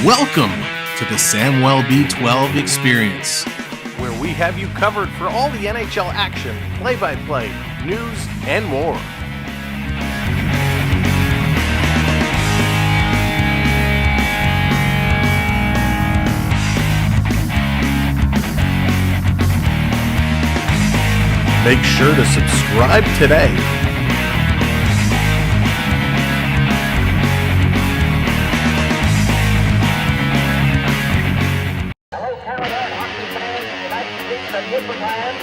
Welcome to the Samwell B12 experience, where we have you covered for all the NHL action, play-by-play, news, and more. Make sure to subscribe today. Hello, Canada, hockey fans, the United States of Newfoundland.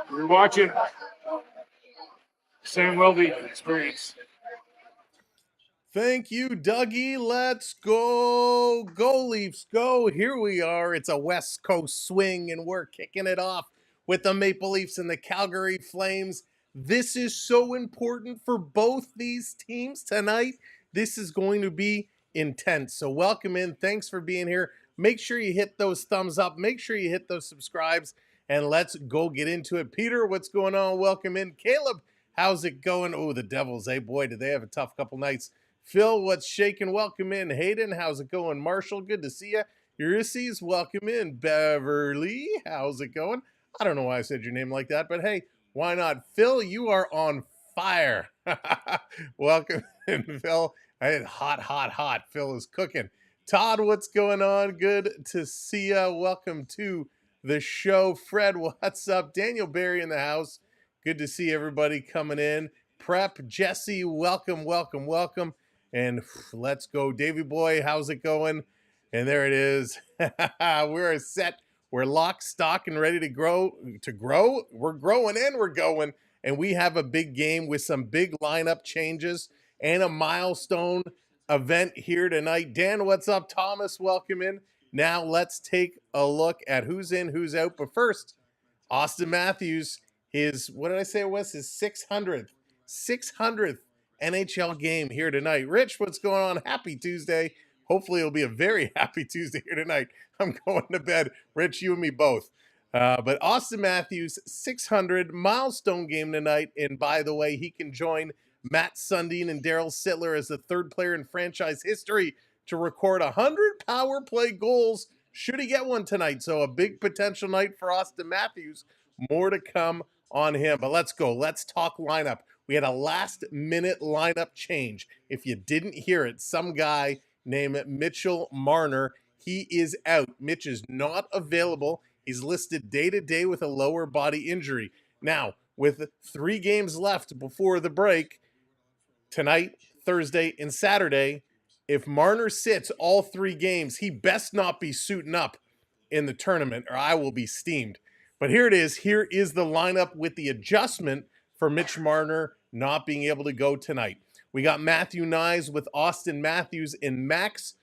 You're watching Sam Welby experience. Thank you, Dougie. Let's go. Go, Leafs, go. Here we are. It's a West Coast swing, and we're kicking it off with the Maple Leafs and the Calgary Flames. This is so important for both these teams tonight. This is going to be intense. So welcome in. Thanks for being here. Make sure you hit those thumbs up. Make sure you hit those subscribes, and let's go get into it. Peter, what's going on? Welcome in. Caleb, how's it going? Oh, the Devils, hey boy, did they have a tough couple nights. Phil, what's shaking? Welcome in. Hayden, how's it going? Marshall, good to see you. Ulysses, welcome in. Beverly, how's it going? I don't know why I said your name like that, but hey, why not? Phil, you are on fire. Welcome in, Phil. Hot. Phil is cooking. Todd, what's going on? Good to see you. Welcome to the show. Fred, what's up? Daniel Barry in the house. Good to see everybody coming in. Prep, Jesse, welcome. And let's go. Davey boy, how's it going? And there it is. We're set. We're locked, stock, and ready to grow. We're growing and we're going. And we have a big game with some big lineup changes and a milestone event here tonight. Dan, what's up? Thomas, welcome in. Now let's take a look at who's in, who's out. But first, Austin Matthews, what did I say it was? His 600th NHL game here tonight. Rich, what's going on? Happy Tuesday. Hopefully it'll be a very happy Tuesday here tonight. I'm going to bed. Rich, you and me both. But Austin Matthews, 600 milestone game tonight. And by the way, he can join Matt Sundin and Daryl Sittler as the third player in franchise history to record 100 power play goals should he get one tonight. So a big potential night for Austin Matthews. More to come on him. But let's go. Let's talk lineup. We had a last-minute lineup change. If you didn't hear it, some guy named Mitchell Marner, he is out. Mitch is not available. He's listed day-to-day with a lower body injury. Now, with 3 games left before the break, tonight, Thursday, and Saturday, if Marner sits all 3 games, he best not be suiting up in the tournament, or I will be steamed. But here it is. Here is the lineup with the adjustment for Mitch Marner not being able to go tonight. We got Matthew Nyes with Austin Matthews and Max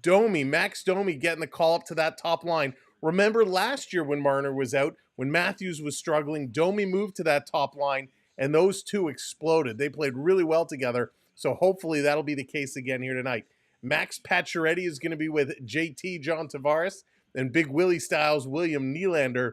Domi. Max Domi getting the call up to that top line. Remember last year when Marner was out, when Matthews was struggling, Domi moved to that top line, and those two exploded. They played really well together. So hopefully that'll be the case again here tonight. Max Pacioretty is going to be with JT John Tavares and Big Willie Styles, William Nylander.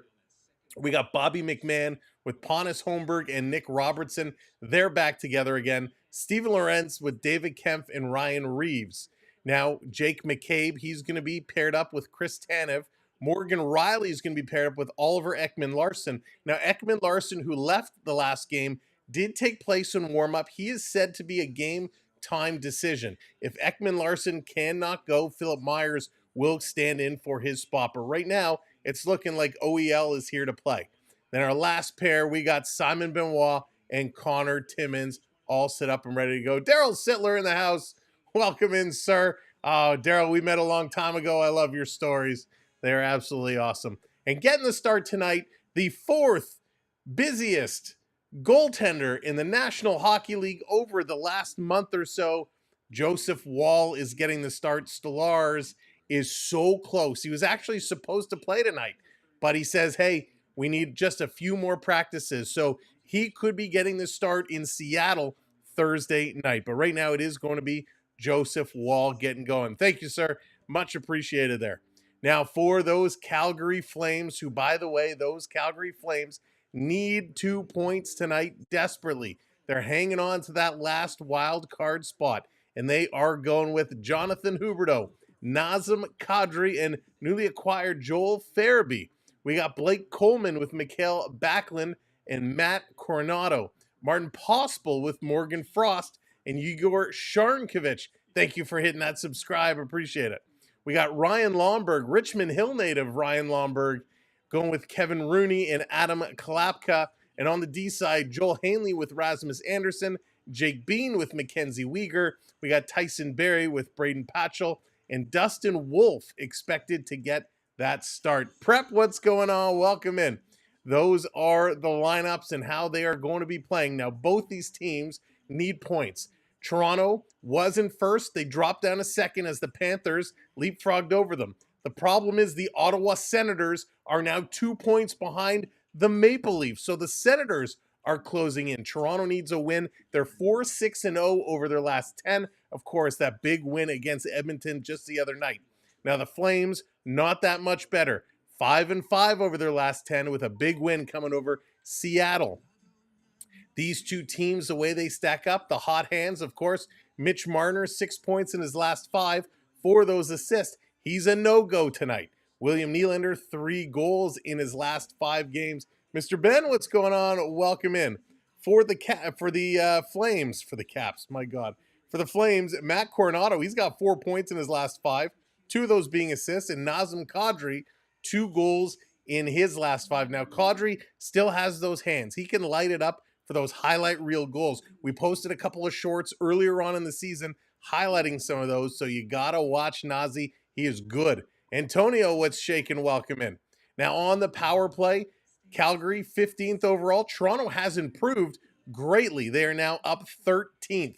We got Bobby McMahon with Pontus Holmberg and Nick Robertson. They're back together again. Steven Lorentz with David Kempf and Ryan Reeves. Now, Jake McCabe, he's going to be paired up with Chris Tanev. Morgan Riley is going to be paired up with Oliver Ekman-Larsson. Now, Ekman-Larsson, who left the last game, did take place in warm-up. He is said to be a game-time decision. If Ekman-Larsson cannot go, Philip Myers will stand in for his spot. But right now, it's looking like OEL is here to play. Then our last pair, we got Simon Benoit and Connor Timmins all set up and ready to go. Daryl Sittler in the house. Welcome in, sir. Oh, Daryl, we met a long time ago. I love your stories. They're absolutely awesome. And getting the start tonight, the fourth busiest goaltender in the National Hockey League over the last month or so, Joseph Woll is getting the start. Stolarz is so close. He was actually supposed to play tonight, but he says, hey, we need just a few more practices. So he could be getting the start in Seattle Thursday night. But right now it is going to be Joseph Woll getting going. Thank you, sir. Much appreciated there. Now for those Calgary Flames, who, by the way, those Calgary Flames need 2 points tonight desperately. They're hanging on to that last wild card spot, and they are going with Jonathan Huberdeau, Nazem Kadri, and newly acquired Joel Farabee. We got Blake Coleman with Mikhail Backlund and Matt Coronado. Martin Pospiel with Morgan Frost and Igor Sharnkovich. Thank you for hitting that subscribe. Appreciate it. We got Ryan Lomberg, Richmond Hill native Ryan Lomberg, going with Kevin Rooney and Adam Kalapka. And on the D side, Joel Hanley with Rasmus Anderson, Jake Bean with Mackenzie Weegar. We got Tyson Berry with Braden Patchell, and Dustin Wolf expected to get that start. Prep, what's going on? Welcome in. Those are the lineups and how they are going to be playing. Now, both these teams need points. Toronto was in first. They dropped down a second as the Panthers leapfrogged over them. The problem is the Ottawa Senators are now 2 points behind the Maple Leafs. So the Senators are closing in. Toronto needs a win. They're 4-6-0 over their last 10. Of course, that big win against Edmonton just the other night. Now the Flames, not that much better. 5-5 over their last 10 with a big win coming over Seattle. These two teams, the way they stack up, the hot hands, of course, Mitch Marner, 6 points in his last 5, 4 of those assists. He's a no-go tonight. William Nylander, 3 goals in his last 5 games. Mr. Ben, what's going on? Welcome in. For the Flames, for the Caps, my God. For the Flames, Matt Coronado, he's got 4 points in his last 5, 2 of those being assists, and Nazem Kadri, 2 goals in his last 5. Now, Kadri still has those hands. He can light it up for those highlight reel goals. We posted a couple of shorts earlier on in the season highlighting some of those, so you gotta watch Nazi. He is good. Antonio, what's shaking? Welcome in. Now, on the power play, Calgary 15th overall. Toronto has improved greatly. They are now up 13th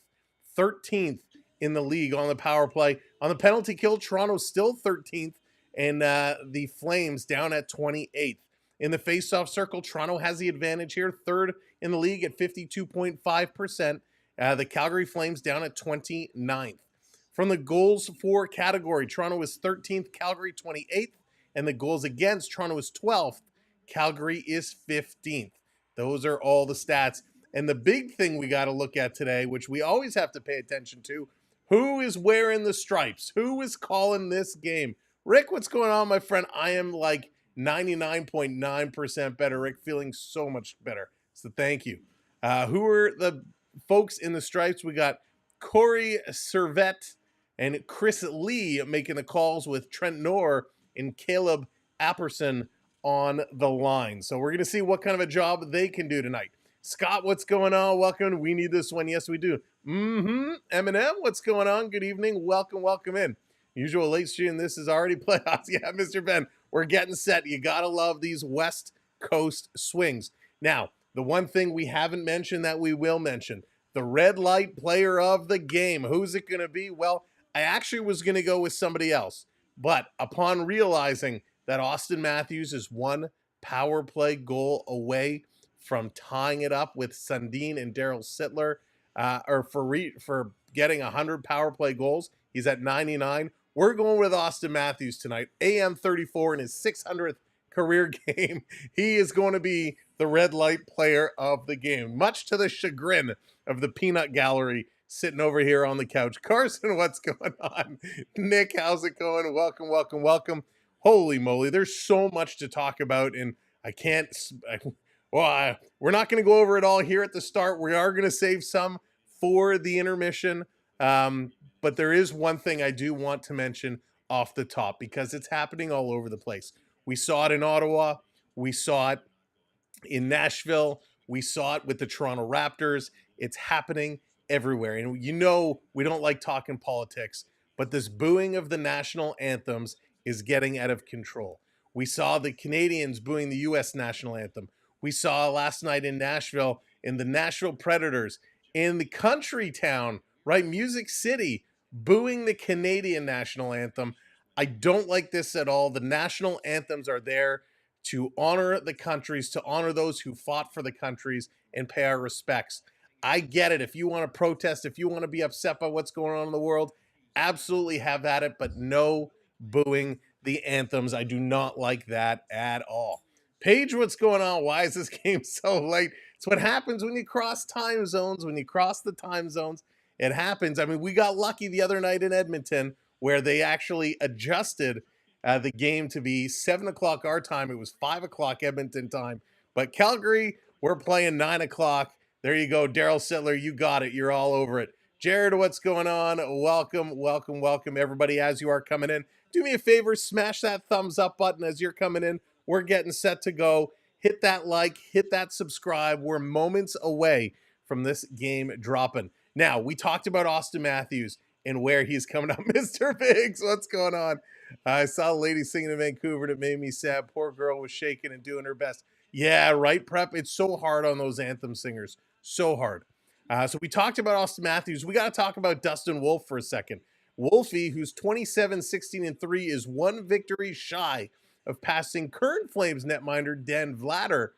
in the league on the power play. On the penalty kill, Toronto's still 13th, and the Flames down at 28th. In the faceoff circle, Toronto has the advantage here, 3rd in the league at 52.5%. The Calgary Flames down at 29th. From the goals for category, Toronto is 13th, Calgary 28th, and the goals against, Toronto is 12th, Calgary is 15th. Those are all the stats. And the big thing we got to look at today, which we always have to pay attention to, who is wearing the stripes? Who is calling this game? Rick, what's going on, my friend? I am like 99.9% better, Rick, feeling so much better. So thank you. Who are the folks in the stripes? We got Corey Servette and Chris Lee making the calls with Trent Knorr and Caleb Apperson on the line. So we're going to see what kind of a job they can do tonight. Scott, what's going on? Welcome. We need this one. Yes, we do. Eminem, what's going on? Good evening. Welcome in. Usual late stream. This is already playoffs. Yeah, Mr. Ben, we're getting set. You got to love these West Coast swings. Now, the one thing we haven't mentioned that we will mention, the red light player of the game. Who's it going to be? Well, I actually was going to go with somebody else. But upon realizing that Austin Matthews is one power play goal away from tying it up with Sundin and Daryl Sittler, for getting 100 power play goals. He's at 99. We're going with Austin Matthews tonight. AM 34 in his 600th career game. He is going to be the red light player of the game, much to the chagrin of the peanut gallery sitting over here on the couch. Carson, what's going on? Nick, how's it going? Welcome, welcome, welcome. Holy moly, there's so much to talk about, and we're not going to go over it all here at the start. We are going to save some for the intermission, but there is one thing I do want to mention off the top because it's happening all over the place. We saw it in Ottawa. We saw it in Nashville. We saw it with the Toronto Raptors. It's happening everywhere. And you know, we don't like talking politics, but this booing of the national anthems is getting out of control. We saw the Canadians booing the U.S. national anthem. We saw last night in Nashville, in the Nashville Predators, in the country town, right, Music City, booing the Canadian national anthem. I don't like this at all. The national anthems are there to honor the countries, to honor those who fought for the countries and pay our respects. I get it. If you want to protest, if you want to be upset by what's going on in the world, absolutely have at it, but no booing the anthems. I do not like that at all. Paige, what's going on? Why is this game so late? It's what happens when you cross time zones. When you cross the time zones, it happens. I mean, we got lucky the other night in Edmonton where they actually adjusted the game to be 7 o'clock our time. It was 5 o'clock Edmonton time. But Calgary, we're playing 9 o'clock. There you go, Daryl Sittler. You got it. You're all over it. Jared, what's going on? Welcome, welcome, welcome, everybody, as you are coming in. Do me a favor, smash that thumbs up button as you're coming in. We're getting set to go. Hit that like, hit that subscribe. We're moments away from this game dropping. Now, we talked about Austin Matthews and where he's coming up. Mr. Biggs, what's going on? I saw a lady singing in Vancouver and it made me sad. Poor girl was shaking and doing her best. Yeah, right, Prep? It's so hard on those anthem singers. So hard. So we talked about Austin Matthews. We got to talk about Dustin Wolf for a second. Wolfie, who's 27-16-3, is one victory shy of passing current Flames netminder Dan Vladar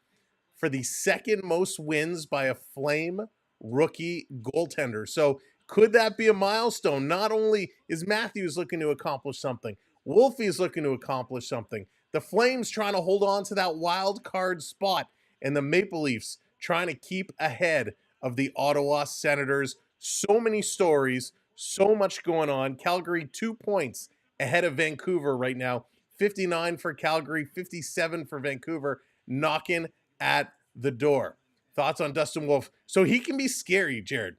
for the second most wins by a Flame rookie goaltender. So could that be a milestone? Not only is Matthews looking to accomplish something, Wolfie is looking to accomplish something. The Flames trying to hold on to that wild card spot, and the Maple Leafs trying to keep ahead of the Ottawa Senators. So many stories, so much going on. Calgary 2 points ahead of Vancouver right now. 59 for Calgary, 57 for Vancouver, knocking at the door. Thoughts on Dustin Wolf? So he can be scary, Jared.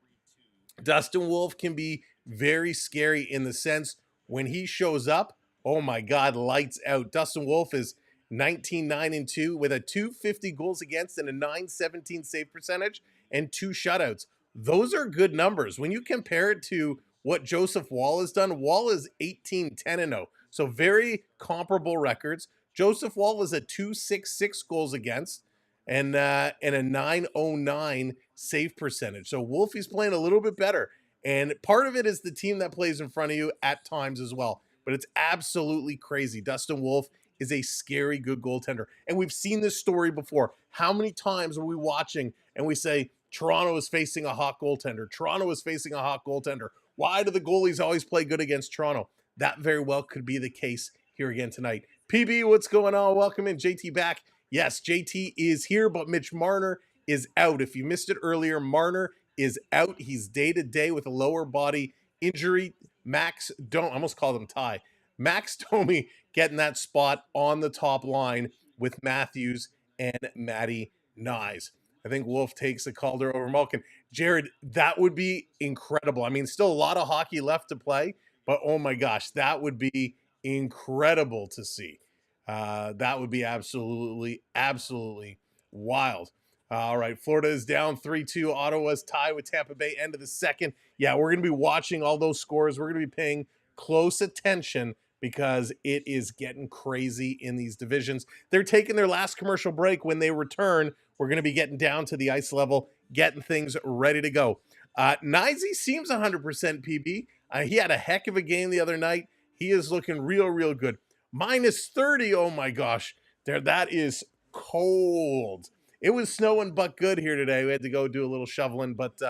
Dustin Wolf can be very scary in the sense when he shows up, oh my God, lights out. Dustin Wolf is 19-9-2 with a 250 goals against and a 917 save percentage and 2 shutouts. Those are good numbers. When you compare it to what Joseph Woll has done, Woll is 18-10-0. So very comparable records. Joseph Woll is a 266 goals against and a 909 save percentage. So Wolfie's playing a little bit better. And part of it is the team that plays in front of you at times as well. But it's absolutely crazy. Dustin Wolf is a scary good goaltender. And we've seen this story before. How many times are we watching and we say, Toronto is facing a hot goaltender. Toronto is facing a hot goaltender. Why do the goalies always play good against Toronto? That very well could be the case here again tonight. PB, what's going on? Welcome in. JT back. Yes, JT is here, but Mitch Marner is out. If you missed it earlier, Marner is out. He's day-to-day with a lower body injury. Max Domi, I almost called him Ty. Max Domi getting that spot on the top line with Matthews and Matty Nyes. I think Wolf takes a Calder over Malkin. Jared, that would be incredible. I mean, still a lot of hockey left to play, but oh my gosh, that would be incredible to see. That would be absolutely, absolutely wild. All right, Florida is down 3-2. Ottawa's tied with Tampa Bay end of the second. Yeah, we're going to be watching all those scores. We're going to be paying close attention because it is getting crazy in these divisions. They're taking their last commercial break. When they return, we're going to be getting down to the ice level, getting things ready to go. Nyes seems 100% PB. He had a heck of a game the other night. He is looking real, real good. Minus 30, oh my gosh. That is cold. It was snowing but good here today. We had to go do a little shoveling, but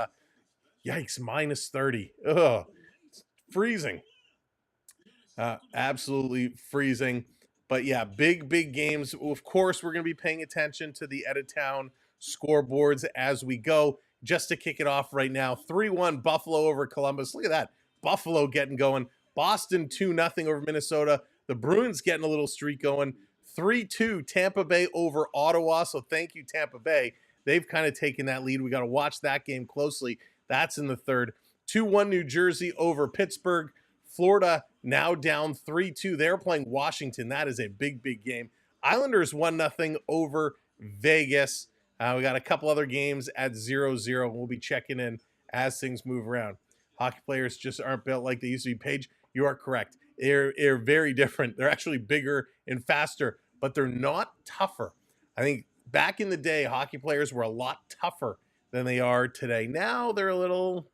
Yikes, minus 30. Ugh, freezing. Absolutely freezing. But yeah, big games. Of course, we're going to be paying attention to the out-of-town scoreboards as we go. Just to kick it off right now, 3-1 Buffalo over Columbus. Look at that. Buffalo getting going. Boston 2-0 over Minnesota. The Bruins getting a little streak going. 3-2 Tampa Bay over Ottawa. So thank you, Tampa Bay. They've kind of taken that lead. We got to watch that game closely. That's in the third. 2-1 New Jersey over Pittsburgh. Florida now down 3-2. They're playing Washington. That is a big game. Islanders 1-0 over Vegas. We got a couple other games at 0-0. We'll be checking in as things move around. Hockey players just aren't built like they used to be. Paige, you are correct. They're very different. They're actually bigger and faster, but they're not tougher. I think back in the day, hockey players were a lot tougher than they are today. Now they're a little...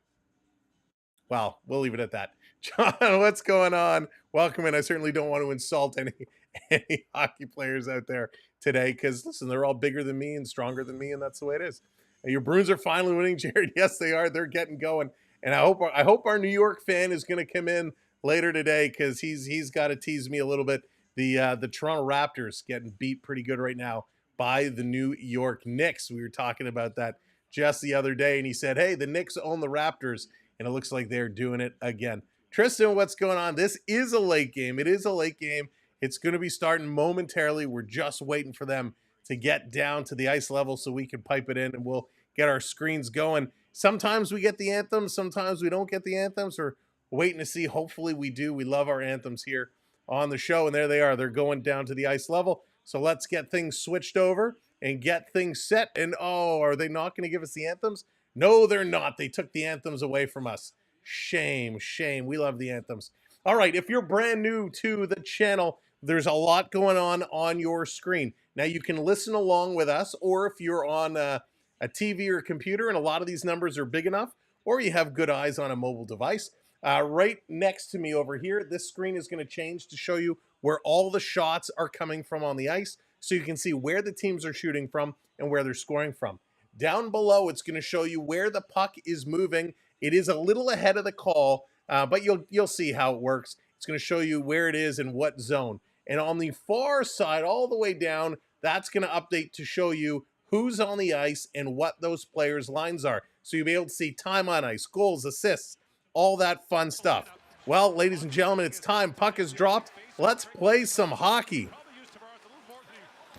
Well, we'll leave it at that. John, what's going on? Welcome in. I certainly don't want to insult any hockey players out there today because, listen, they're all bigger than me and stronger than me, and that's the way it is. And your Bruins are finally winning, Jared. Yes, they are. They're getting going. And I hope our New York fan is going to come in later today because he's got to tease me a little bit. The Toronto Raptors getting beat pretty good right now by the New York Knicks. We were talking about that just the other day, and he said, hey, the Knicks own the Raptors, and it looks like they're doing it again. Tristan, what's going on? This is a late game. It is a late game. It's going to be starting momentarily. We're just waiting for them to get down to the ice level so we can pipe it in, and we'll get our screens going. Sometimes we get the anthems. Sometimes we don't get the anthems. We're waiting to see. Hopefully we do. We love our anthems here on the show, and there they are. They're going down to the ice level. So let's get things switched over and get things set. And, oh, are they not going to give us the anthems? No, they're not. They took the anthems away from us. Shame. We love the anthems. All right, if you're brand new to the channel, there's a lot going on your screen. Now, you can listen along with us, or if you're on a TV or a computer, and a lot of these numbers are big enough, or you have good eyes on a mobile device, right next to me over here, this screen is going to change to show you where all the shots are coming from on the ice, so you can see where the teams are shooting from and where they're scoring from. Down below, it's going to show you where the puck is moving. It is a little ahead of the call, but you'll see how it works. It's going to show you where it is and what zone. And on the far side, all the way down, that's going to update to show you who's on the ice and what those players' lines are. So you'll be able to see time on ice, goals, assists, all that fun stuff. Well, ladies and gentlemen, it's time. Puck is dropped. Let's play some hockey.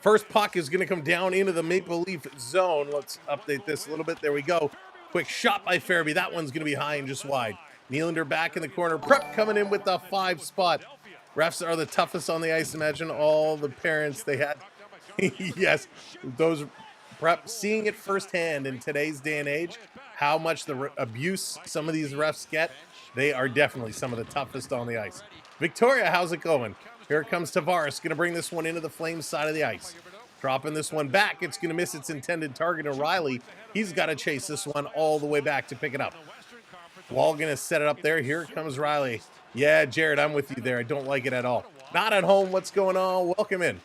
First puck is going to come down into the Maple Leaf zone. Let's update this a little bit. There we go. Quick shot by Farabee. That one's going to be high and just wide. Nylander back in the corner. Prep coming in with the 5 spot. Refs are the toughest on the ice. Imagine all the parents they had. Yes, those Prep seeing it firsthand in today's day and age, how much the abuse some of these refs get. They are definitely some of the toughest on the ice. Victoria, how's it going? Here comes Tavares, going to bring this one into the Flames side of the ice. Dropping this one back, it's going to miss its intended target, O'Reilly. He's got to chase this one all the way back to pick it up. Wall going to set it up there. Here comes Riley. Yeah, Jared, I'm with you there. I don't like it at all. Not at home. What's going on? Welcome in.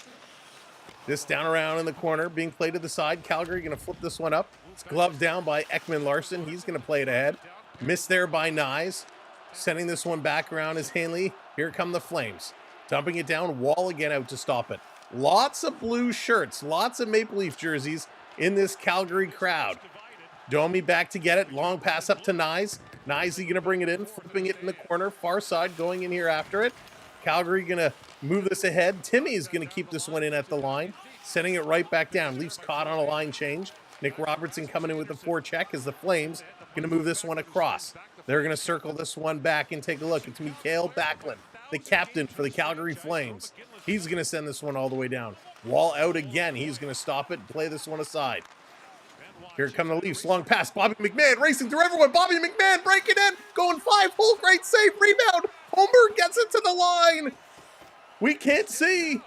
This down around in the corner, being played to the side. Calgary going to flip this one up. It's gloved down by Ekman Larson. He's going to play it ahead. Missed there by Nyes. Sending this one back around is Hanley. Here come the Flames. Dumping it down. Wall again out to stop it. Lots of blue shirts. Lots of Maple Leaf jerseys in this Calgary crowd. Domi back to get it. Long pass up to Nyes. Nyes going to bring it in. Flipping it in the corner. Far side going in here after it. Calgary going to move this ahead. Timmy is going to keep this one in at the line. Sending it right back down. Leafs caught on a line change. Nick Robertson coming in with the forecheck as the Flames going to move this one across. They're going to circle this one back and take a look. It's Mikael Backlund, the captain for the Calgary Flames. He's going to send this one all the way down. Wall out again. He's going to stop it and play this one aside. Here come the Leafs. Long pass. Bobby McMahon racing through everyone. Bobby McMahon breaking in. Going 5-hole. Great save. Rebound. Holmberg gets it to the line. We can't see.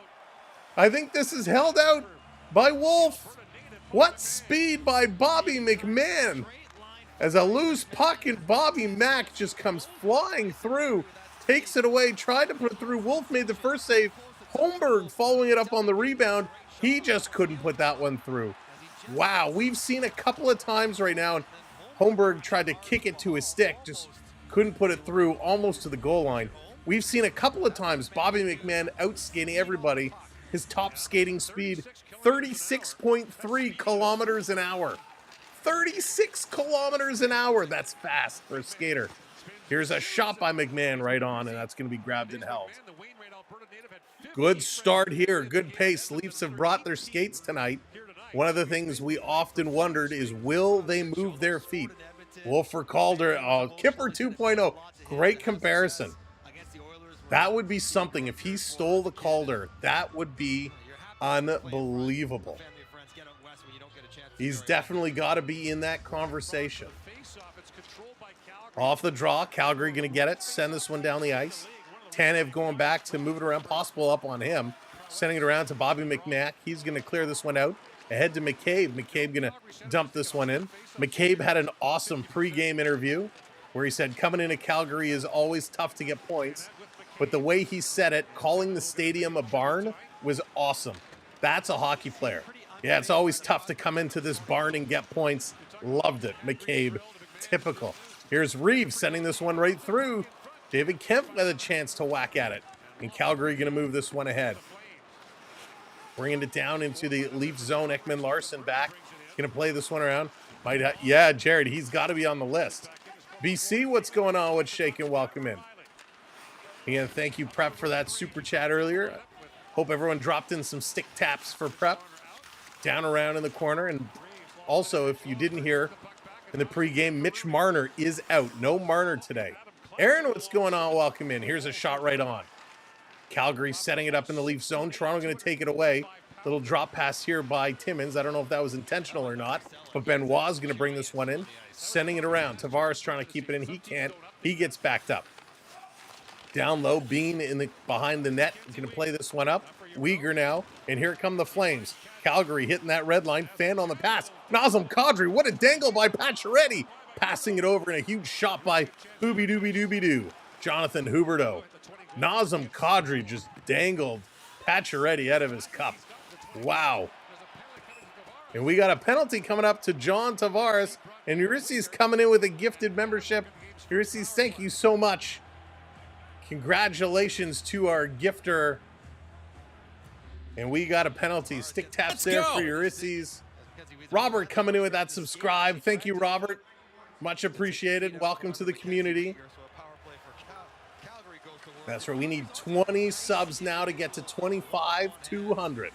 I think this is held out by Wolf. What speed by Bobby McMahon. As a loose puck and Bobby Mack just comes flying through. Takes it away. Tried to put it through. Wolf made the first save. Holmberg following it up on the rebound. He just couldn't put that one through. Wow, we've seen a couple of times right now. Holmberg tried to kick it to his stick, just couldn't put it through, almost to the goal line. We've seen a couple of times Bobby McMahon outskating everybody. His top skating speed, 36.3 kilometers an hour. 36 kilometers an hour. That's fast for a skater. Here's a shot by McMahon right on, and that's going to be grabbed and held. Good start here. Good pace. Leafs have brought their skates tonight. One of the things we often wondered is, will they move their feet? Wolfer Calder, Kipper 2.0. Great comparison. That would be something. If he stole the Calder, that would be unbelievable. He's definitely got to be in that conversation. Off the draw, Calgary going to get it, send this one down the ice. Tanev going back to move it around, possible up on him. Sending it around to Bobby McMack. He's going to clear this one out. Ahead to McCabe. McCabe going to dump this one in. McCabe had an awesome pregame interview where he said coming into Calgary is always tough to get points. But the way he said it, calling the stadium a barn, was awesome. That's a hockey player. Yeah, it's always tough to come into this barn and get points. Loved it. McCabe, typical. Here's Reeves sending this one right through. David Kemp with a chance to whack at it. And Calgary going to move this one ahead. Bringing it down into the Leaf zone. Ekman Larson back. Going to play this one around. Yeah, Jared, he's got to be on the list. BC, what's going on? What's shaking? Welcome in. Again, thank you, Prep, for that super chat earlier. Hope everyone dropped in some stick taps for Prep. Down around in the corner. And also, if you didn't hear in the pregame, Mitch Marner is out. No Marner today. Aaron, what's going on? Welcome in. Here's a shot right on. Calgary setting it up in the Leaf zone. Toronto going to take it away. Little drop pass here by Timmins. I don't know if that was intentional or not, but Benoit's going to bring this one in, sending it around. Tavares trying to keep it in. He can't. He gets backed up. Down low, Bean behind the net. Going to play this one up. Uyghur now, and here come the Flames. Calgary hitting that red line. Fan on the pass. Nazem Kadri, what a dangle by Pacioretty. Passing it over in a huge shot by Doo. Jonathan Huberdeau. Nazem Kadri just dangled Pacioretty out of his cup. Wow. And we got a penalty coming up to John Tavares, and Ulysses coming in with a gifted membership. Ulysses, thank you so much. Congratulations to our gifter. And we got a penalty. Stick taps there for Ulysses. Robert coming in with that subscribe. Thank you, Robert. Much appreciated. Welcome to the community. That's right. We need 20 subs now to get to 25,200. If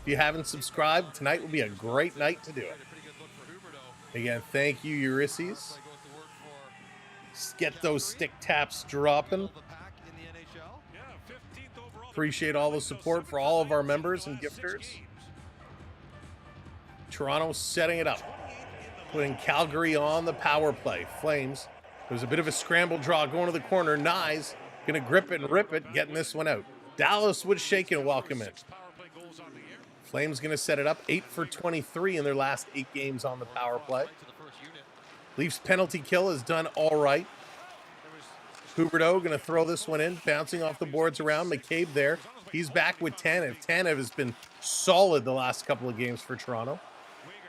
you haven't subscribed, tonight will be a great night to do it. Again, thank you, Ulysses. Let's get those stick taps dropping. Appreciate all the support for all of our members and gifters. Toronto setting it up. Putting Calgary on the power play. Flames. There's a bit of a scramble draw going to the corner. Nyes going to grip it and rip it, getting this one out. Dallas would shake and welcome it. Flames going to set it up. 8 for 23 in their last 8 games on the power play. Leafs penalty kill is done all right. Huberdeau going to throw this one in, bouncing off the boards around. McCabe there. He's back with Tanev. Tanev has been solid the last couple of games for Toronto.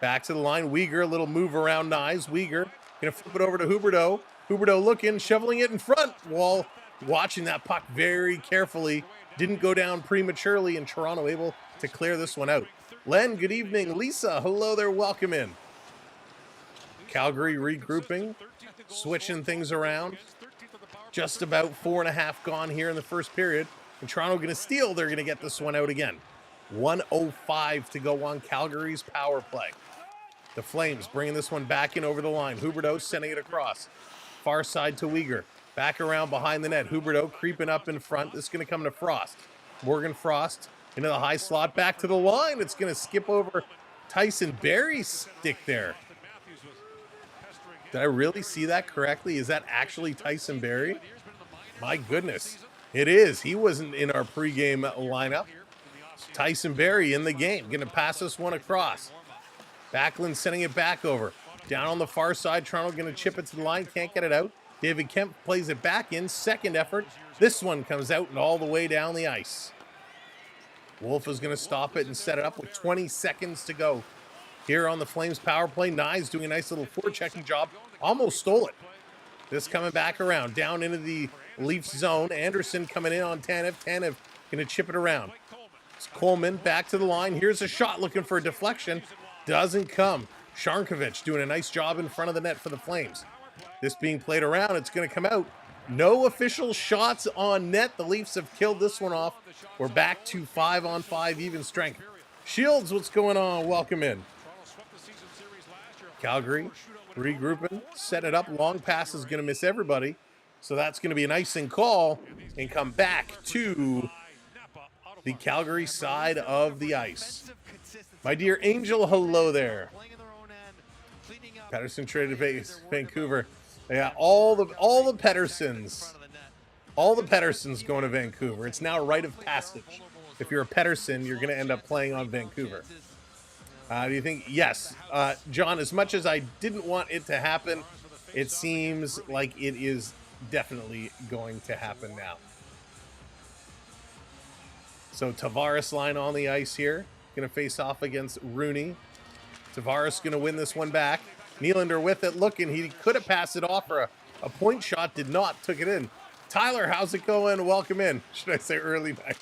Back to the line. Uyghur, a little move around Nyes. Uyghur going to flip it over to Huberdeau. Huberdeau looking, shoveling it in front while watching that puck very carefully. Didn't go down prematurely, and Toronto able to clear this one out. Len, good evening. Lisa, hello there. Welcome in. Calgary regrouping, switching things around. Just about 4.5 gone here in the first period. And Toronto going to steal. They're going to get this one out again. 1:05 to go on Calgary's power play. The Flames bringing this one back in over the line. Huberdeau sending it across. Far side to Uyghur. Back around behind the net. Huberdeau creeping up in front. This is going to come to Frost. Morgan Frost into the high slot. Back to the line. It's going to skip over Tyson Barrie's stick there. Did I really see that correctly? Is that actually Tyson Barrie? My goodness. It is. He wasn't in our pregame lineup. Tyson Barrie in the game. Going to pass this one across. Backlund sending it back over. Down on the far side. Toronto going to chip it to the line. Can't get it out. David Kemp plays it back in. Second effort. This one comes out and all the way down the ice. Wolf is going to stop it and set it up with 20 seconds to go. Here on the Flames power play, Nyes doing a nice little forechecking job Almost stole it. This coming back around, down into the Leafs zone. Anderson coming in on Tanev. Tanev going to chip it around. It's Coleman back to the line. Here's a shot looking for a deflection. Doesn't come. Sharnkovich doing a nice job in front of the net for the Flames. This being played around, it's going to come out. No official shots on net. The Leafs have killed this one off. We're back to 5-on-5 even strength. Shields, what's going on? Welcome in. Calgary regrouping, set it up. Long pass is going to miss everybody. So that's going to be an icing call and come back to the Calgary side of the ice. My dear Angel, hello there. Pettersson traded to Vancouver. Yeah, all the Petterssons. All the Petterssons going to Vancouver. It's now a rite of passage. If you're a Pettersson, you're going to end up playing on Vancouver. Do you think? Yes. John, as much as I didn't want it to happen, it seems like it is definitely going to happen now. So Tavares line on the ice here. Going to face off against Rooney. Tavares going to win this one back. Nylander with it, looking. He could have passed it off for a point shot. Did not. Took it in. Tyler, how's it going? Welcome in. Should I say early back?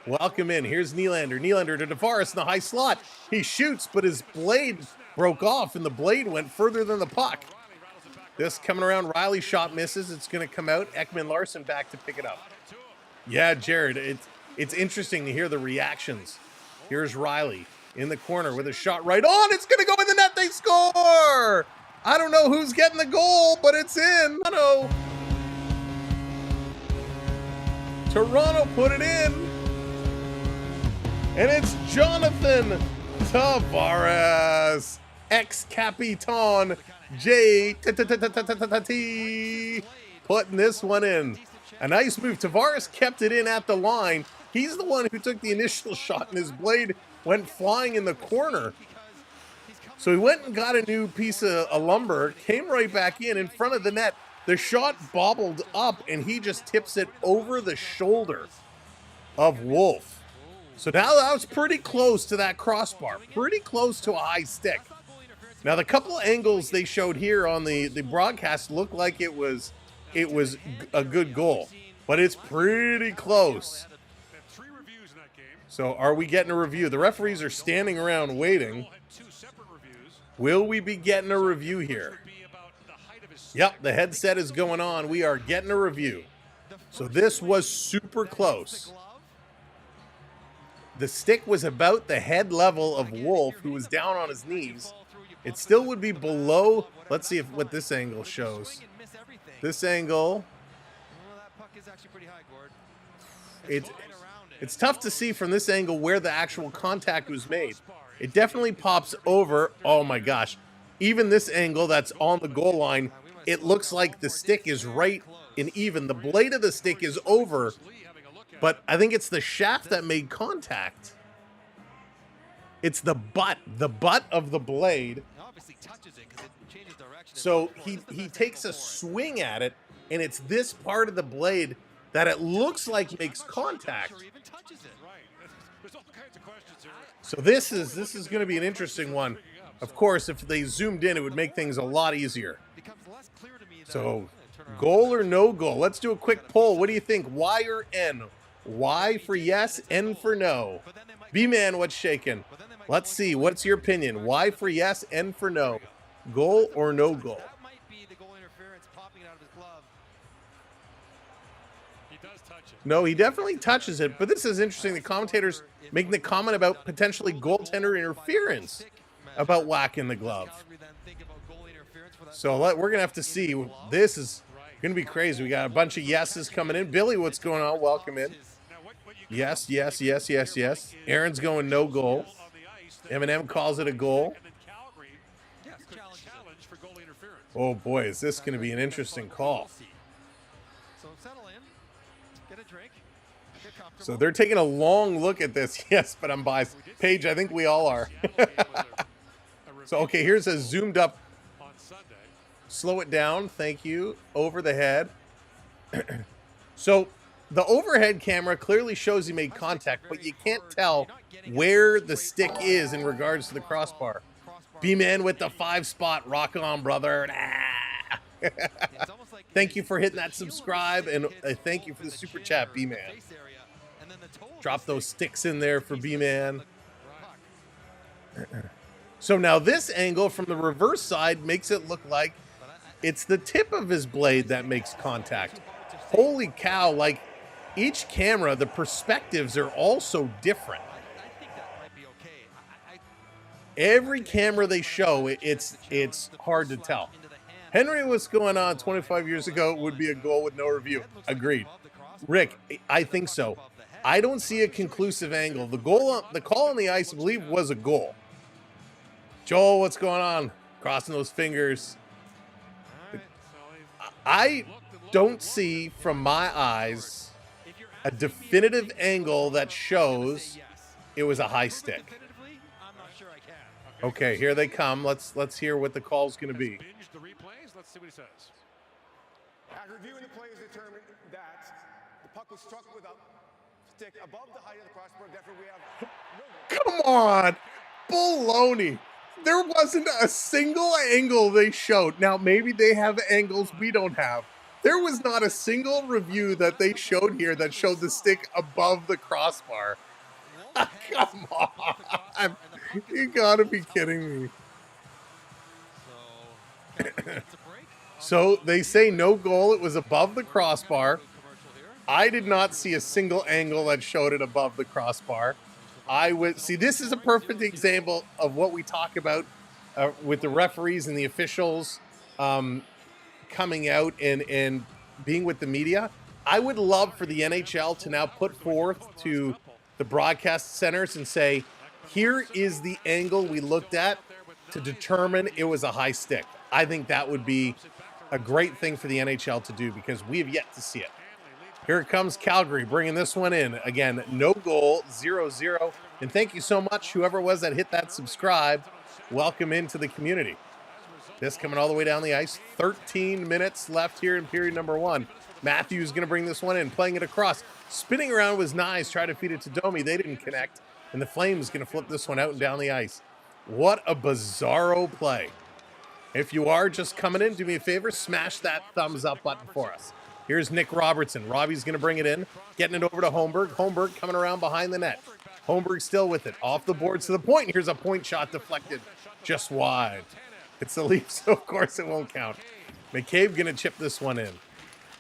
Welcome in. Here's Nylander. Nylander to Tavares in the high slot. He shoots, but his blade broke off, and the blade went further than the puck. This coming around. Riley shot misses. It's going to come out. Ekman Larson back to pick it up. Yeah, Jared, it's interesting to hear the reactions. Here's Riley in the corner with a shot right on. It's going to go in the net. They score! I don't know who's getting the goal, but it's in. Toronto put it in. And it's Jonathan Tavares, ex-Capitan J. Putting this one in. A nice move. Tavares kept it in at the line. He's the one who took the initial shot, and his blade went flying in the corner. So he went and got a new piece of lumber, came right back in front of the net. The shot bobbled up, and he just tips it over the shoulder of Wolf. So now that was pretty close to that crossbar, pretty close to a high stick. Now the couple angles they showed here on the broadcast looked like it was a good goal, but it's pretty close. So are we getting a review? The referees are standing around waiting. Will we be getting a review here? Yep, the headset is going on. We are getting a review. So this was super close. The stick was about the head level of Wolf, who was down on his knees. It still would be below. Let's see what this angle shows. This angle. It's tough to see from this angle where the actual contact was made. It definitely pops over. Oh my gosh. Even this angle that's on the goal line, it looks like the stick is right and even. The blade of the stick is over. But I think it's the shaft that made contact. It's the butt of the blade. So he takes a swing at it, and it's this part of the blade that it looks like makes contact. So this is going to be an interesting one. Of course, if they zoomed in, it would make things a lot easier. So goal or no goal? Let's do a quick poll. What do you think? Y or N? Y for yes, N for no. B-Man, what's shaking? Let's see. What's your opinion? Y for yes, N for no. Goal or no goal? No, he definitely touches it, but this is interesting. The commentators making the comment about potentially goaltender interference about whacking the glove. So we're going to have to see. This is going to be crazy. We got a bunch of yeses coming in. Billy, what's going on? Welcome in. Yes, yes, yes, yes, yes. Aaron's going no goal. Eminem calls it a goal. Oh boy, is this going to be an interesting call. So they're taking a long look at this. Yes, but I'm biased. Paige, I think we all are. So, okay, here's a zoomed up. Slow it down. Thank you. Over the head. So the overhead camera clearly shows he made contact, but you can't tell where the stick is in regards to the crossbar. B-Man with the 5-spot. Rock on, brother. Thank you for hitting that subscribe, and thank you for the super chat, B-Man. Drop those sticks in there for B-Man. So now this angle from the reverse side makes it look like it's the tip of his blade that makes contact. Holy cow, like each camera, the perspectives are all so different. Every camera they show, it's hard to tell. Henry, what's going on? 25 years ago would be a goal with no review. Agreed. Rick, I think so. I don't see a conclusive angle. The call on the ice, I believe, was a goal. Joel, what's going on? Crossing those fingers. I don't see from my eyes a definitive angle that shows it was a high stick. Okay, here they come. Let's hear what the call's going to be. Let's see what he says. After reviewing the play, is determined that the puck was struck with a stick above the height of the crossbar. Therefore, we have Come on, baloney. There wasn't a single angle they showed. Now, maybe they have angles we don't have. There was not a single review that they showed here that showed the stick above the crossbar. Come on. You gotta be kidding me. So they say no goal. It was above the crossbar. I did not see a single angle that showed it above the crossbar. I would see, this is a perfect example of what we talk about with the referees and the officials coming out and being with the media. I would love for the NHL to now put forth to the broadcast centers and say, here is the angle we looked at to determine it was a high stick. I think that would be a great thing for the NHL to do because we have yet to see it. Here it comes, Calgary bringing this one in. Again, no goal, 0-0. And thank you so much, whoever it was that hit that subscribe. Welcome into the community. This coming all the way down the ice. 13 minutes left here in period number 1. Matthews going to bring this one in, playing it across. Spinning around was nice, try to feed it to Domi. They didn't connect. And the Flames going to flip this one out and down the ice. What a bizarro play. If you are just coming in, do me a favor, smash that thumbs up button for us. Here's Nick Robertson. Robbie's going to bring it in, getting it over to Holmberg. Holmberg coming around behind the net. Holmberg still with it. Off the boards to the point. Here's a point shot deflected just wide. It's the Leafs, so of course it won't count. McCabe going to chip this one in.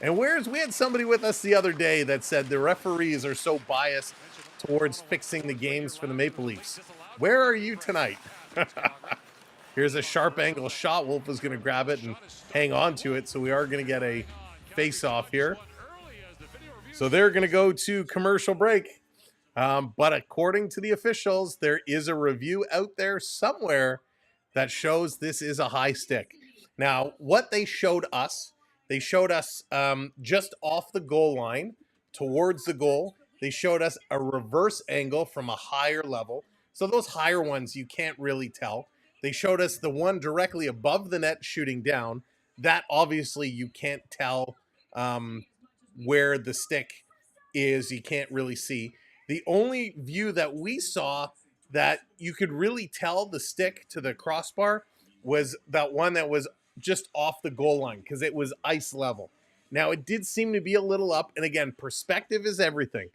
And we had somebody with us the other day that said the referees are so biased towards fixing the games for the Maple Leafs. Where are you tonight? Here's a sharp angle shot. Wolf is going to grab it and hang on to it. So we are going to get a face-off here. So they're going to go to commercial break. But according to the officials, there is a review out there somewhere that shows this is a high stick. Now, what they showed us just off the goal line towards the goal. They showed us a reverse angle from a higher level. So those higher ones, you can't really tell. They showed us the one directly above the net shooting down. That obviously you can't tell where the stick is. You can't really see. The only view that we saw that you could really tell the stick to the crossbar was that one that was just off the goal line because it was ice level. Now, it did seem to be a little up. And again, perspective is everything.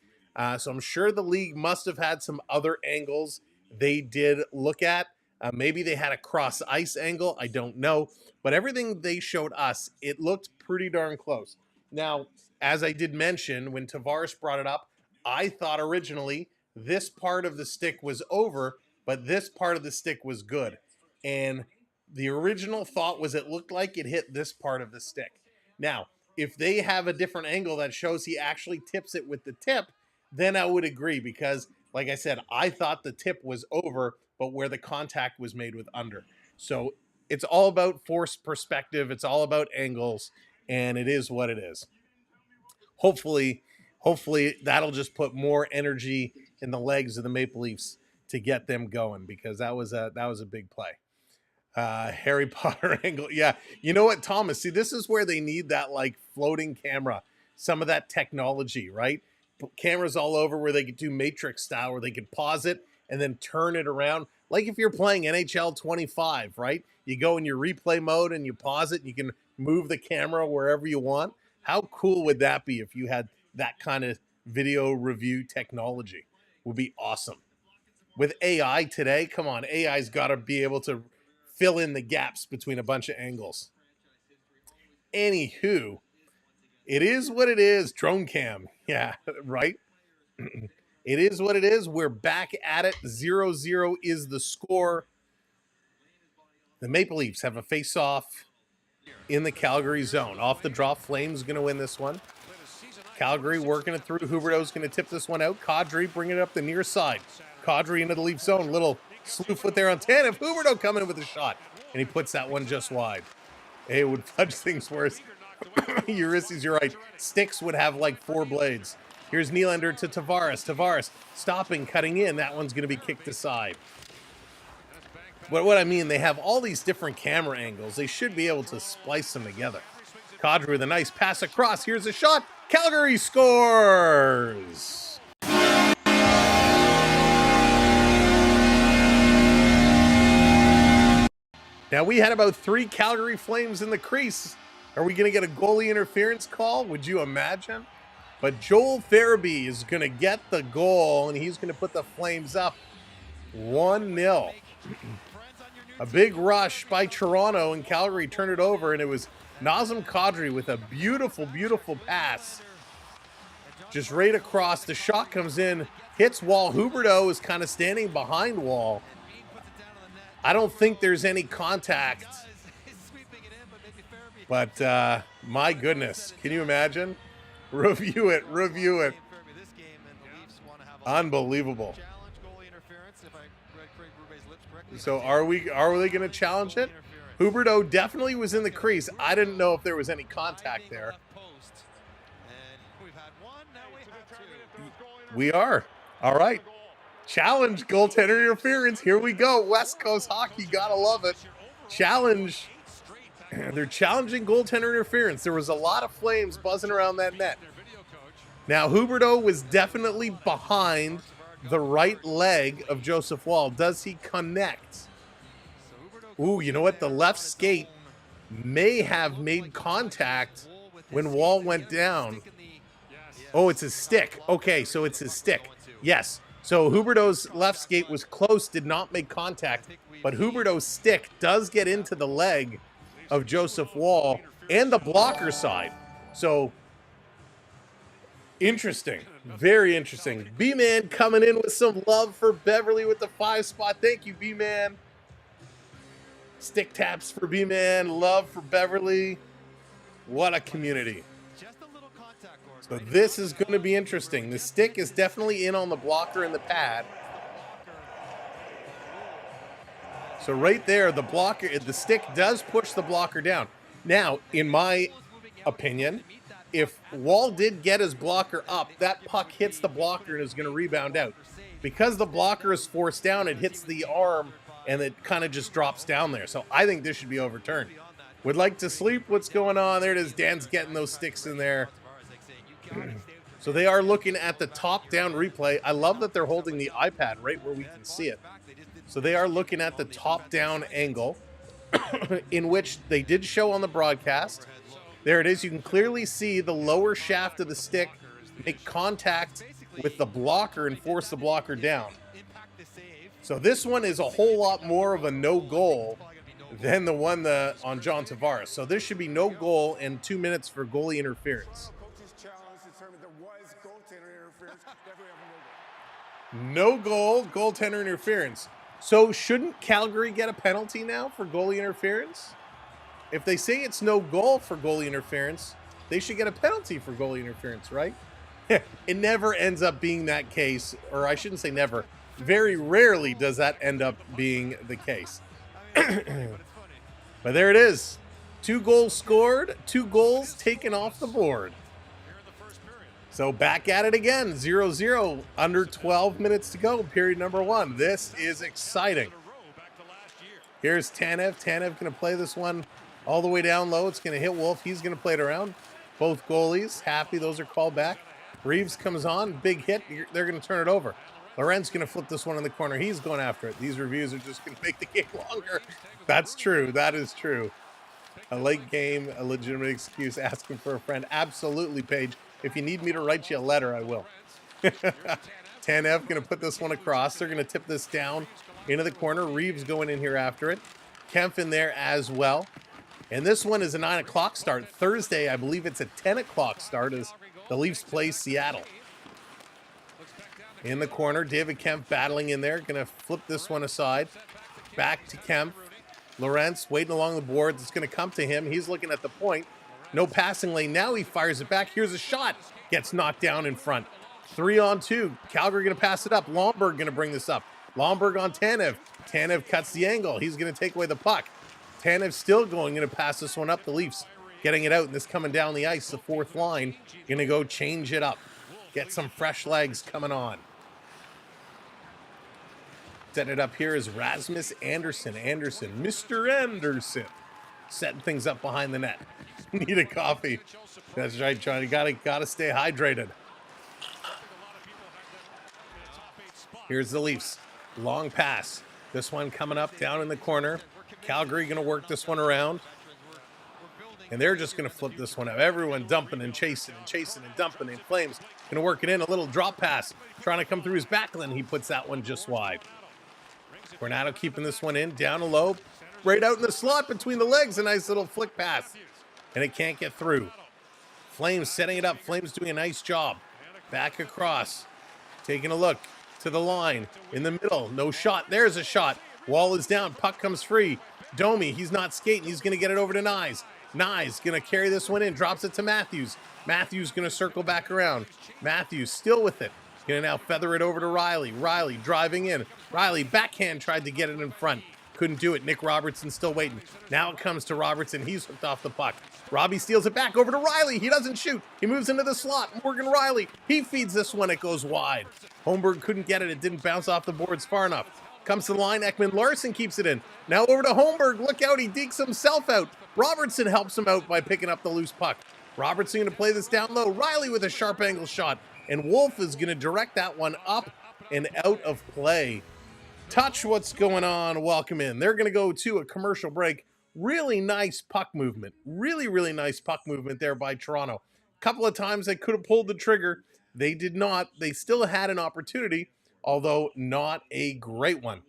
So I'm sure the league must have had some other angles they did look at. Maybe they had a cross ice angle. I don't know. But everything they showed us, it looked pretty darn close. Now, as I did mention, when Tavares brought it up, I thought originally this part of the stick was over, but this part of the stick was good. And the original thought was it looked like it hit this part of the stick. Now, if they have a different angle that shows he actually tips it with the tip, then I would agree because, like I said, I thought the tip was over, but where the contact was made with under. So it's all about forced perspective. It's all about angles, and it is what it is. Hopefully that'll just put more energy in the legs of the Maple Leafs to get them going because that was a big play. Harry Potter angle. Yeah. You know what, Thomas? See, this is where they need that like floating camera, some of that technology, right? Cameras all over where they could do Matrix style, where they could pause it and then turn it around. Like if you're playing NHL 25, right? You go in your replay mode and you pause it and you can move the camera wherever you want. How cool would that be if you had that kind of video review technology? Would be awesome. With AI today, come on, AI's got to be able to fill in the gaps between a bunch of angles. Anywho, it is what it is. Drone cam. Yeah, right? It is what it is. We're back at it. 0-0 is the score. The Maple Leafs have a face-off in the Calgary zone. Off the draw, Flames going to win this one. Calgary working it through. Huberdeau's going to tip this one out. Kadri bringing it up the near side. Kadri into the Leaf zone. Little slew foot there on Tanev. Huberdeau coming in with a shot. And he puts that one just wide. Hey, it would fudge things worse. Ulysses, you're right. Sticks would have like 4 blades. Here's Nylander to Tavares. Tavares stopping, cutting in. That one's going to be kicked aside. But what I mean, they have all these different camera angles. They should be able to splice them together. Kadri with a nice pass across. Here's a shot. Calgary scores! Now, we had about 3 Calgary Flames in the crease. Are we going to get a goalie interference call? Would you imagine? But Joel Farabee is going to get the goal, and he's going to put the Flames up 1-0. A big rush by Toronto, and Calgary turned it over, and it was Nazem Kadri with a beautiful, beautiful pass. Just right across. The shot comes in, hits Wall. Huberdeau is kind of standing behind Wall. I don't think there's any contact. But, my goodness, can you imagine? Review it. Unbelievable. So are they going to challenge it? Huberdeau definitely was in the crease. I didn't know if there was any contact there. We are. All right. Challenge goaltender interference. Here we go. West Coast hockey. Gotta love it. Challenge. They're challenging goaltender interference. There was a lot of Flames buzzing around that net. Now, Huberdeau was definitely behind the right leg of Joseph Wall. Does he connect? Ooh, you know what? The left skate may have made contact when Wall went down. Oh, it's his stick. Okay, so it's his stick. Yes. So Huberdeau's left skate was close, did not make contact, but Huberdeau's stick does get into the leg of Joseph Wall and the blocker side. So interesting. Very interesting. B-Man coming in with some love for Beverly with the 5 spot. Thank you, B-Man. Stick taps for B-Man. Love for Beverly. What a community. So this is going to be interesting. The stick is definitely in on the blocker and the pad. So right there, the blocker, the stick does push the blocker down. Now, in my opinion, if Wall did get his blocker up, that puck hits the blocker and is going to rebound out. Because the blocker is forced down, it hits the arm and it kind of just drops down there. So I think this should be overturned. Would like to sleep. What's going on? There it is. Dan's getting those sticks in there. So they are looking at the top-down replay. I love that they're holding the iPad right where we can see it. So they are looking at the top-down angle, in which they did show on the broadcast. There it is. You can clearly see the lower shaft of the stick make contact with the blocker and force the blocker down. So this one is a whole lot more of a no goal than the one on John Tavares. So this should be no goal and 2 minutes for goalie interference. No goal, goaltender interference. So shouldn't Calgary get a penalty now for goalie interference? If they say it's no goal for goalie interference, they should get a penalty for goalie interference, right? It never ends up being that case, or I shouldn't say never. Very rarely does that end up being the case. But there it is. 2 goals scored, 2 goals taken off the board. So back at it again, 0-0, under 12 minutes to go, period number 1. This is exciting. Here's Tanev. Tanev going to play this one all the way down low. It's going to hit Wolf. He's going to play it around. Both goalies happy. Those are called back. Reeves comes on. Big hit. They're going to turn it over. Laurent's going to flip this one in the corner. He's going after it. These reviews are just going to make the game longer. That's true. That is true. A late game, a legitimate excuse, asking for a friend. Absolutely, Paige. If you need me to write you a letter, I will. Tanev going to put this one across. They're going to tip this down into the corner. Reeves going in here after it. Kempf in there as well. And this one is a 9 o'clock start. Thursday, I believe it's a 10 o'clock start as the Leafs play Seattle. In the corner, David Kempf battling in there. Going to flip this one aside. Back to Kempf. Lorentz waiting along the boards. It's going to come to him. He's looking at the point. No passing lane. Now he fires it back. Here's a shot. Gets knocked down in front. 3-on-2. Calgary going to pass it up. Lomberg going to bring this up. Lomberg on Tanev. Tanev cuts the angle. He's going to take away the puck. Tanev still going to pass this one up. The Leafs getting it out. And this coming down the ice. The fourth line going to go change it up. Get some fresh legs coming on. Setting it up here is Rasmus Anderson. Mr. Anderson. Setting things up behind the net. Need a coffee. That's right, John. You gotta stay hydrated. Here's the Leafs. Long pass. This one coming up down in the corner. Calgary going to work this one around. And they're just going to flip this one up. Everyone dumping and chasing and dumping. And Flames going to work it in. A little drop pass. Trying to come through his backline. He puts that one just wide. Tornado keeping this one in. Down low. Right out in the slot between the legs. A nice little flick pass. And it can't get through. Flames setting it up. Flames doing a nice job. Back across. Taking a look to the line. In the middle. No shot. There's a shot. Wall is down. Puck comes free. Domi, he's not skating. He's going to get it over to Nyes. Nyes going to carry this one in. Drops it to Matthews. Matthews going to circle back around. Matthews still with it. Going to now feather it over to Riley. Riley driving in. Riley backhand tried to get it in front. Couldn't do it. Nick Robertson still waiting. Now it comes to Robertson. He's hooked off the puck. Robbie steals it back over to Riley. He doesn't shoot. He moves into the slot. Morgan Riley. He feeds this one. It goes wide. Holmberg couldn't get it. It didn't bounce off the boards far enough. Comes to the line. Ekman Larson keeps it in. Now over to Holmberg. Look out. He dekes himself out. Robertson helps him out by picking up the loose puck. Robertson going to play this down low. Riley with a sharp angle shot. And Wolf is going to direct that one up and out of play. Touch, what's going on? Welcome in. They're going to go to a commercial break. Really nice puck movement. Really nice puck movement there by Toronto. A couple of times they could have pulled the trigger. They did not. They still had an opportunity, although not a great one.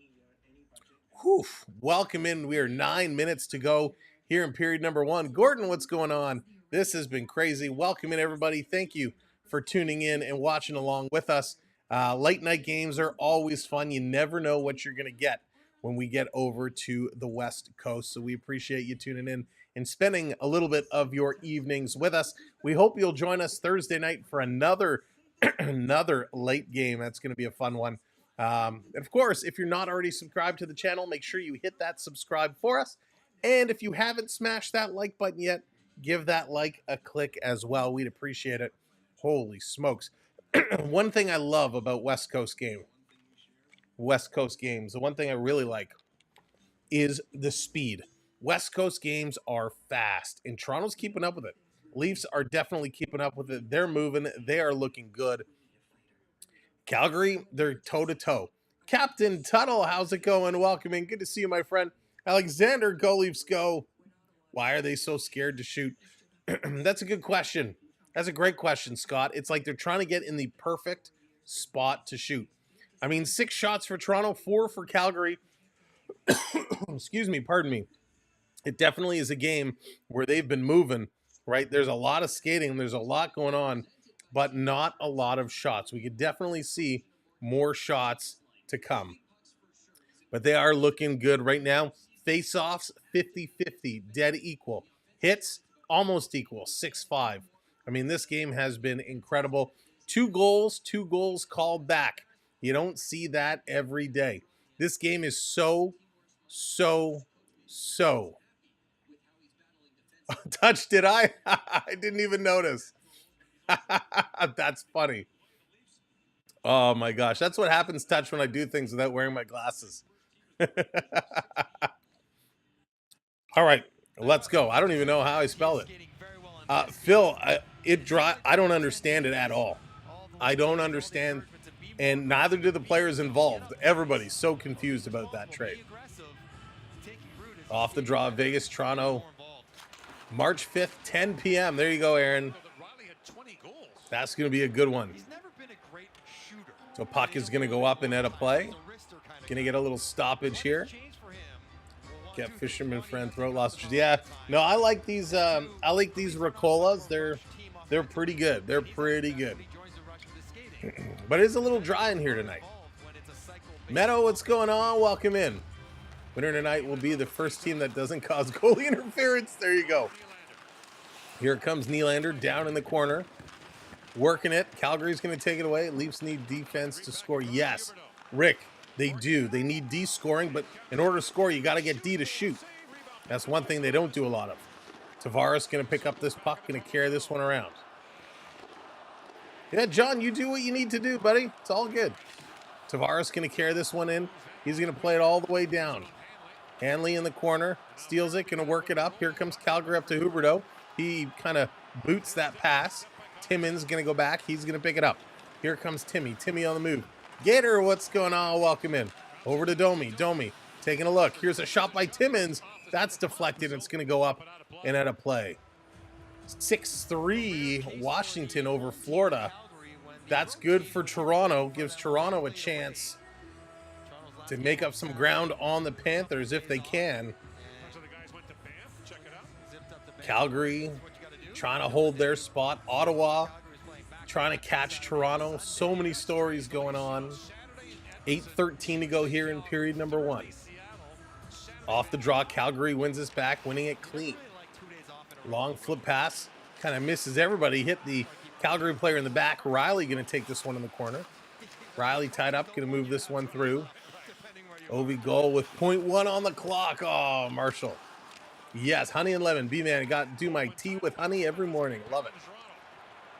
Whew. Welcome in. We are 9 minutes to go here in period number 1. Gordon, what's going on? This has been crazy. Welcome in, everybody. Thank you for tuning in and watching along with us. Late night games are always fun. You never know what you're going to get when we get over to the West Coast. So we appreciate you tuning in and spending a little bit of your evenings with us. We hope you'll join us Thursday night for another late game. That's going to be a fun one. And of course, if you're not already subscribed to the channel, make sure you hit that subscribe for us. And if you haven't smashed that like button yet, give that like a click as well. We'd appreciate it. Holy smokes. One thing I love about West Coast games, the one thing I really like is the speed. West Coast games are fast, and Toronto's keeping up with it. Leafs are definitely keeping up with it. They're moving. They are looking good. Calgary, they're toe-to-toe. Captain Tuttle, how's it going? Welcome in. Good to see you, my friend. Alexander, go Leafs, go. Why are they so scared to shoot? That's a good question. That's a great question, Scott. It's like they're trying to get in the perfect spot to shoot. I mean, 6 shots for Toronto, 4 for Calgary. Excuse me, pardon me. It definitely is a game where they've been moving, right? There's a lot of skating. There's a lot going on, but not a lot of shots. We could definitely see more shots to come. But they are looking good right now. Face-offs, 50-50, dead equal. Hits, almost equal, 6-5. I mean, this game has been incredible. 2 goals called back. You don't see that every day. This game is so. Touch, did I? I didn't even notice. That's funny. Oh my gosh. That's what happens, Touch, when I do things without wearing my glasses. All right, let's go. I don't even know how I spelled it. Phil, I don't understand it at all. I don't understand and neither did the players involved. Everybody's so confused about that trade. Off the draw, Vegas, Toronto, March 5th, 10 p.m. There you go, Aaron. That's going to be a good one. So puck is going to go up and out of play. Going to get a little stoppage here. Get fisherman friend throat loss. Yeah, no, I like these. I like these Ricolas. They're pretty good. They're pretty good. But it's a little dry in here tonight. Meadow, what's going on? Welcome in. Winner tonight will be the first team that doesn't cause goalie interference. There you go. Here comes Nylander down in the corner. Working it. Calgary's going to take it away. Leafs need defense to score. Yes, Rick, they do. They need D scoring, but in order to score, you got to get D to shoot. That's one thing they don't do a lot of. Tavares going to pick up this puck, going to carry this one around. Yeah, John, you do what you need to do, buddy. It's all good. Tavares going to carry this one in. He's going to play it all the way down. Hanley in the corner. Steals it. Going to work it up. Here comes Calgary up to Huberdeau. He kind of boots that pass. Timmins going to go back. He's going to pick it up. Here comes Timmy. Timmy on the move. Gator, what's going on? Welcome in. Over to Domi. Domi taking a look. Here's a shot by Timmins. That's deflected. It's going to go up and out of play. 6-3 Washington over Florida. That's good for Toronto. Gives Toronto a chance to make up some ground on the Panthers if they can. Calgary trying to hold their spot. Ottawa trying to catch Toronto. So many stories going on. 8:13 to go here in period number 1. Off the draw, Calgary wins this back, winning it clean. Long flip pass. Kind of misses everybody. Hit the Calgary player in the back. Riley going to take this one in the corner. Riley tied up. Going to move this one through. Ovi goal with 0.1 on the clock. Oh, Marshall. Yes, honey and lemon. B-man, I got to do my tea with honey every morning. Love it.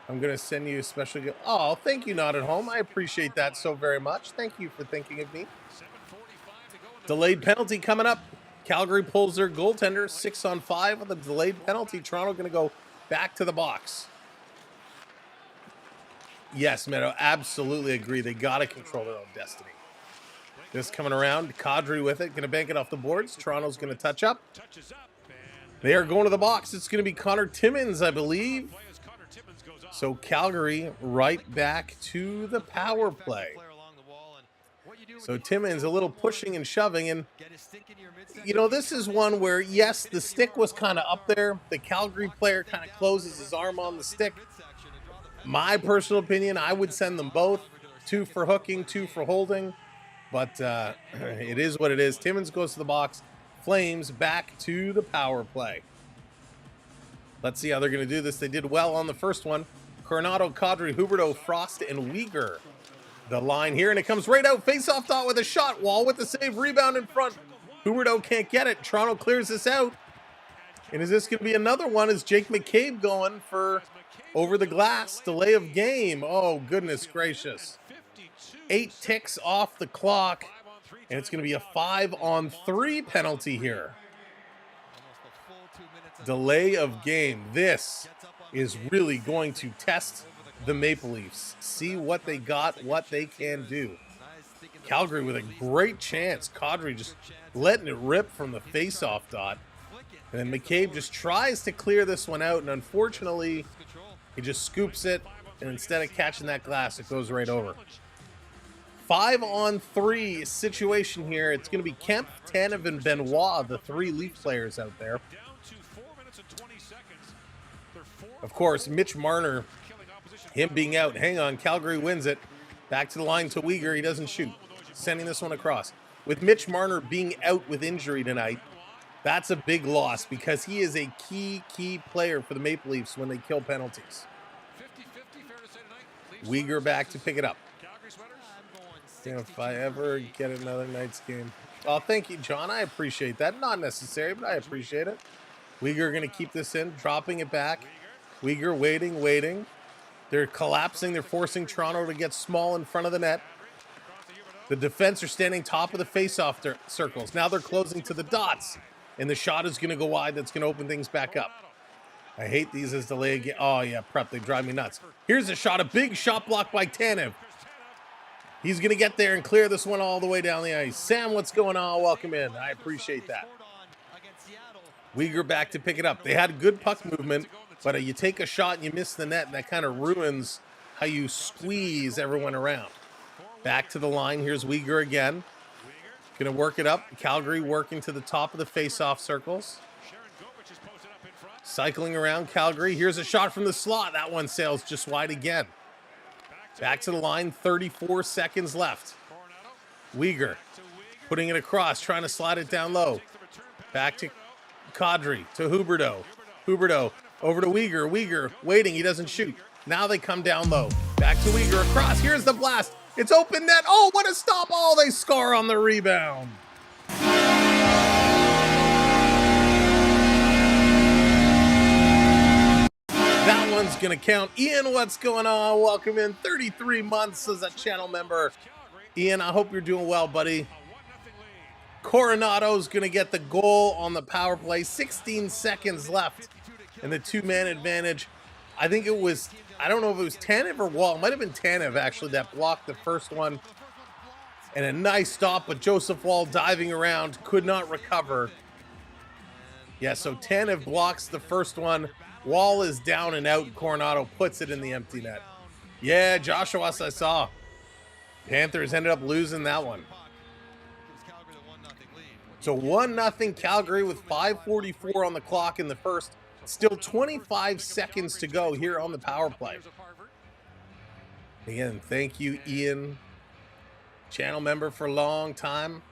I'm going to send you a special gift. Oh, thank you, Not at Home. I appreciate that so very much. Thank you for thinking of me. Delayed penalty coming up. Calgary pulls their goaltender 6-on-5 with a delayed penalty. Toronto going to go back to the box. Yes, Meadow, absolutely agree. They got to control their own destiny. This coming around. Kadri with it. Going to bank it off the boards. Toronto's going to touch up. They are going to the box. It's going to be Connor Timmins, I believe. So Calgary right back to the power play. So Timmins a little pushing and shoving. And, you know, this is one where, yes, the stick was kind of up there. The Calgary player kind of closes his arm on the stick. My personal opinion, I would send them both. 2 for hooking, 2 for holding. But it is what it is. Timmins goes to the box. Flames back to the power play. Let's see how they're going to do this. They did well on the first one. Coronado, Kadri, Huberdeau, Frost, and Weegar. The line here, and it comes right out. Face-off dot with a shot. Wall with the save. Rebound in front. Huberdeau can't get it. Toronto clears this out. And is this going to be another one? Is Jake McCabe going for over the glass? Delay of game. Oh, goodness gracious. 8 ticks off the clock. And it's going to be a 5-on-3 penalty here. Delay of game. This is really going to test the Maple Leafs. See what they got, what they can do. Calgary with a great chance. Kadri just letting it rip from the face-off dot. And then McCabe just tries to clear this one out, and unfortunately, he just scoops it, and instead of catching that glass, it goes right over. 5-on-3 situation here. It's going to be Kemp, Tanev, and Benoit, the 3 Leaf players out there. Of course, Mitch Marner, him being out. Hang on, Calgary wins it. Back to the line to Weegar. He doesn't shoot. Sending this one across. With Mitch Marner being out with injury tonight, that's a big loss because he is a key player for the Maple Leafs when they kill penalties. Weegar back to pick it up. If I ever get another night's game. Oh, thank you, John. I appreciate that. Not necessary, but I appreciate it. Weegar going to keep this in, dropping it back. Weegar waiting. They're collapsing. They're forcing Toronto to get small in front of the net. The defense are standing top of the face-off circles. Now they're closing to the dots. And the shot is going to go wide. That's going to open things back up. I hate these as delay again. Oh, yeah, prep. They drive me nuts. Here's a shot. A big shot block by Tanev. He's going to get there and clear this one all the way down the ice. Sam, what's going on? Welcome in. I appreciate that. Uyghur back to pick it up. They had good puck movement, but you take a shot and you miss the net, and that kind of ruins how you squeeze everyone around. Back to the line. Here's Uyghur again. Going to work it up. Calgary working to the top of the face-off circles. Cycling around Calgary. Here's a shot from the slot. That one sails just wide again. Back to the line, 34 seconds left. Uyghur putting it across, trying to slide it down low. Back to Kadri, to Huberdeau. Huberdeau over to Uyghur. Uyghur waiting, he doesn't shoot. Now they come down low. Back to Uyghur across. Here's the blast. It's open net. Oh, what a stop. Oh, they score on the rebound. That one's going to count. Ian, what's going on? Welcome in. 33 months as a channel member. Ian, I hope you're doing well, buddy. Coronado's going to get the goal on the power play. 16 seconds left in the two-man advantage. I think it was, I don't know if it was Tanev or Wall. It might have been Tanev, actually, that blocked the first one. And a nice stop, but Joseph Wall diving around, could not recover. Yeah, so Tanev blocks the first one. Wall is down and out. Coronado puts it in the empty net. Yeah, Joshua, I saw. Panthers ended up losing that one. So 1-0 Calgary with 5:44 on the clock in the first. Still 25 seconds to go here on the power play. Again, thank you, Ian. Channel member for a long time.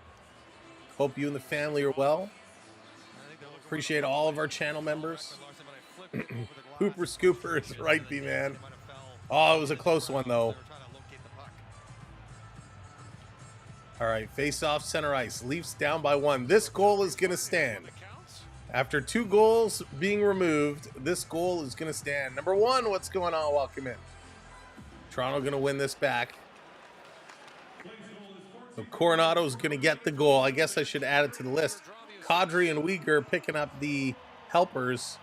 Hope you and the family are well. Appreciate all of our channel members. Hooper Scooper is right, B-man. Oh, it was a close one, though. All right, face-off center ice. Leafs down by 1. This goal is going to stand. After 2 goals being removed, this goal is going to stand. Number 1, what's going on? Welcome in. Toronto going to win this back. So Coronado's going to get the goal. I guess I should add it to the list. Kadri and Uyghur picking up the helpers.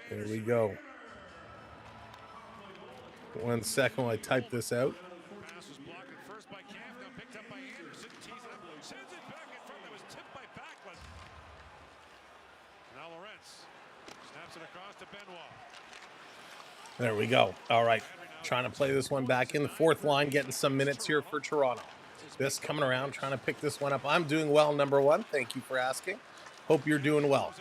There we go. 1 second while I type this out. There we go. All right. Trying to play this one back in. The fourth line getting some minutes here for Toronto. This coming around, trying to pick this one up. I'm doing well, number 1. Thank you for asking. Hope you're doing well.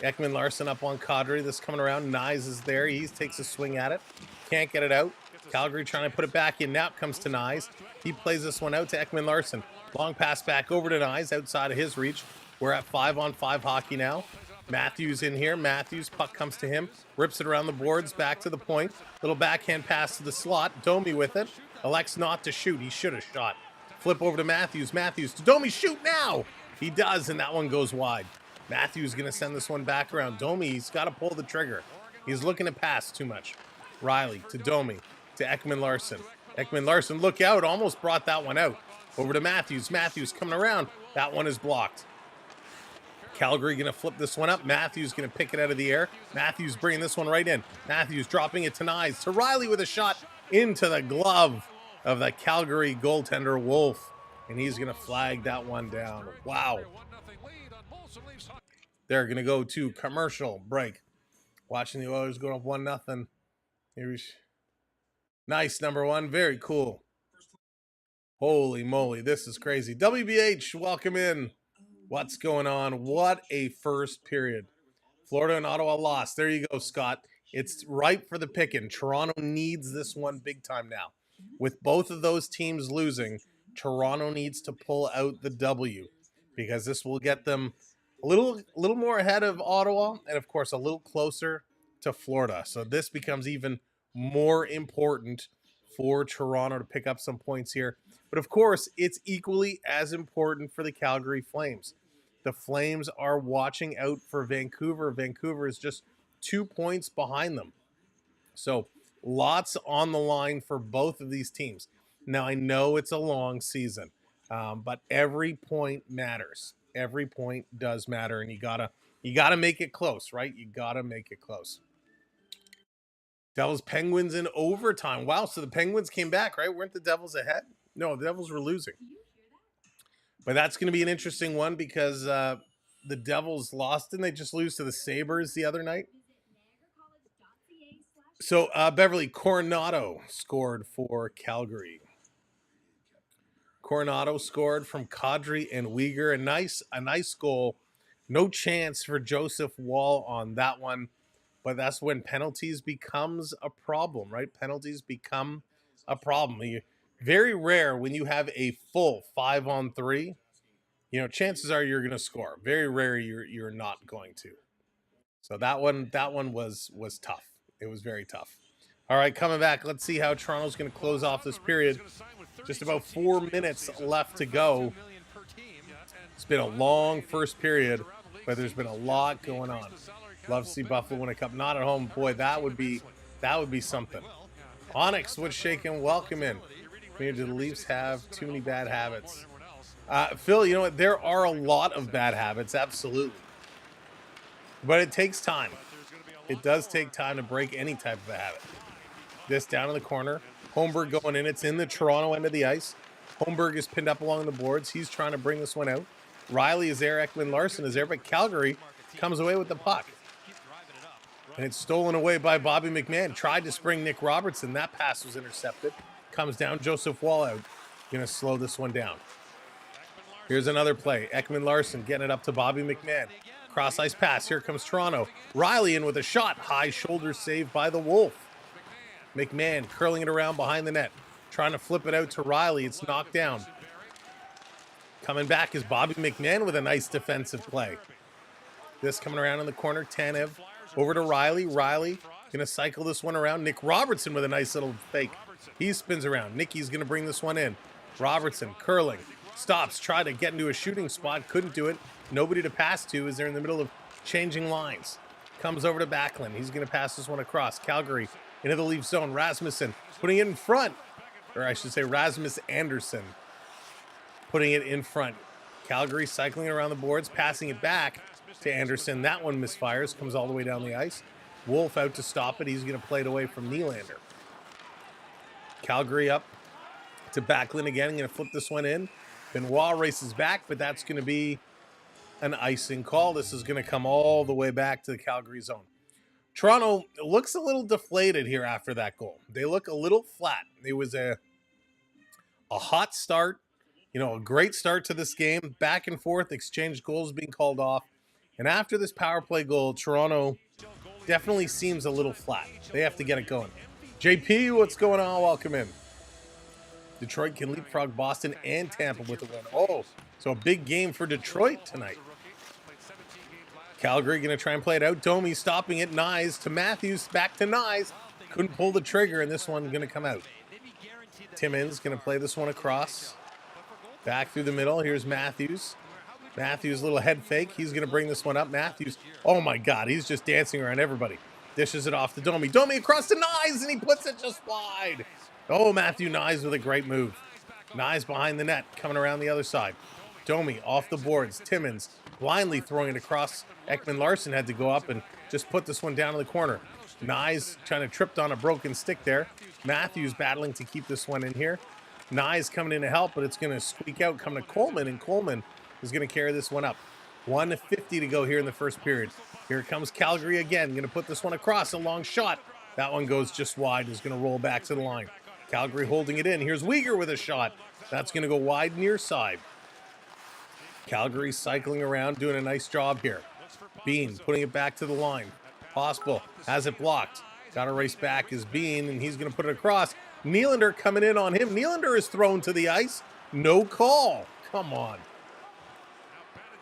Ekman Larson up on Kadri. This coming around. Nyes is there. He takes a swing at it. Can't get it out. Calgary trying to put it back in. Now it comes to Nyes. He plays this one out to Ekman Larson. Long pass back over to Nyes outside of his reach. We're at 5-on-5 hockey now. Matthews in here. Matthews, puck comes to him. Rips it around the boards. Back to the point. Little backhand pass to the slot. Domi with it. Elects not to shoot. He should have shot. Flip over to Matthews. Matthews to Domi. Shoot now. He does, and that one goes wide. Matthews going to send this one back around. Domi, he's got to pull the trigger. He's looking to pass too much. Riley to Domi to Ekman Larson. Ekman Larson, look out. Almost brought that one out. Over to Matthews. Matthews coming around. That one is blocked. Calgary going to flip this one up. Matthews going to pick it out of the air. Matthews bringing this one right in. Matthews dropping it to Nyes. To Riley with a shot into the glove of the Calgary goaltender, Wolf. And he's going to flag that one down. Wow. They're going to go to commercial break. Watching the Oilers going up 1-0. Here's nice, number 1. Very cool. Holy moly, this is crazy. WBH, welcome in. What's going on? What a first period. Florida and Ottawa lost. There you go, Scott. It's ripe for the picking. Toronto needs this one big time now. With both of those teams losing, Toronto needs to pull out the W because this will get them a little more ahead of Ottawa and, of course, a little closer to Florida. So this becomes even more important for Toronto to pick up some points here. But, of course, it's equally as important for the Calgary Flames. The Flames are watching out for Vancouver. Vancouver is just 2 points behind them. So lots on the line for both of these teams. Now, I know it's a long season, but every point matters. Every point does matter, and you gotta make it close, right? You gotta make it close. Devils Penguins in overtime. Wow, so the Penguins came back, right? Weren't the Devils ahead? No, the Devils were losing. But that's going to be an interesting one because the Devils lost. Didn't they just lose to the Sabres the other night? So Beverly Coronado scored for Calgary. Coronado scored from Kadri and Uyghur. A nice goal. No chance for Joseph Wall on that one. But that's when penalties becomes a problem, right? Penalties become a problem. Very rare when you have a full 5-on-3. You know, chances are you're going to score. Very rare you're not going to. So that one was tough. It was very tough. All right, coming back. Let's see how Toronto's going to close off this period. Just about 4 minutes left to go. It's been a long first period, but there's been a lot going on. Love to see Buffalo win a cup. Not at home. Boy, that would be something. Onyx, what's shaking? Welcome in. Maybe the Leafs have too many bad habits. Phil, you know what? There are a lot of bad habits, absolutely. But it takes time. It does take time to break any type of a habit. This down in the corner. Holmberg going in. It's in the Toronto end of the ice. Holmberg is pinned up along the boards. He's trying to bring this one out. Riley is there. Ekman Larson is there. But Calgary comes away with the puck. And it's stolen away by Bobby McMahon. Tried to spring Nick Robertson. That pass was intercepted. Comes down. Joseph Wall out. Going to slow this one down. Here's another play. Ekman Larson getting it up to Bobby McMahon. Cross ice pass. Here comes Toronto. Riley in with a shot. High shoulder save by the Wolf. McMahon curling it around behind the net. Trying to flip it out to Riley. It's knocked down. Coming back is Bobby McMahon with a nice defensive play. This coming around in the corner. Tanev over to Riley. Riley going to cycle this one around. Nick Robertson with a nice little fake. He spins around. Nicky's going to bring this one in. Robertson curling. Stops. Tried to get into a shooting spot. Couldn't do it. Nobody to pass to as they're in the middle of changing lines. Comes over to Backlund. He's going to pass this one across. Calgary into the Leaf zone. Rasmussen putting it in front. Or I should say Rasmus Anderson putting it in front. Calgary cycling around the boards. Passing it back to Anderson. That one misfires. Comes all the way down the ice. Wolf out to stop it. He's going to play it away from Nylander. Calgary up to Backlund again. Going to flip this one in. Benoit races back, but that's going to be an icing call. This is going to come all the way back to the Calgary zone. Toronto looks a little deflated here after that goal. They look a little flat. It was a hot start, you know, a great start to this game. Back and forth, exchange goals being called off. And after this power play goal, Toronto definitely seems a little flat. They have to get it going. JP, what's going on? Welcome in. Detroit can leapfrog Boston and Tampa with a win. Oh, so a big game for Detroit tonight. Calgary going to try and play it out. Domi stopping it. Nyes to Matthews. Back to Nyes. Couldn't pull the trigger, and this one going to come out. Timmins going to play this one across. Back through the middle. Here's Matthews. Matthews, little head fake. He's going to bring this one up. Matthews. Oh, my God. He's just dancing around everybody. Dishes it off to Domi. Domi across to Nyes, and he puts it just wide. Oh, Matthew Nyes with a great move. Nyes behind the net, coming around the other side. Domi off the boards. Timmins blindly throwing it across. Ekman Larson had to go up and just put this one down in the corner. Nyes trying to tripped on a broken stick there. Matthews battling to keep this one in here. Nyes coming in to help, but it's going to squeak out, coming to Coleman, and Coleman is going to carry this one up. 1:50 to go here in the first period. Here comes Calgary again. Going to put this one across. A long shot. That one goes just wide. Is going to roll back to the line. Calgary holding it in. Here's Uyghur with a shot. That's going to go wide near side. Calgary cycling around, doing a nice job here. Bean putting it back to the line. Possible has it blocked. Got to race back is Bean, and he's going to put it across. Nylander coming in on him. Nylander is thrown to the ice. No call. Come on.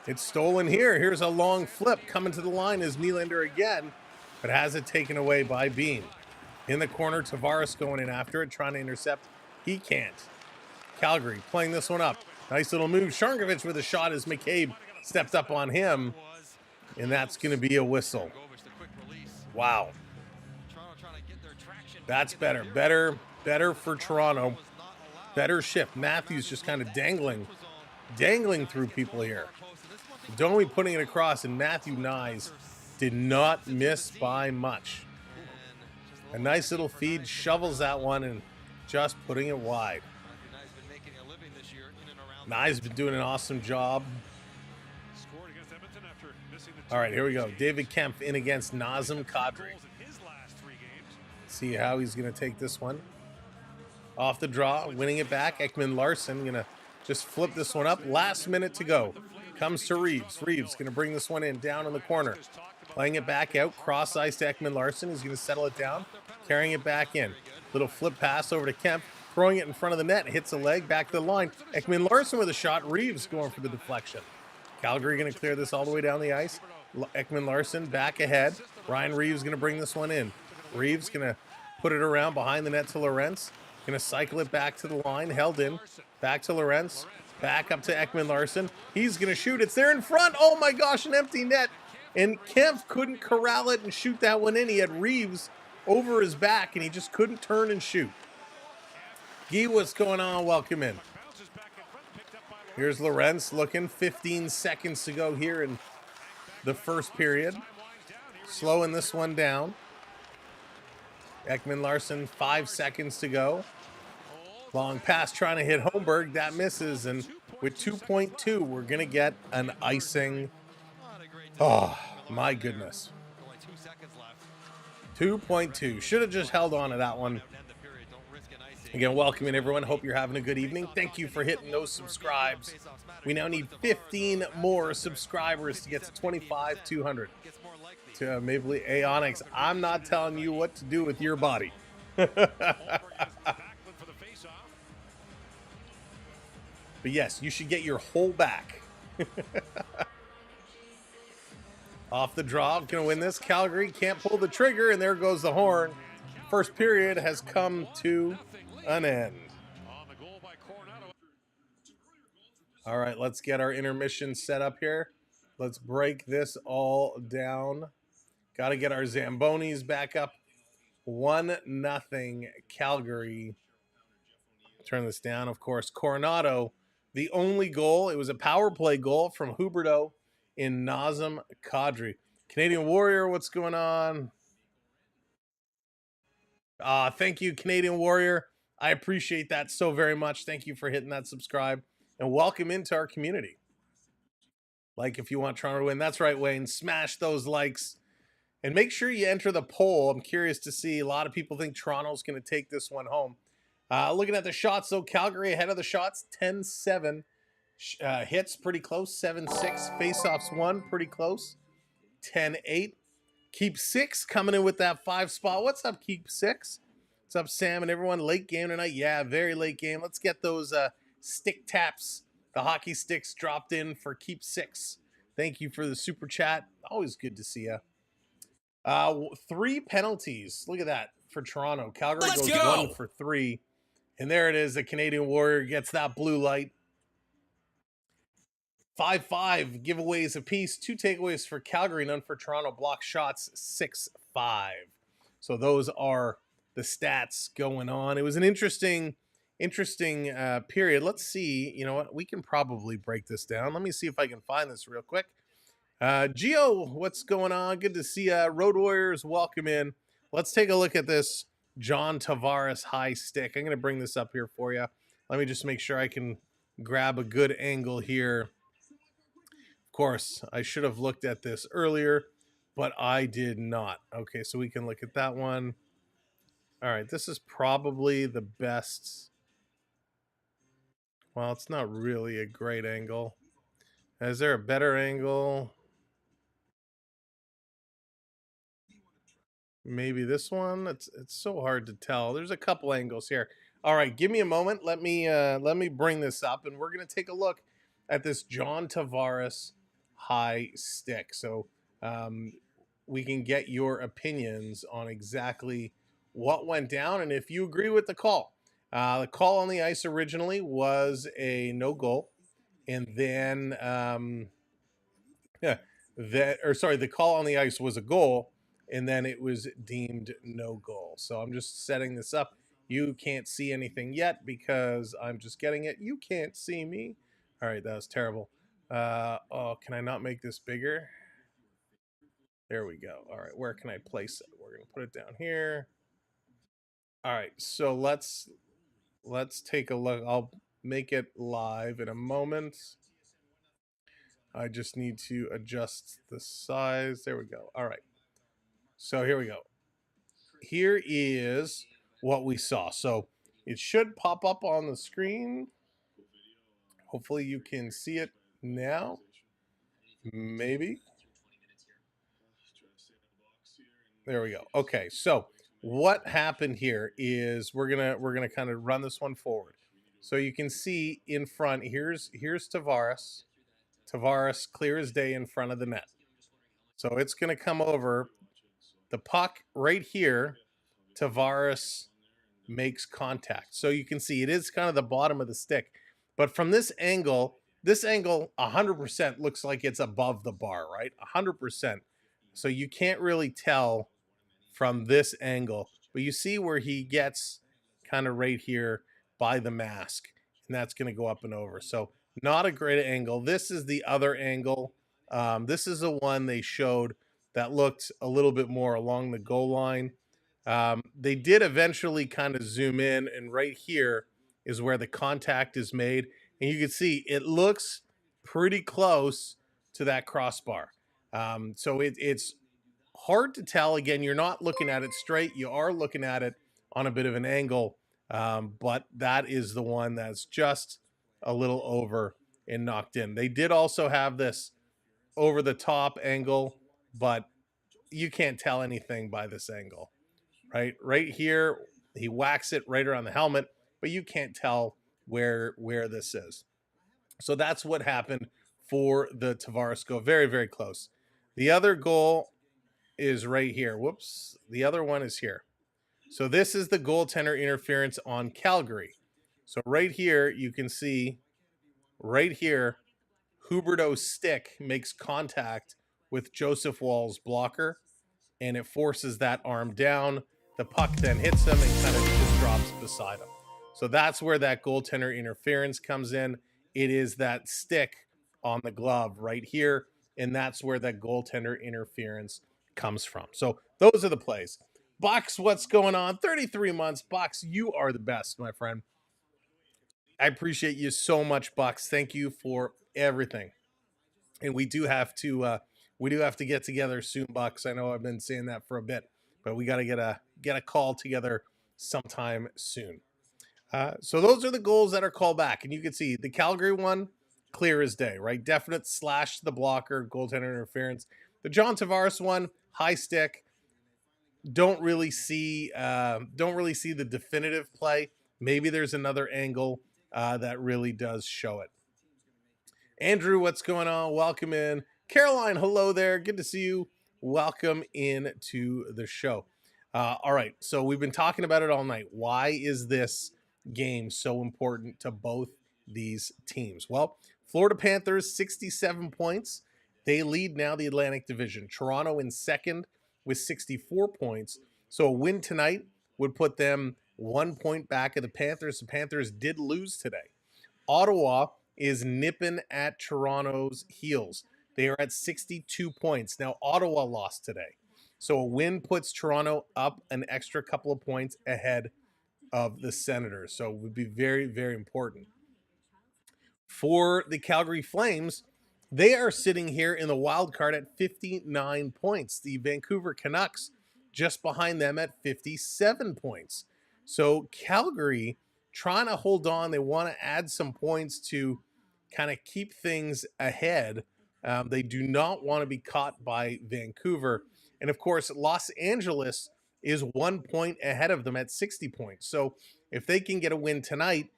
It's stolen here. Here's a long flip. Coming to the line is Nylander again, but has it taken away by Bean. In the corner, Tavares going in after it, trying to intercept. He can't. Calgary playing this one up. Nice little move. Sharnkovich with a shot as McCabe stepped up on him, and that's going to be a whistle. Wow. That's better. Better for Toronto. Better shift. Matthews just kind of dangling through people here. Domi putting it across, and Matthew Nyes did not miss by much. A nice little feed, shovels that one and just putting it wide. Nye's been doing an awesome job. All right, here we go. David Kempf in against Nazem Kadri. See how he's going to take this one. Off the draw, winning it back. Ekman Larson going to just flip this one up. Last minute to go. Comes to Reeves. Reeves going to bring this one in, down in the corner. Playing it back out, cross ice to Ekman Larson. He's going to settle it down, carrying it back in. Little flip pass over to Kemp, throwing it in front of the net. Hits a leg, back to the line. Ekman Larson with a shot. Reeves going for the deflection. Calgary going to clear this all the way down the ice. Ekman Larson back ahead. Ryan Reeves going to bring this one in. Reeves going to put it around behind the net to Lorentz. Going to cycle it back to the line. Held in. Back to Lorentz. Back up to Ekman Larson. He's going to shoot. It's there in front. Oh my gosh, an empty net. And Kempf couldn't corral it and shoot that one in. He had Reeves over his back, and he just couldn't turn and shoot. Guy, what's going on? Welcome in. Here's Lorentz looking. 15 seconds to go here in the first period. Slowing this one down. Ekman Larson, 5 seconds to go. Long pass trying to hit Holmberg. That misses, and with 2.2, we're going to get an icing. Oh, my goodness. 2.2. Should have just held on to that one. Again, welcome in, everyone. Hope you're having a good evening. Thank you for hitting those subscribes. We now need 15 more subscribers to get to 25,200. To Maple Leaf Aonics, I'm not telling you what to do with your body. But yes, you should get your whole back. Off the draw, going to win this. Calgary can't pull the trigger, and there goes the horn. First period has come to an end. All right, let's get our intermission set up here. Let's break this all down. Got to get our Zambonis back up. 1-0 Calgary. Turn this down, of course. Coronado, the only goal. It was a power play goal from Huberdeau in Nazem Kadri. Canadian Warrior, what's going on? Thank you, Canadian Warrior. I appreciate that so very much. Thank you for hitting that subscribe. And welcome into our community. Like if you want Toronto to win. That's right, Wayne. Smash those likes. And make sure you enter the poll. I'm curious to see. A lot of people think Toronto's going to take this one home. Looking at the shots, though, Calgary ahead of the shots, 10-7. Hits, pretty close, 7-6. Face-offs, 1, pretty close, 10-8. Keep 6 coming in with that 5 spot. What's up, Keep 6? What's up, Sam and everyone? Late game tonight? Yeah, very late game. Let's get those stick taps, the hockey sticks dropped in for Keep 6. Thank you for the super chat. Always good to see you. 3 penalties. Look at that for Toronto. Calgary goes 1 for 3. And there it is. The Canadian Warrior gets that blue light. 5-5 giveaways apiece. 2 takeaways for Calgary, none for Toronto. Block shots 6-5. So those are the stats going on. It was an interesting period. Let's see. You know what? We can probably break this down. Let me see if I can find this real quick. Gio, what's going on? Good to see you. Road Warriors, welcome in. Let's take a look at this John Tavares high stick. I'm going to bring this up here for you. Let me just make sure I can grab a good angle here. Of course, I should have looked at this earlier, but I did not. Okay, so we can look at that one. All right, this is probably the best. Well, it's not really a great angle. Is there a better angle? Maybe this one. It's so hard to tell. There's a couple angles here. All right, give me a moment. Let me bring this up, and we're gonna take a look at this John Tavares high stick. So we can get your opinions on exactly what went down and if you agree with the call. The call on the ice originally was a no goal, and then the call on the ice was a goal, and then it was deemed no goal. So I'm just setting this up. You can't see anything yet because I'm just getting it. You can't see me. All right, that was terrible. Oh, can I not make this bigger? There we go. All right, where can I place it? We're going to put it down here. All right, so let's take a look. I'll make it live in a moment. I just need to adjust the size. There we go. All right. So here we go. Here is what we saw. So it should pop up on the screen. Hopefully you can see it now. Maybe. There we go. Okay, so what happened here is we're gonna kind of run this one forward. So you can see in front, here's Tavares. Tavares clear as day in front of the net. So it's gonna come over. The puck right here, Tavares makes contact. So you can see it is kind of the bottom of the stick. But from this angle 100% looks like it's above the bar, right? 100%. So you can't really tell from this angle, but you see where he gets kind of right here by the mask, and that's going to go up and over. So not a great angle. This is the other angle. This is the one they showed that looked a little bit more along the goal line. They did eventually kind of zoom in, and right here is where the contact is made, and you can see it looks pretty close to that crossbar. So it's hard to tell. Again, you're not looking at it straight. You are looking at it on a bit of an angle, but that is the one that's just a little over and knocked in. They did also have this over the top angle, but you can't tell anything by this angle, right? Right here, he whacks it right around the helmet, but you can't tell where this is. So that's what happened for the Tavares goal. Very, very close. The other goal is right here. Whoops. The other one is here. So this is the goaltender interference on Calgary. So right here, you can see right here, Huberdeau's stick makes contact with Joseph Woll's blocker, and it forces that arm down. The puck then hits him and kind of just drops beside him. So that's where that goaltender interference comes in. It is that stick on the glove right here, and that's where that goaltender interference comes from. So those are the plays. Bucks, what's going on? 33 months. Bucks, you are the best, my friend. I appreciate you so much, Bucks. Thank you for everything. And we do have to get together soon, Bucks. I know I've been saying that for a bit, but we got to get a call together sometime soon. So those are the goals that are called back, and you can see the Calgary one clear as day, right? Definite slash to the blocker, goaltender interference. The John Tavares one, high stick. Don't really see the definitive play. Maybe there's another angle that really does show it. Andrew, what's going on? Welcome in. Caroline, hello there. Good to see you. Welcome in to the show. All right, so we've been talking about it all night. Why is this game so important to both these teams? Well, Florida Panthers, 67 points. They lead now the Atlantic Division. Toronto in second with 64 points. So a win tonight would put them 1 point back of the Panthers. The Panthers did lose today. Ottawa is nipping at Toronto's heels. They are at 62 points. Now, Ottawa lost today. So a win puts Toronto up an extra couple of points ahead of the Senators. So it would be very, very important. For the Calgary Flames, they are sitting here in the wild card at 59 points. The Vancouver Canucks just behind them at 57 points. So Calgary trying to hold on. They want to add some points to kind of keep things ahead. They do not want to be caught by Vancouver. And of course, Los Angeles is 1 point ahead of them at 60 points. So if they can get a win tonight,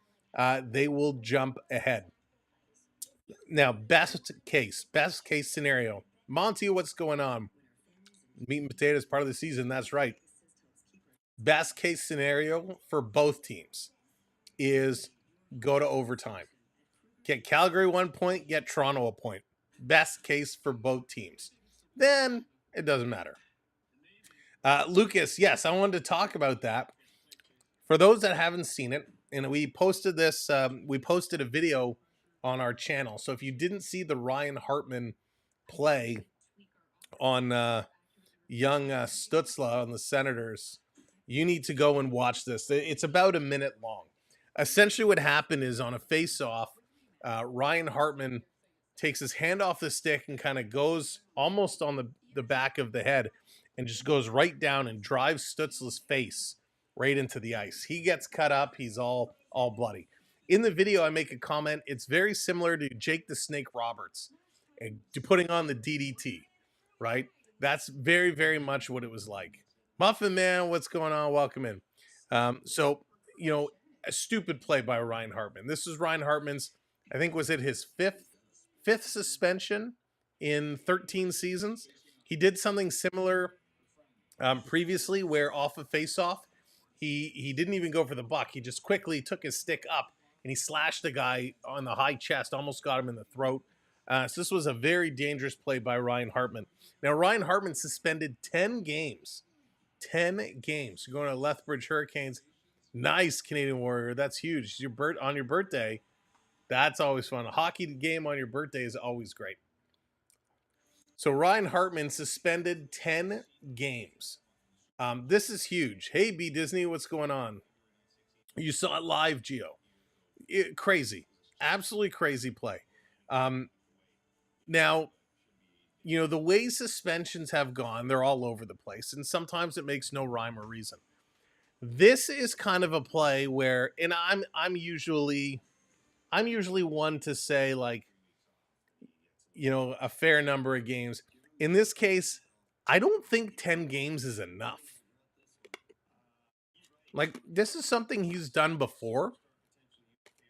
they will jump ahead. Now, best case scenario. Monty, what's going on? Meat and potatoes part of the season. That's right. Best case scenario for both teams is go to overtime. Get Calgary 1 point, get Toronto a point. Best case for both teams. Then it doesn't matter. Lucas, yes, I wanted to talk about that. For those that haven't seen it, and we posted this, we posted a video on our channel. So if you didn't see the Ryan Hartman play on young Stutzla on the Senators, You need to go and watch this. It's about a minute long. Essentially, what happened is on a face-off, Ryan Hartman takes his hand off the stick and kind of goes almost on the back of the head and just goes right down and drives Stutzle's face right into the ice. He gets cut up. He's all bloody. In the video, I make a comment. It's very similar to Jake the Snake Roberts and to putting on the DDT, right? That's very, very much what it was like. Muffin Man, what's going on? Welcome in. So, you know, a stupid play by Ryan Hartman. This is Ryan Hartman's, I think, was it his fifth suspension in 13 seasons? He did something similar previously where off of face-off, he didn't even go for the buck. He just quickly took his stick up and he slashed the guy on the high chest, almost got him in the throat. So this was a very dangerous play by Ryan Hartman. Now, Ryan Hartman suspended 10 games. 10 games. You're going to Lethbridge Hurricanes. Nice, Canadian Warrior. That's huge. On your birthday. That's always fun. A hockey game on your birthday is always great. So Ryan Hartman suspended 10 games. This is huge. Hey, B Disney, what's going on? You saw it live, Gio. Crazy. Absolutely crazy play. Now, you know, the way suspensions have gone, they're all over the place. And sometimes it makes no rhyme or reason. This is kind of a play where, and I'm usually one to say, like, you know, a fair number of games. In this case, I don't think 10 games is enough. Like, this is something he's done before.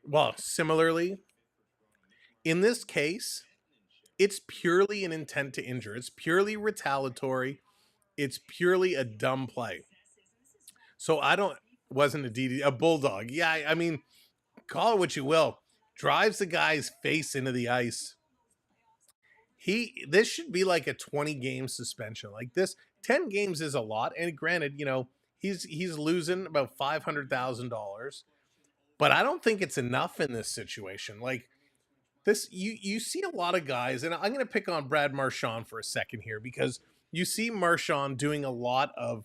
Well, similarly, in this case, it's purely an intent to injure. It's purely retaliatory. It's purely a dumb play. So wasn't a bulldog. Yeah, I mean, call it what you will. Drives the guy's face into the ice. This should be like a 20-game suspension. Like this, 10 games is a lot. And granted, you know, he's losing about $500,000. But I don't think it's enough in this situation. Like this, you see a lot of guys, and I'm going to pick on Brad Marchand for a second here because you see Marchand doing a lot of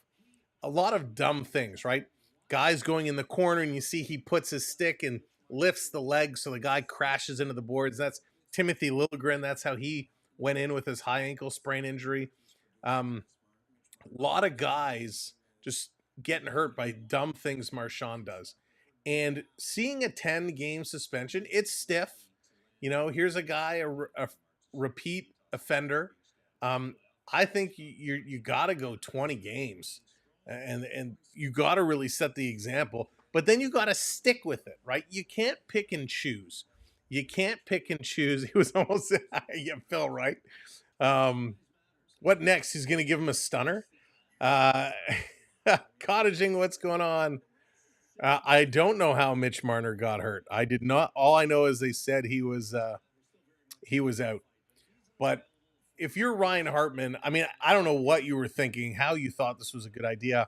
dumb things, right? Guys going in the corner, and you see he puts his stick and lifts the leg so the guy crashes into the boards. That's Timothy Liljegren. That's how he went in with his high ankle sprain injury. A lot of guys just getting hurt by dumb things Marchand does. And seeing a 10-game suspension, it's stiff. You know, here's a guy, a repeat offender. I think you got to go 20 games. And you got to really set the example. But then you got to stick with it, right? You can't pick and choose. You can't pick and choose. He was almost, yeah, Phil, right? What next? He's going to give him a stunner? Cottaging, what's going on? I don't know how Mitch Marner got hurt. I did not. All I know is they said he was out. But if you're Ryan Hartman, I mean, I don't know what you were thinking, how you thought this was a good idea.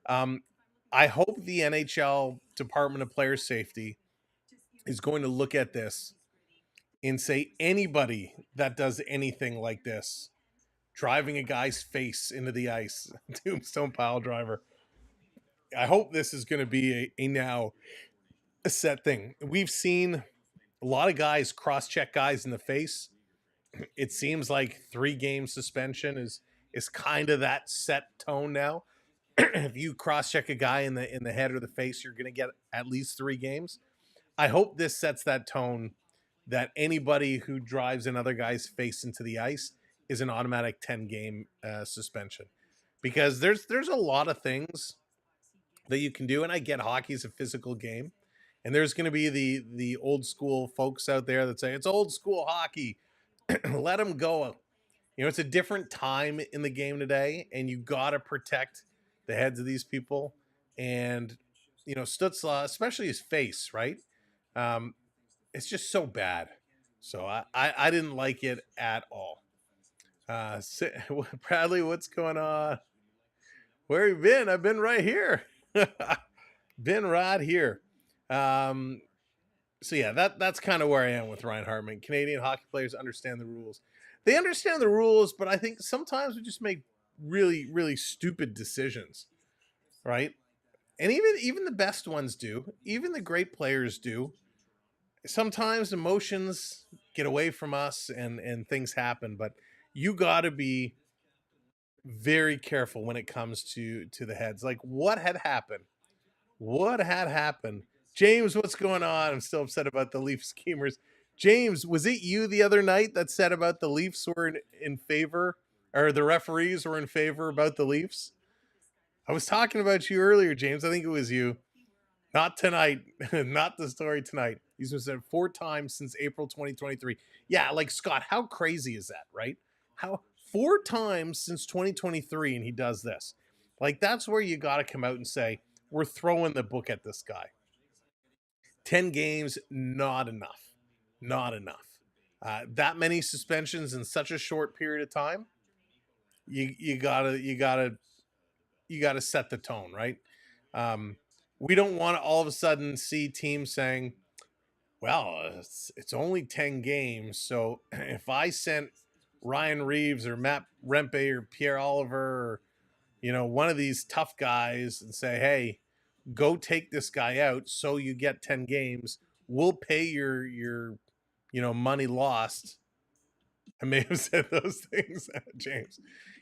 I hope the NHL Department of Player Safety is going to look at this and say anybody that does anything like this, driving a guy's face into the ice, tombstone pile driver. I hope this is going to be a set thing. We've seen a lot of guys cross-check guys in the face. It seems like 3-game suspension is kind of that set tone now. If you cross-check a guy in the head or the face, you're going to get at least 3 games. I hope this sets that tone that anybody who drives another guy's face into the ice is an automatic 10-game suspension. Because there's a lot of things that you can do, and I get hockey's a physical game, and there's going to be the old school folks out there that say it's old school hockey. Let them go. You know, it's a different time in the game today, and you got to protect the heads of these people. And, you know, Stutzla, especially his face, right? It's just so bad. So I didn't like it at all. Bradley, what's going on? Where have you been? I've been right here. Been right here. So yeah, that's kind of where I am with Ryan Hartman. Canadian hockey players understand the rules. They understand the rules, but I think sometimes we just make really, really stupid decisions, right? And even the best ones do. Even the great players do. Sometimes emotions get away from us and things happen, but you got to be very careful when it comes to the heads. Like what had happened? What had happened? James, what's going on? I'm still upset about the Leaf schemers. James, was it you the other night that said about the Leafs were in favor, or the referees were in favor about the Leafs? I was talking about you earlier, James. I think it was you. Not tonight. Not the story tonight. He's been said 4 times since April 2023. Yeah, like Scott, how crazy is that, right? How 4 times since 2023 and he does this. Like that's where you got to come out and say, we're throwing the book at this guy. 10 games, not enough. Not enough. That many suspensions in such a short period of time, you gotta set the tone, right? We don't want to all of a sudden see teams saying, well, it's only 10 games, so if I sent Ryan Reeves or Matt Rempe or Pierre Oliver or one of these tough guys and say, hey, go take this guy out so you get 10 games, we'll pay your money lost. I may have said those things, James.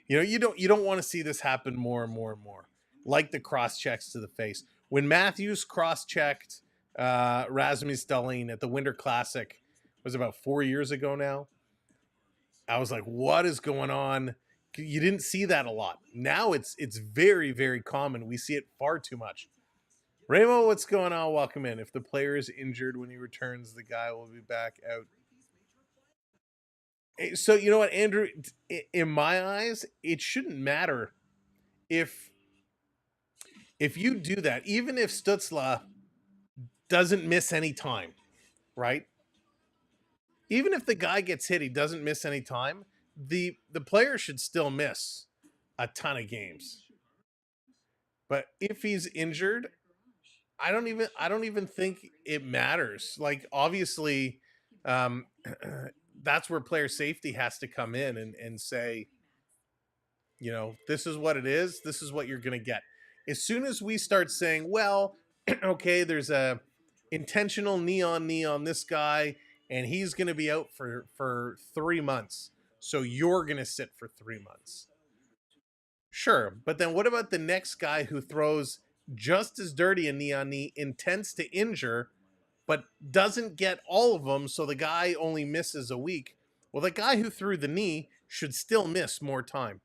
You don't want to see this happen more and more and more. Like the cross checks to the face. When Matthews cross checked Rasmus Dahlin at the Winter Classic, it was about 4 years ago now. I was like, what is going on? You didn't see that a lot. Now it's very, very common. We see it far too much. Ramo, what's going on? Welcome in. If the player is injured when he returns, the guy will be back out. So you know what, Andrew? In my eyes, it shouldn't matter if you do that, even if Stützle doesn't miss any time, right? Even if the guy gets hit, he doesn't miss any time. The player should still miss a ton of games. But if he's injured, I don't even think it matters. Like obviously, that's where player safety has to come in and say, this is what it is. This is what you're going to get. As soon as we start saying, well, okay, there's a intentional knee on this guy, and he's going to be out for 3 months. So you're going to sit for 3 months. Sure. But then what about the next guy who throws just as dirty a knee on knee, intends to injure, but doesn't get all of them, so the guy only misses a week? Well, the guy who threw the knee should still miss more time.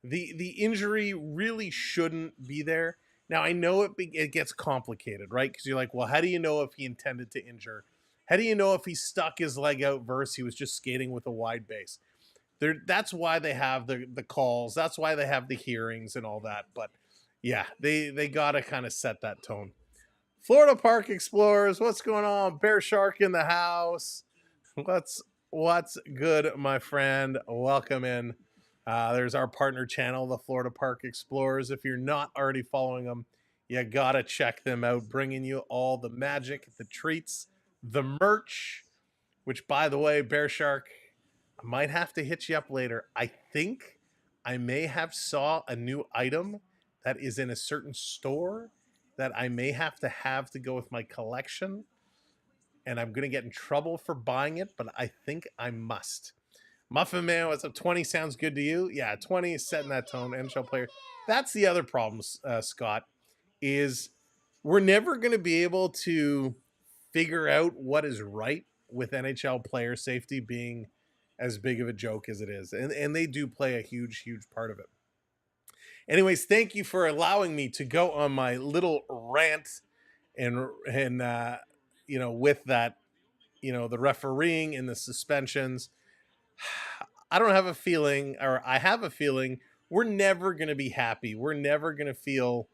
The injury really shouldn't be there. Now, I know it gets complicated, right? Because you're like, well, how do you know if he intended to injure? How do you know if he stuck his leg out versus he was just skating with a wide base? That's why they have the calls. That's why they have the hearings and all that. But yeah, they got to kind of set that tone. Florida Park Explorers, what's going on? Bear Shark in the house. What's good, my friend? Welcome in. There's our partner channel, the Florida Park Explorers. If you're not already following them, you gotta check them out. Bringing you all the magic, the treats, the merch. Which, by the way, Bear Shark, I might have to hit you up later. I think I may have saw a new item that is in a certain store that I may have to go with my collection. And I'm going to get in trouble for buying it, but I think I must. Muffin Man, what's up? 20 sounds good to you? Yeah, 20 is setting that tone. NHL player. That's the other problem, Scott, is we're never going to be able to figure out what is right with NHL player safety being as big of a joke as it is. And they do play a huge, huge part of it. Anyways, thank you for allowing me to go on my little rant and with that, the refereeing and the suspensions. I don't have a feeling, or I have a feeling, we're never going to be happy. We're never going to feel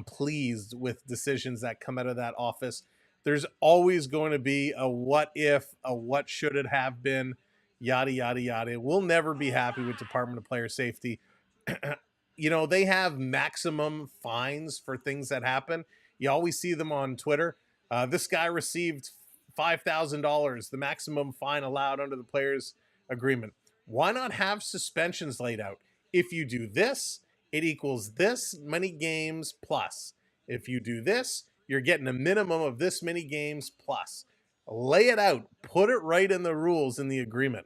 pleased with decisions that come out of that office. There's always going to be a what if, a what should it have been, yada, yada, yada. We'll never be happy with Department of Player Safety. They have maximum fines for things that happen. You always see them on Twitter. This guy received $5,000, the maximum fine allowed under the players' agreement. Why not have suspensions laid out? If you do this, it equals this many games plus. If you do this, you're getting a minimum of this many games plus. Lay it out. Put it right in the rules in the agreement.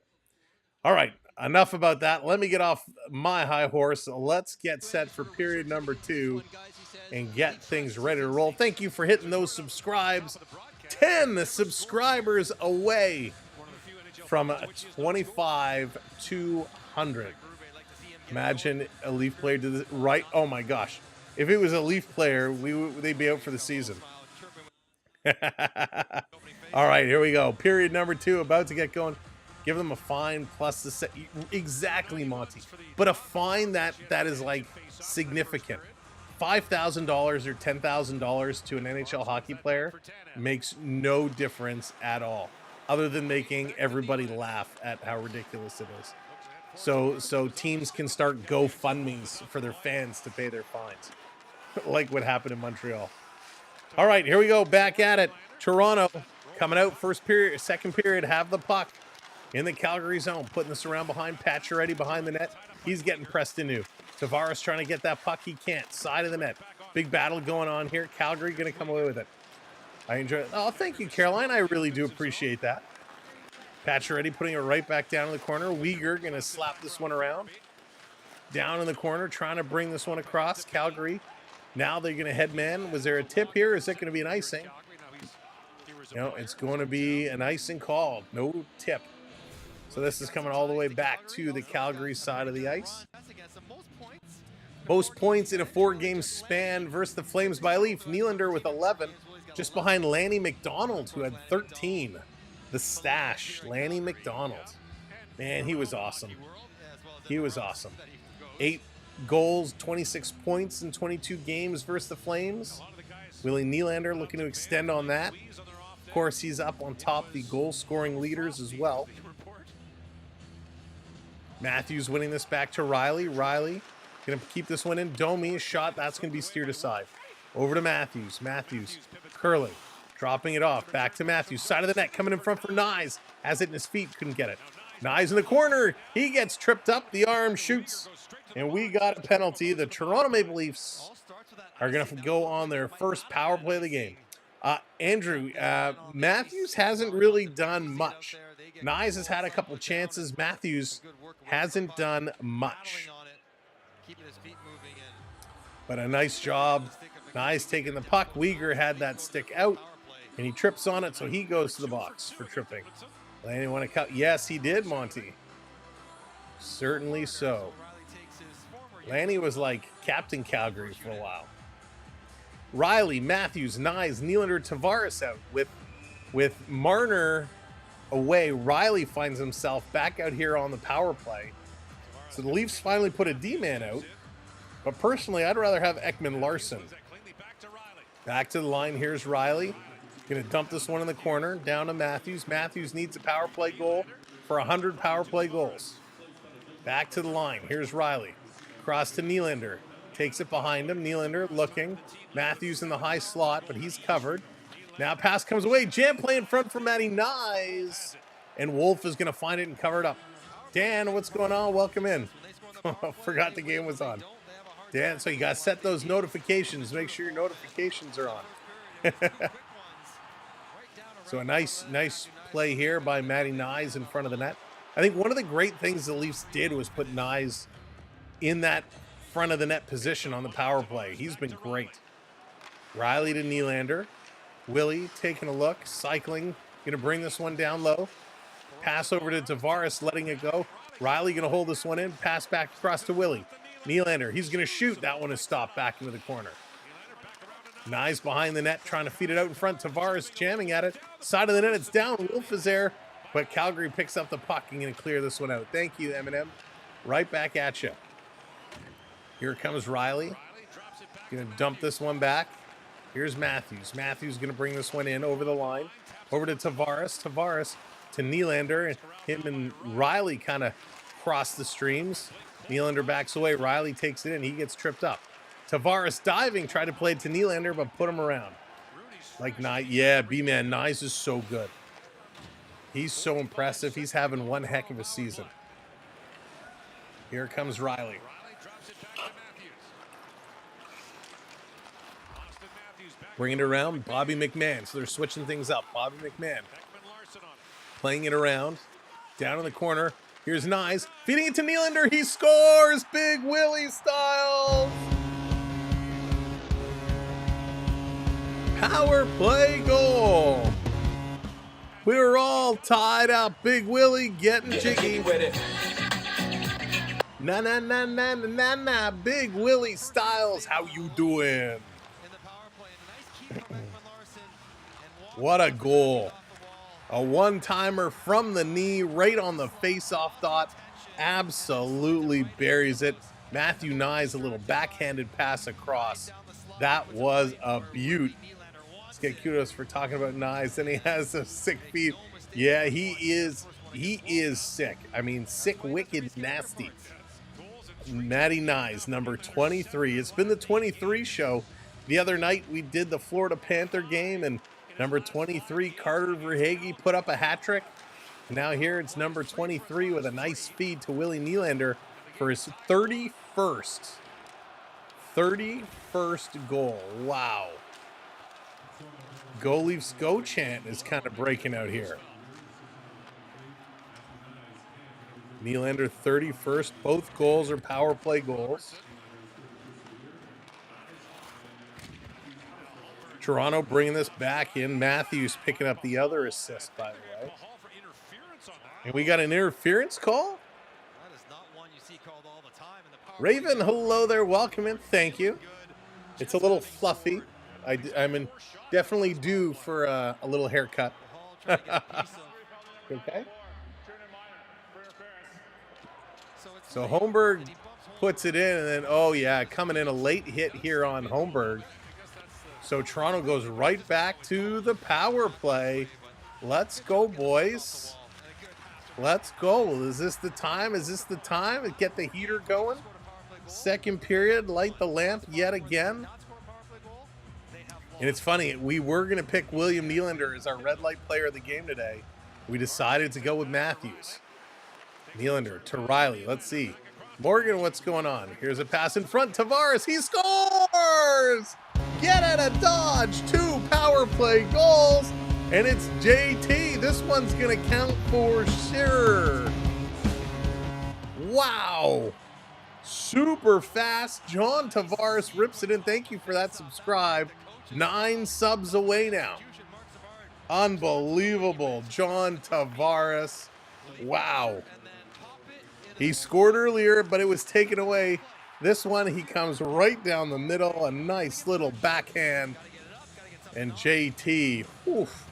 All right, enough about that. Let me get off my high horse. Let's get set for period number 2 and get things ready to roll. Thank you for hitting those subscribes. 10 subscribers away from 25 to 100. Imagine a Leaf player did this right. Oh my gosh. If it was a Leaf player, they'd be out for the season. All right, here we go. Period number 2 about to get going. Give them a fine plus the set. Exactly, Monty. But a fine that is like significant. $5,000 or $10,000 to an NHL hockey player makes no difference at all, other than making everybody laugh at how ridiculous it is. So teams can start GoFundMes for their fans to pay their fines, like what happened in Montreal. All right, here we go. Back at it. Toronto coming out first period, second period, have the puck in the Calgary zone, putting this around behind Pacioretty behind the net. He's getting pressed into. Tavares trying to get that puck. He can't. Side of the net. Big battle going on here. Calgary going to come away with it. I enjoy it. Oh, thank you, Caroline. I really do appreciate that. Pacioretty putting it right back down in the corner. Weegar going to slap this one around. Down in the corner, trying to bring this one across. Calgary. Now they're going to head man. Was there a tip here? Or is it going to be an icing? No, it's going to be an icing call. No tip. So this is coming all the way back to the Calgary side of the ice. Most points in a 4-game span versus the Flames by Leaf. Nylander with 11, just behind Lanny McDonald, who had 13. The stash, Lanny McDonald. Man, he was awesome. He was awesome. 8 goals, 26 points in 22 games versus the Flames. Willie Nylander looking to extend on that. Of course, he's up on top the goal-scoring leaders as well. Matthews winning this back to Riley. Riley going to keep this one in. Domi, a shot. That's going to be steered aside. Over to Matthews. Matthews curling. Dropping it off. Back to Matthews. Side of the net. Coming in front for Nyes. Has it in his feet. Couldn't get it. Nyes in the corner. He gets tripped up. The arm shoots. And we got a penalty. The Toronto Maple Leafs are going to go on their first power play of the game. Andrew, Matthews hasn't really done much. Nyes has had a couple chances. Matthews hasn't done much. But a nice job. Nyes taking the puck. Weegar had that stick out, and he trips on it, so he goes to the box for tripping. Lanny want to cut? Yes, he did, Monty. Certainly so. Lanny was like Captain Calgary for a while. Riley, Matthews, Nyes, Nylander, Tavares out. With Marner away, Riley finds himself back out here on the power play. So the Leafs finally put a D-man out. But personally, I'd rather have Ekman Larson. Back to the line. Here's Riley. Going to dump this one in the corner. Down to Matthews. Matthews needs a power play goal for 100 power play goals. Back to the line. Here's Riley. Cross to Nylander. Takes it behind him. Nylander looking. Matthews in the high slot, but he's covered. Now pass comes away. Jam play in front for Matty Nyes. And Wolf is going to find it and cover it up. Dan, what's going on? Welcome in. Forgot the game was on. Dan, so you got to set those notifications. Make sure your notifications are on. So a nice play here by Matty Nyes in front of the net. I think one of the great things the Leafs did was put Nyes in that front of the net position on the power play. He's been great. Riley to Nylander. Willie taking a look, cycling, going to bring this one down low. Pass over to Tavares, letting it go. Riley going to hold this one in. Pass back across to Willie. Nylander, he's going to shoot. That one is stopped back into the corner. Nyes behind the net, trying to feed it out in front. Tavares jamming at it. Side of the net, it's down. Wolf is there, but Calgary picks up the puck and going to clear this one out. Thank you, Eminem. Right back at you. Here comes Riley. Going to dump this one back. Here's Matthews. Matthews going to bring this one in over the line. Over to Tavares. Tavares to Nylander. Him and Riley kind of cross the streams. Nylander backs away. Riley takes it in. He gets tripped up. Tavares diving. Tried to play it to Nylander, but put him around. Like, yeah, B-Man. Nyes is so good. He's so impressive. He's having one heck of a season. Here comes Riley. Bringing it around, Bobby McMahon. So they're switching things up. Bobby McMahon playing it around. Down in the corner. Here's Nyes. Feeding it to Nylander. He scores! Big Willie style! Power play goal. We were all tied up. Big Willie getting jiggy. Na na na na na na na. Big Willie Styles, how you doing? What a goal. A one-timer from the knee, right on the face-off dot. Absolutely buries it. Matthew Nyes, a little backhanded pass across. That was a beaut. Let's get kudos for talking about Nyes. And he has a sick feet. Yeah, he is sick. I mean, sick, wicked, nasty. Matty Nyes, number 23. It's been the 23 show. The other night we did the Florida Panther game, and number 23, Carter Verhaeghe, put up a hat trick. And now here it's number 23 with a nice feed to Willie Nylander for his 31st goal. Wow. Go Leafs Go chant is kind of breaking out here. Nylander 31st. Both goals are power play goals. Toronto bringing this back in. Matthews picking up the other assist, by the way. And we got an interference call? Raven, hello there. Welcome in. Thank you. It's a little fluffy. I'm definitely due for a little haircut. Okay. So Holmberg puts it in, and then, oh yeah, coming in a late hit here on Holmberg. So Toronto goes right back to the power play. Let's go, boys. Let's go. Is this the time? Is this the time to get the heater going? Second period, light the lamp yet again. And it's funny, we were going to pick William Nylander as our red light player of the game today. We decided to go with Matthews. Nylander to Riley. Let's see. Morgan, what's going on? Here's a pass in front. Tavares, he scores! Get out of Dodge. 2 power play goals. And it's JT. This one's going to count for sure. Wow. Super fast. John Tavares rips it in. Thank you for that subscribe. 9 subs away now. Unbelievable. John Tavares. Wow. He scored earlier, but it was taken away. This one, he comes right down the middle. A nice little backhand. And JT, oof,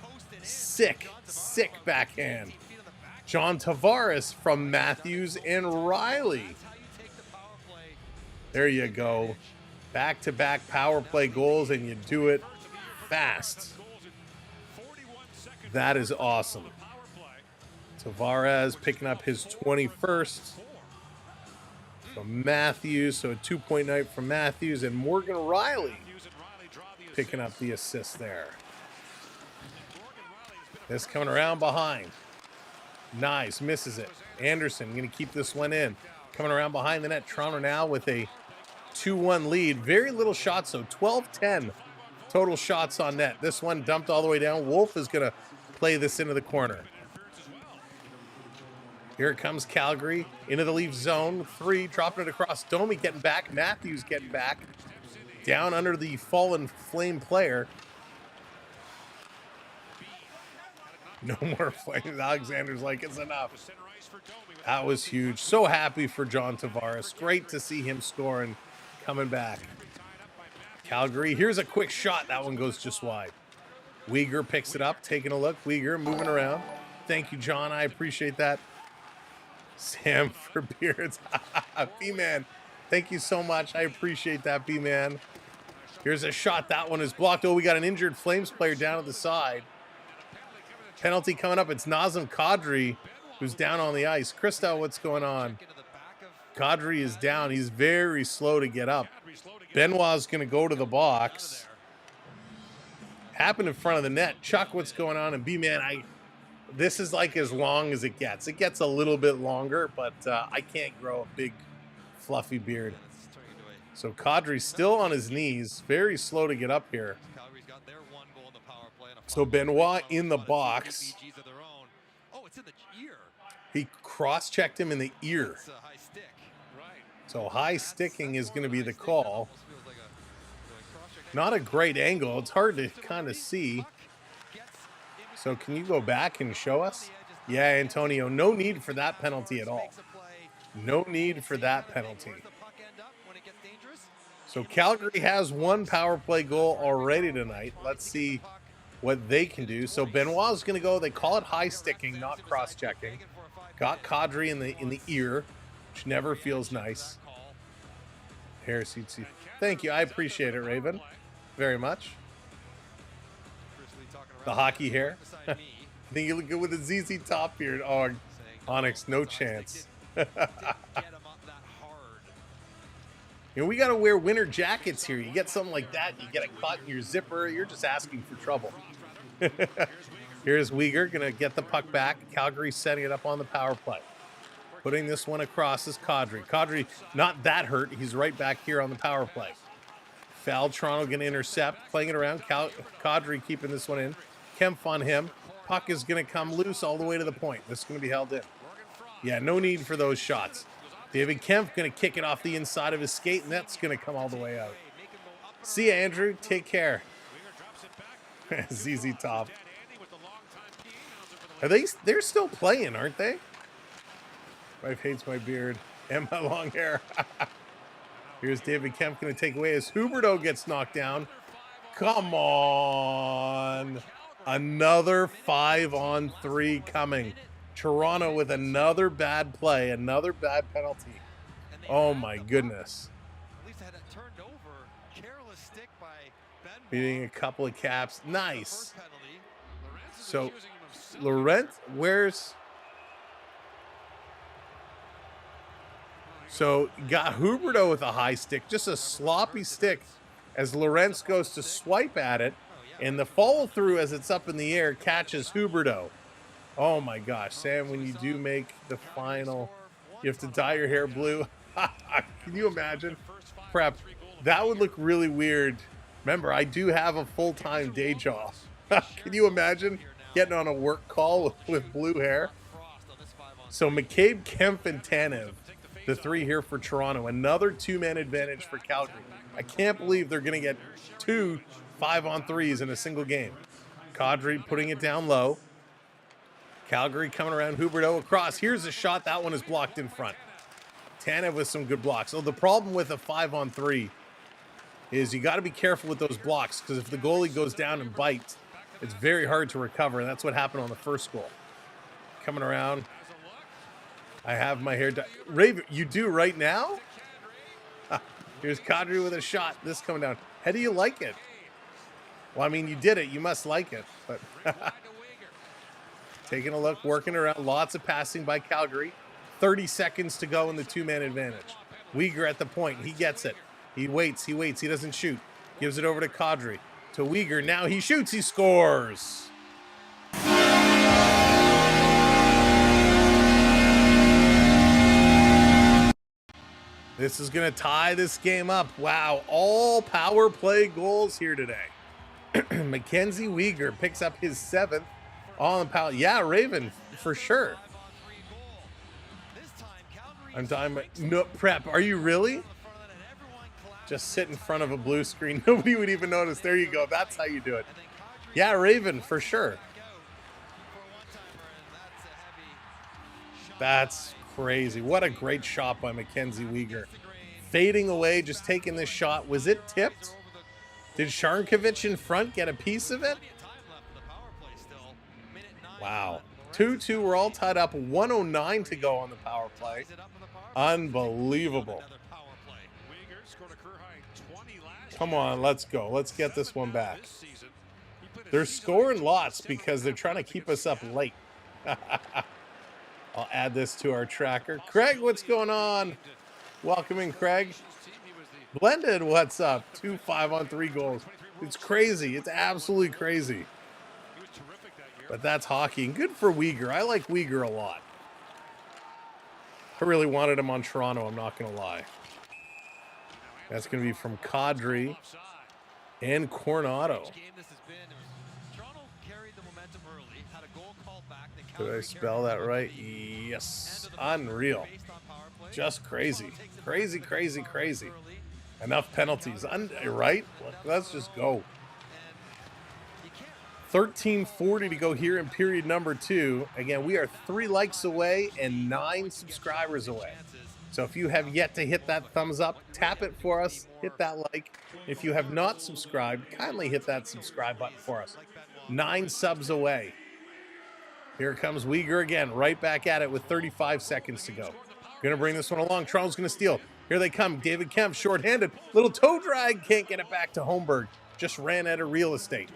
sick backhand. John Tavares from Matthews and Riley. There you go. Back-to-back power play goals, and you do it fast. That is awesome. Tavares picking up his 21st from Matthews, so a 2-point night from Matthews, and Morgan Riley picking up the assist there. This coming around behind. Nice, misses it. Anderson going to keep this one in. Coming around behind the net. Toronto now with a 2-1 lead. Very little shots, so 12-10 total shots on net. This one dumped all the way down. Wolf is going to play this into the corner. Here it comes, Calgary into the Leafs zone. 3, dropping it across. Domi getting back. Matthews getting back. Down under the fallen Flame player. No more Flames. Alexander's like, it's enough. That was huge. So happy for John Tavares. Great to see him scoring, coming back. Calgary, here's a quick shot. That one goes just wide. Uyghur picks it up, taking a look. Uyghur moving around. Thank you, John. I appreciate that. Sam for beards. B-Man, thank you so much. I appreciate that, B-Man. Here's a shot. That one is blocked. Oh, we got an injured Flames player down at the side. Penalty coming up. It's Nazem Kadri who's down on the ice. Christo, what's going on? Kadri is down. He's very slow to get up. Benoit's going to go to the box. Happened in front of the net. Chuck, what's going on? And B-Man, this is like as long as it gets. It gets a little bit longer, but I can't grow a big fluffy beard. So Kadri's still on his knees. Very slow to get up here. So Benoit in the box. He cross-checked him in the ear. So high sticking is going to be the call. Not a great angle. It's hard to kind of see. So can you go back and show us? Yeah, Antonio, no need for that penalty at all. No need for that penalty. So Calgary has one power play goal already tonight. Let's see what they can do. So Benoit's going to go. They call it high sticking, not cross checking. Got Kadri in the ear, which never feels nice. Harris, thank you. I appreciate it, Raven, very much. The hockey hair. I think you look good with the ZZ Top beard. Oh, Onyx, no chance. You know, we got to wear winter jackets here. You get something like that, you get it caught in your zipper, you're just asking for trouble. Here's Weegar, going to get the puck back. Calgary setting it up on the power play. Putting this one across is Kadri. Kadri, not that hurt. He's right back here on the power play. Foul, Toronto going to intercept. Playing it around. Kadri keeping this one in. Kempf on him. Puck is going to come loose all the way to the point. This is going to be held in. Yeah, no need for those shots. David Kempf going to kick it off the inside of his skate, and that's going to come all the way out. See ya, Andrew. Take care. ZZ Top. They're still playing, aren't they? Wife hates my beard and my long hair. Here's David Kempf going to take away as Huberdeau gets knocked down. Come on. Another 5-on-3 coming. Toronto with another bad play, another bad penalty. Oh my goodness. Beating a couple of caps. Nice. So, Laurent, where's... So, got Huberdeau with a high stick, just a sloppy stick as Lorentz goes to swipe at it, and the follow-through as it's up in the air catches Huberdeau. Oh my gosh, Sam, when you do make the final, you have to dye your hair blue. Can you imagine? Prep, that would look really weird. Remember, I do have a full-time day job. Can you imagine getting on a work call with blue hair? So McCabe, Kempf, and Tanev, the three here for Toronto. Another two-man advantage for Calgary. I can't believe they're going to get 2 5-on-3s in a single game. Kadri putting it down low. Calgary coming around, Huberdeau across. Here's a shot. That one is blocked in front. Tanev with some good blocks. So the problem with a 5-on-3 is you got to be careful with those blocks, because if the goalie goes down and bites, it's very hard to recover, and that's what happened on the first goal. Coming around. I have my hair done. Raven, you do right now? Here's Kadri with a shot. This coming down. How do you like it? Well, I mean, you did it. You must like it. But taking a look, working around. Lots of passing by Calgary. 30 seconds to go in the two-man advantage. Weegar at the point. He gets it. He waits. He waits. He doesn't shoot. Gives it over to Kadri. To Weegar. Now he shoots. He scores. This is going to tie this game up. Wow. All power play goals here today. Mackenzie Weegar picks up his 7th on the power. Yeah, Raven, for sure. I'm talking about no prep. Are you really? Just sit in front of a blue screen. Nobody would even notice. There you go. That's how you do it. Yeah, Raven, for sure. That's crazy. What a great shot by Mackenzie Weegar. Fading away, just taking this shot. Was it tipped? Did Sharnkovich in front get a piece of it? Wow. 2-2, we're all tied up. 1:09 to go on the power play. Unbelievable. Come on, let's go. Let's get this one back. They're scoring lots because they're trying to keep us up late. I'll add this to our tracker. Craig, what's going on? Welcome in, Craig. Blended, what's up? 2 5-on-3 goals. It's crazy. It's absolutely crazy. But that's hockey. And good for Weegar. I like Weegar a lot. I really wanted him on Toronto, I'm not going to lie. That's going to be from Kadri and Coronado. Did I spell that right? Yes. Unreal. Just crazy. Crazy, crazy, crazy. Enough penalties. Right? Let's just go. 13:40 to go here in period number 2. Again, we are 3 likes away and 9 subscribers away. So if you have yet to hit that thumbs up, tap it for us. Hit that like. If you have not subscribed, kindly hit that subscribe button for us. 9 subs away. Here comes Uyghur again, right back at it with 35 seconds to go. Going to bring this one along. Toronto's going to steal. Here they come. David Kemp, shorthanded. Little toe drag. Can't get it back to Holmberg. Just ran out of real estate.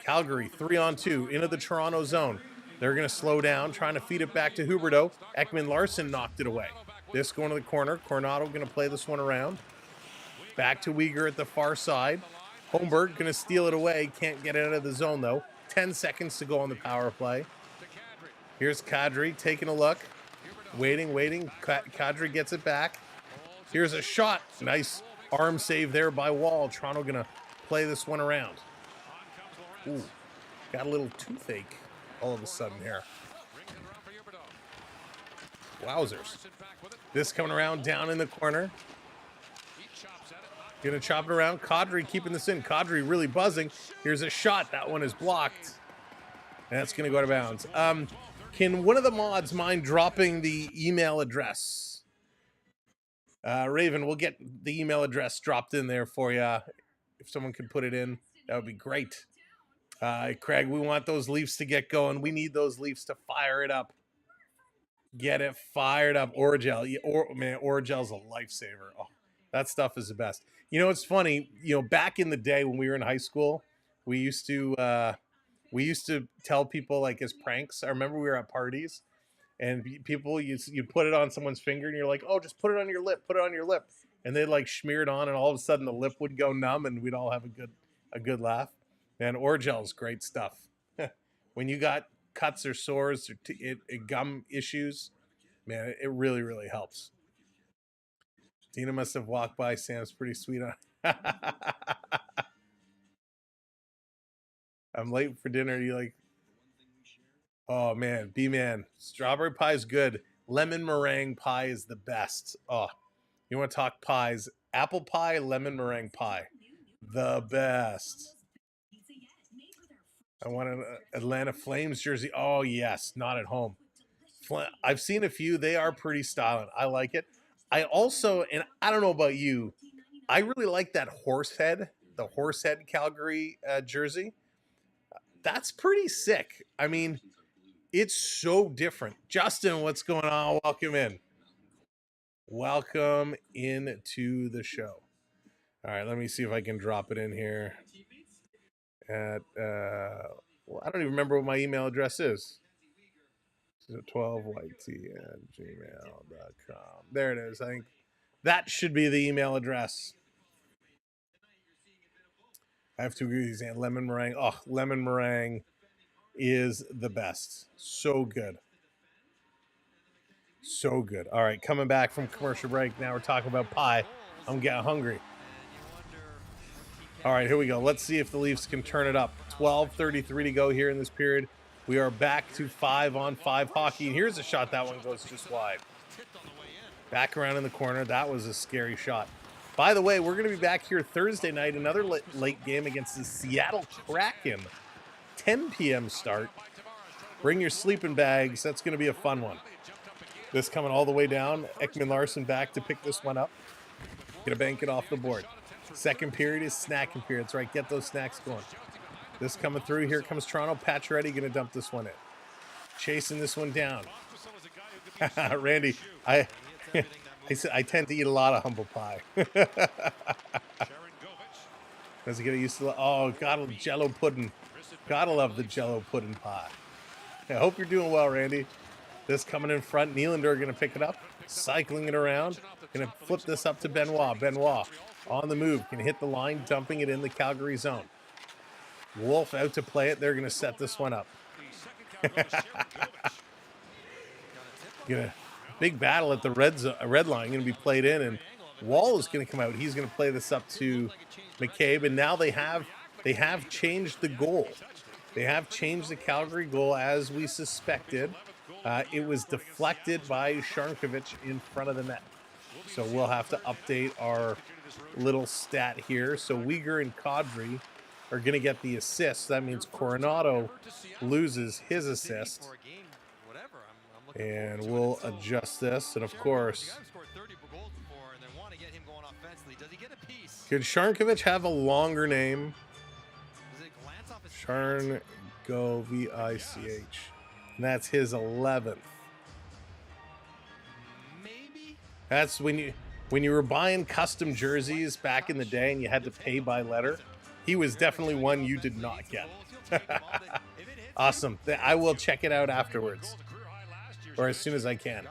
Calgary, 3-on-2 into the Toronto zone. They're going to slow down, trying to feed it back to Huberdeau. Ekman Larson knocked it away. This going to the corner. Coronado going to play this one around. Back to Uyghur at the far side. Holmberg going to steal it away. Can't get it out of the zone, though. 10 seconds to go on the power play. Here's Kadri taking a look. Waiting. Kadri gets it back. Here's a shot. Nice arm save there by Wall. Toronto going to play this one around. Ooh, got a little toothache all of a sudden here. Wowzers. This coming around down in the corner. Gonna chop it around. Kadri keeping this in. Kadri really buzzing. Here's a shot. That one is blocked. And that's gonna go out of bounds. Can one of the mods mind dropping the email address? Raven, we'll get the email address dropped in there for you. If someone could put it in, that would be great. Craig, we want those Leafs to get going. We need those Leafs to fire it up. Get it fired up. Oragel. Man, Oragel's a lifesaver. Oh, that stuff is the best. You know, it's funny. You know, back in the day when we were in high school, we used to tell people, like, as pranks. I remember we were at parties, and people, you'd put it on someone's finger, and you're like, oh, just put it on your lip. Put it on your lip. And they'd, like, smear it on, and all of a sudden the lip would go numb, and we'd all have a good laugh. And Oragel's great stuff. When you got cuts or sores or gum issues, man, it really, really helps. Dina must have walked by. Sam's pretty sweet on. I'm late for dinner. You like? Oh man, B-man, strawberry pie is good. Lemon meringue pie is the best. Oh, you want to talk pies? Apple pie, lemon meringue pie, the best. I want an Atlanta Flames jersey. Oh, yes. Not at home. I've seen a few. They are pretty stylish. I like it. I also, and I don't know about you, I really like that Horsehead, the Horsehead Calgary jersey. That's pretty sick. I mean, it's so different. Justin, what's going on? Welcome in. Welcome into the show. All right, let me see if I can drop it in here. At well, I don't even remember what my email address is. 12yt@gmail.com. There it is. I think that should be the email address. I have to agree with you, Zan. Lemon meringue. Oh, lemon meringue is the best. So good. So good. All right, coming back from commercial break. Now we're talking about pie. I'm getting hungry. All right, here we go. Let's see if the Leafs can turn it up. 12:33 to go here in this period. We are back to 5-on-5 hockey. And here's a shot. That one goes just wide. Back around in the corner. That was a scary shot. By the way, we're going to be back here Thursday night. Another late game against the Seattle Kraken. 10 p.m. start. Bring your sleeping bags. That's going to be a fun one. This coming all the way down. Ekman Larson back to pick this one up. Going to bank it off the board. Second period is snacking period. That's right. Get those snacks going. This coming through. Here comes Toronto. Pacioretty going to dump this one in. Chasing this one down. Randy, I tend to eat a lot of humble pie. Does it get used to? Oh, gotta Jello pudding. Gotta love the Jello pudding pie. I hope you're doing well, Randy. This coming in front. Nylander going to pick it up. Cycling it around. Going to flip this up to Benoit. Benoit on the move. Can hit the line. Dumping it in the Calgary zone. Wolf out to play it. They're going to set this one up. Big battle at the red line. Going to be played in. And Wall is going to come out. He's going to play this up to McCabe. And now they have changed the goal. They have changed the Calgary goal as we suspected. It was deflected by Sharnkovich in front of the net. So we'll have to update our little stat here. So Uyghur and Kadri are going to get the assist. That means Coronado loses his assist. And we'll adjust this. And of course, could Sharnkovich have a longer name? Sharngovich. And that's his 11th. That's when you were buying custom jerseys back in the day and you had to pay by letter. He was definitely one you did not get. Awesome. I will check it out afterwards, or as soon as I can.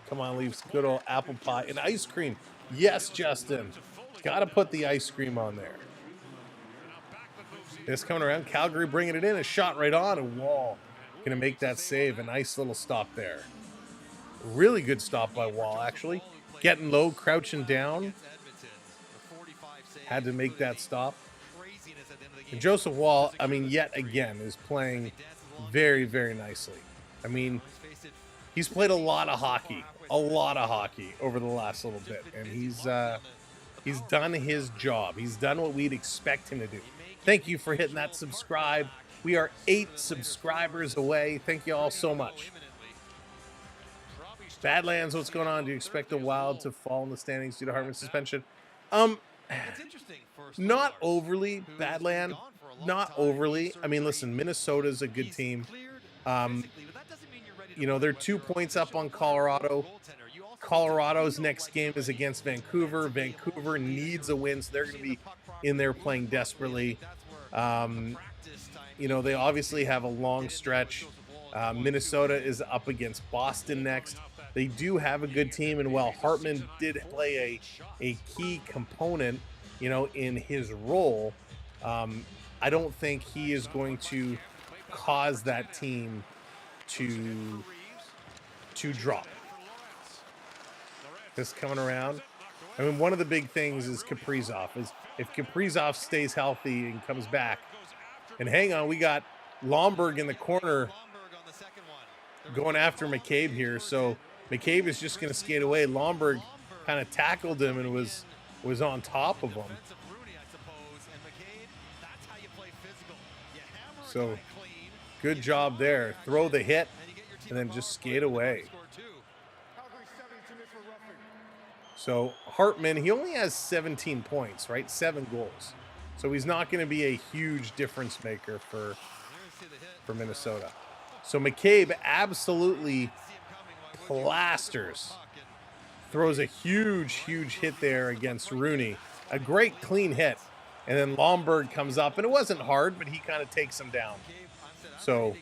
Come on, Leafs. Good old apple pie and ice cream. Yes, Justin. Got to put the ice cream on there. This coming around. Calgary bringing it in. A shot right on. A Wall going to make that save. A nice little stop there. Really good stop by Wall, actually. Getting low, crouching down. Had to make that stop. And Joseph Wall, I mean, yet again, is playing very, very nicely. I mean, he's played a lot of hockey over the last little bit. And he's done his job. He's done what we'd expect him to do. Thank you for hitting that subscribe. We are 8 subscribers away. Thank you all so much. Badlands, what's going on? Do you expect the Wild to fall in the standings due to Hartman's suspension? Not overly, Badland. Not overly. I mean, listen, Minnesota's a good team. You know, they're 2 points up on Colorado. Colorado's next game is against Vancouver. Vancouver needs a win, so they're going to be in there playing desperately. You know, they obviously have a long stretch. Minnesota is up against Boston next. They do have a good team, and while Hartman did play a key component, you know, in his role, I don't think he is going to cause that team to drop. This coming around. I mean, one of the big things is Kaprizov. Is if Kaprizov stays healthy and comes back. And hang on, we got Lomberg in the corner going after McCabe here. So McCabe is just going to skate away. Lomberg kind of tackled him and was on top of him. So good job there. Throw the hit and then just skate away. So Hartman, he only has 17 points, right? 7 goals. So he's not going to be a huge difference maker for Minnesota. So McCabe absolutely plasters. Throws a huge hit there against Rooney. A great clean hit. And then Lomberg comes up, and it wasn't hard, but he kind of takes him down. So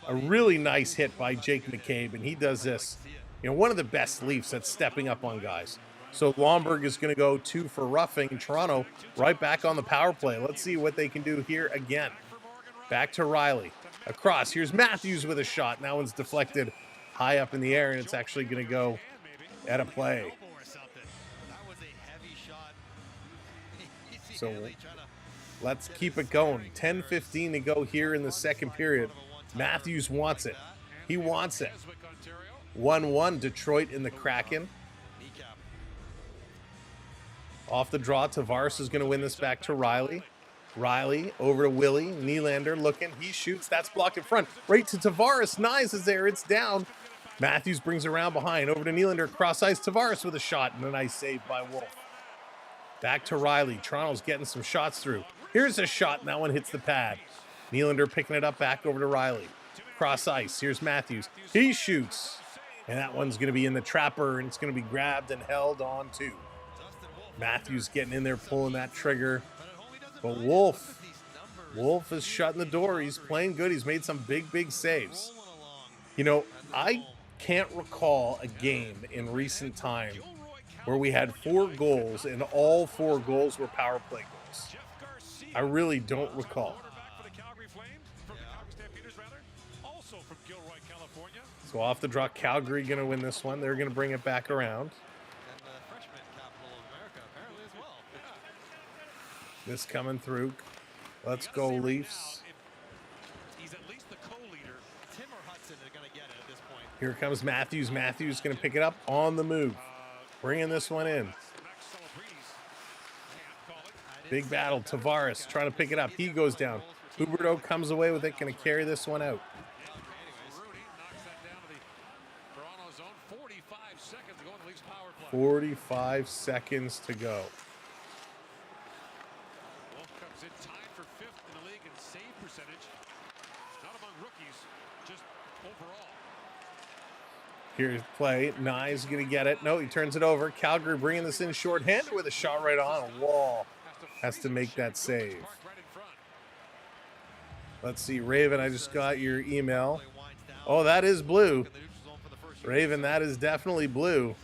a really nice hit by Jake McCabe, and he does this. You know, one of the best Leafs at stepping up on guys. So Lomberg is going to go 2 for roughing. Toronto right back on the power play. Let's see what they can do here again. Back to Riley. Across. Here's Matthews with a shot. That one's deflected high up in the air, and it's actually going to go at a play. So let's keep it going. 10:15 to go here in the second period. Matthews wants it. He wants it. 1-1 Detroit in the Kraken. Off the draw, Tavares is going to win this back to Riley. Riley over to Willie. Nylander looking. He shoots. That's blocked in front. Right to Tavares. Nice is there. It's down. Matthews brings around behind. Over to Nylander. Cross ice. Tavares with a shot. And a nice save by Wolf. Back to Riley. Toronto's getting some shots through. Here's a shot. And that one hits the pad. Nylander picking it up back over to Riley. Cross ice. Here's Matthews. He shoots. And that one's going to be in the trapper. And it's going to be grabbed and held on to. Matthews getting in there, pulling that trigger. But Wolf is shutting the door. He's playing good. He's made some big saves. You know, I can't recall a game in recent time where we had 4 goals and all 4 goals were power play goals. I really don't recall. So off the draw, Calgary going to win this one. They're going to bring it back around. This coming through. Let's go, Leafs. He's at least the co-leader. Tim or Hudson are going to get it at this point. Here comes Matthews. Matthews going to pick it up on the move. Bringing this one in. Big battle. Tavares trying to pick it up. He goes down. Huberto comes away with it. Going to carry this one out. 45 seconds to go. Wolf comes in tied for 5th in the league in save percentage. Not among rookies, just overall. Here's play. Nye's going to get it. No, he turns it over. Calgary bringing this in short-handed with a shot right on a wall. Has to make that save. Let's see, Raven, I just got your email. Oh, that is blue. Raven, that is definitely blue.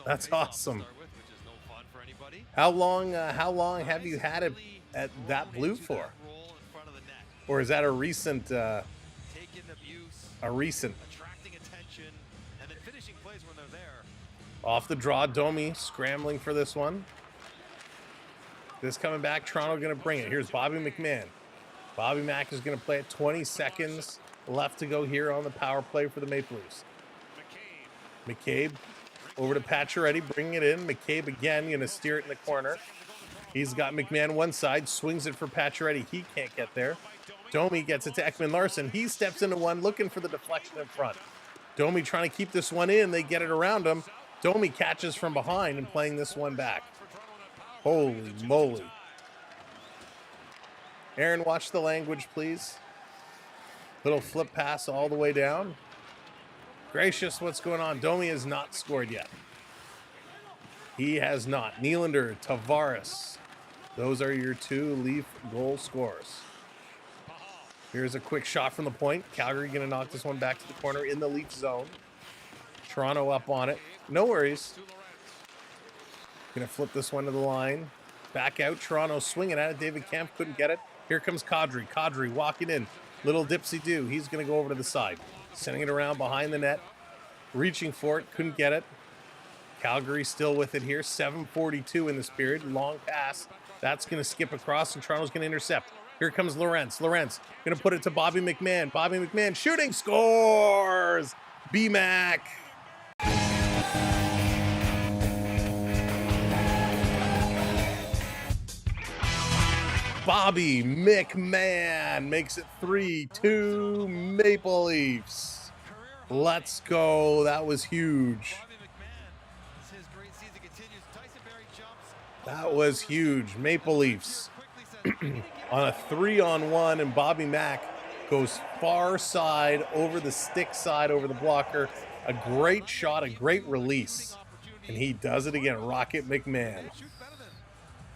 That's awesome. How long have you had it at that blue for? Or is that a recent Off the draw, Domi scrambling for this one. This coming back, Toronto going to bring it. Here's Bobby McMahon. Bobby Mack is going to play it. 20 seconds left to go here on the power play for the Maple Leafs. McCabe over to Pacioretty, bringing it in. McCabe again going to steer it in the corner. He's got McMahon one side, swings it for Pacioretty. He can't get there. Domi gets it to Ekman-Larsson. He steps into one, looking for the deflection in front. Domi trying to keep this one in. They get it around him. Domi catches from behind and playing this one back. Holy moly. Aaron, watch the language, please. Little flip pass all the way down. Gracious, what's going on? Domi has not scored yet. He has not. Nylander, Tavares. Those are your two Leaf goal scorers. Here's a quick shot from the point. Calgary going to knock this one back to the corner in the Leaf zone. Toronto up on it. No worries. Going to flip this one to the line. Back out. Toronto swinging at it. David Kemp couldn't get it. Here comes Kadri. Kadri walking in. Little dipsy-do. He's going to go over to the side. Sending it around behind the net. Reaching for it. Couldn't get it. Calgary still with it here. 7:42 in this period. Long pass. That's going to skip across, and Toronto's going to intercept. Here comes Lorentz. Lorentz going to put it to Bobby McMahon. Bobby McMahon shooting. Scores! B-Mac. Bobby McMahon makes it 3-2 Maple Leafs. Let's go. That was huge. That was huge. Maple Leafs on a 3-on-1, and Bobby Mack goes far side over the stick side over the blocker. A great shot, a great release. And he does it again. Rocket McMahon.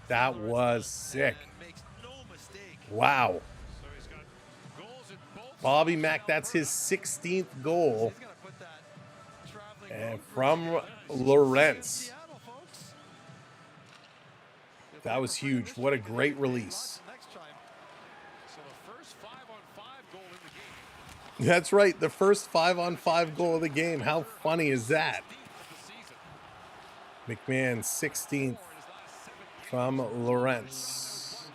That was sick. Wow. Bobby Mack, that's his 16th goal. And from Lorentz. That was huge. What a great release. That's right. The first 5-on-5 goal of the game. How funny is that? McMahon, 16th from Lorentz.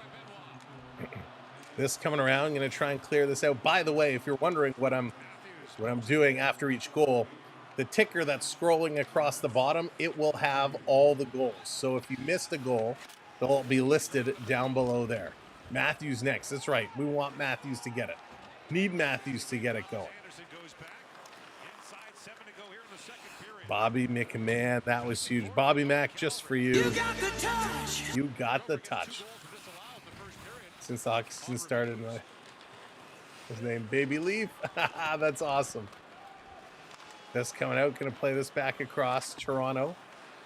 This coming around, I'm going to try and clear this out. By the way, if you're wondering what I'm doing after each goal, the ticker that's scrolling across the bottom, it will have all the goals. So if you missed a goal, they'll be listed down below there. Matthews next. That's right. We want Matthews to get it. Need Matthews to get it going. Bobby McMahon, that was huge. Bobby Mack, just for you. You got the touch. You got the touch. Since the hockey season started, his name Baby Leaf. That's awesome. This coming out, going to play this back across. Toronto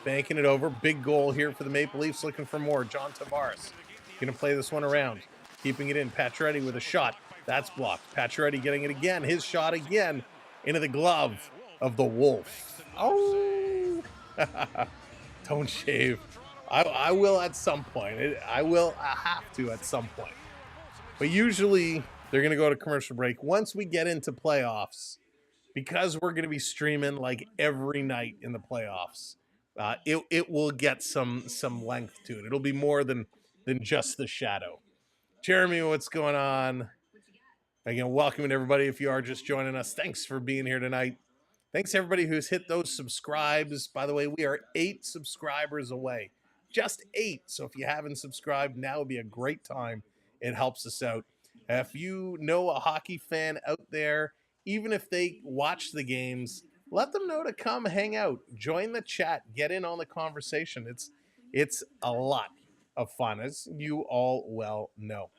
banking it over. Big goal here for the Maple Leafs, looking for more. John Tavares going to play this one around, keeping it in. Pacioretty with a shot. That's blocked. Pacioretty getting it again. His shot again into the glove of the Wolf. Oh! Don't shave. I will at some point. I have to at some point. But usually they're going to go to commercial break. Once we get into playoffs, because we're going to be streaming like every night in the playoffs, it will get some length to it. It'll be more than than just the shadow. Jeremy, what's going on? Again, welcome everybody. If you are just joining us, thanks for being here tonight. Thanks everybody who's hit those subscribes. By the way, we are 8 subscribers away. Just 8. So if you haven't subscribed, now would be a great time. It helps us out. If you know a hockey fan out there, even if they watch the games, let them know to come hang out. Join the chat. Get in on the conversation. It's a lot of fun, as you all well know.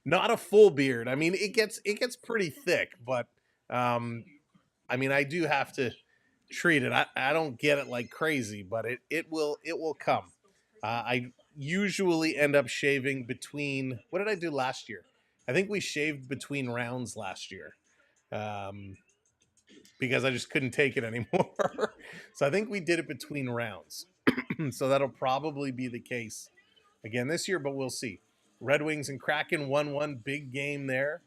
Not a full beard. I mean, it gets pretty thick, but I mean, I do have to treat it. I don't get it like crazy, but it will come. I usually end up shaving between. What did I do last year? I think we shaved between rounds last year, because I just couldn't take it anymore. So I think we did it between rounds. So that'll probably be the case again this year, but we'll see. Red Wings and Kraken 1-1, big game there.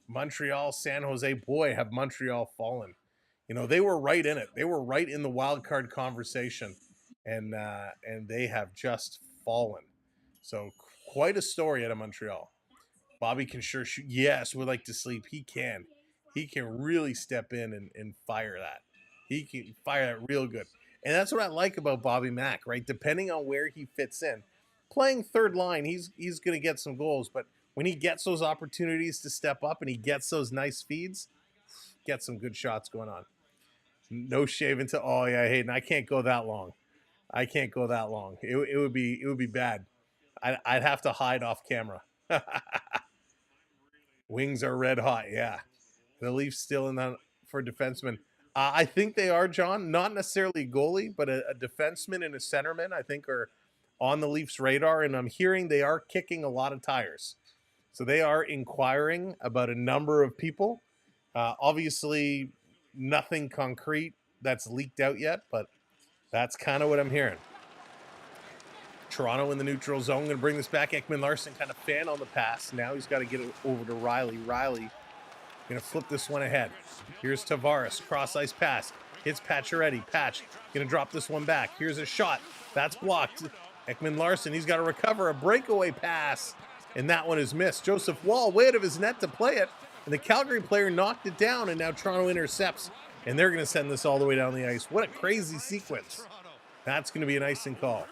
Montreal, San Jose, boy, have Montreal fallen. You know, they were right in it. They were right in the wild card conversation, and they have just fallen. So quite a story out of Montreal. Bobby can sure shoot. Yes, would like to sleep. He can. He can really step in and fire that. He can fire that real good. And that's what I like about Bobby Mack, right? Depending on where he fits in. Playing third line, he's going to get some goals, but when he gets those opportunities to step up and he gets those nice feeds, get some good shots going on. No shaving to Hayden. I can't go that long. It would be bad. I'd have to hide off camera. Wings are red hot. Yeah, the Leafs still in that for defensemen. I think they are, John. Not necessarily goalie, but a defenseman and a centerman, I think, are on the Leafs' radar, and I'm hearing they are kicking a lot of tires. So they are inquiring about a number of people. Obviously, nothing concrete that's leaked out yet, but that's kind of what I'm hearing. Toronto in the neutral zone. Going to bring this back. Ekman-Larsson kind of fan on the pass. Now he's got to get it over to Riley. Riley going to flip this one ahead. Here's Tavares. Cross-ice pass. Hits Pacioretty. Patch going to drop this one back. Here's a shot. That's blocked. Ekman-Larsson, he's got to recover a breakaway pass, and that one is missed. Joseph Wall way out of his net to play it, and the Calgary player knocked it down, and now Toronto intercepts, and they're going to send this all the way down the ice. What a crazy sequence. That's going to be an icing call.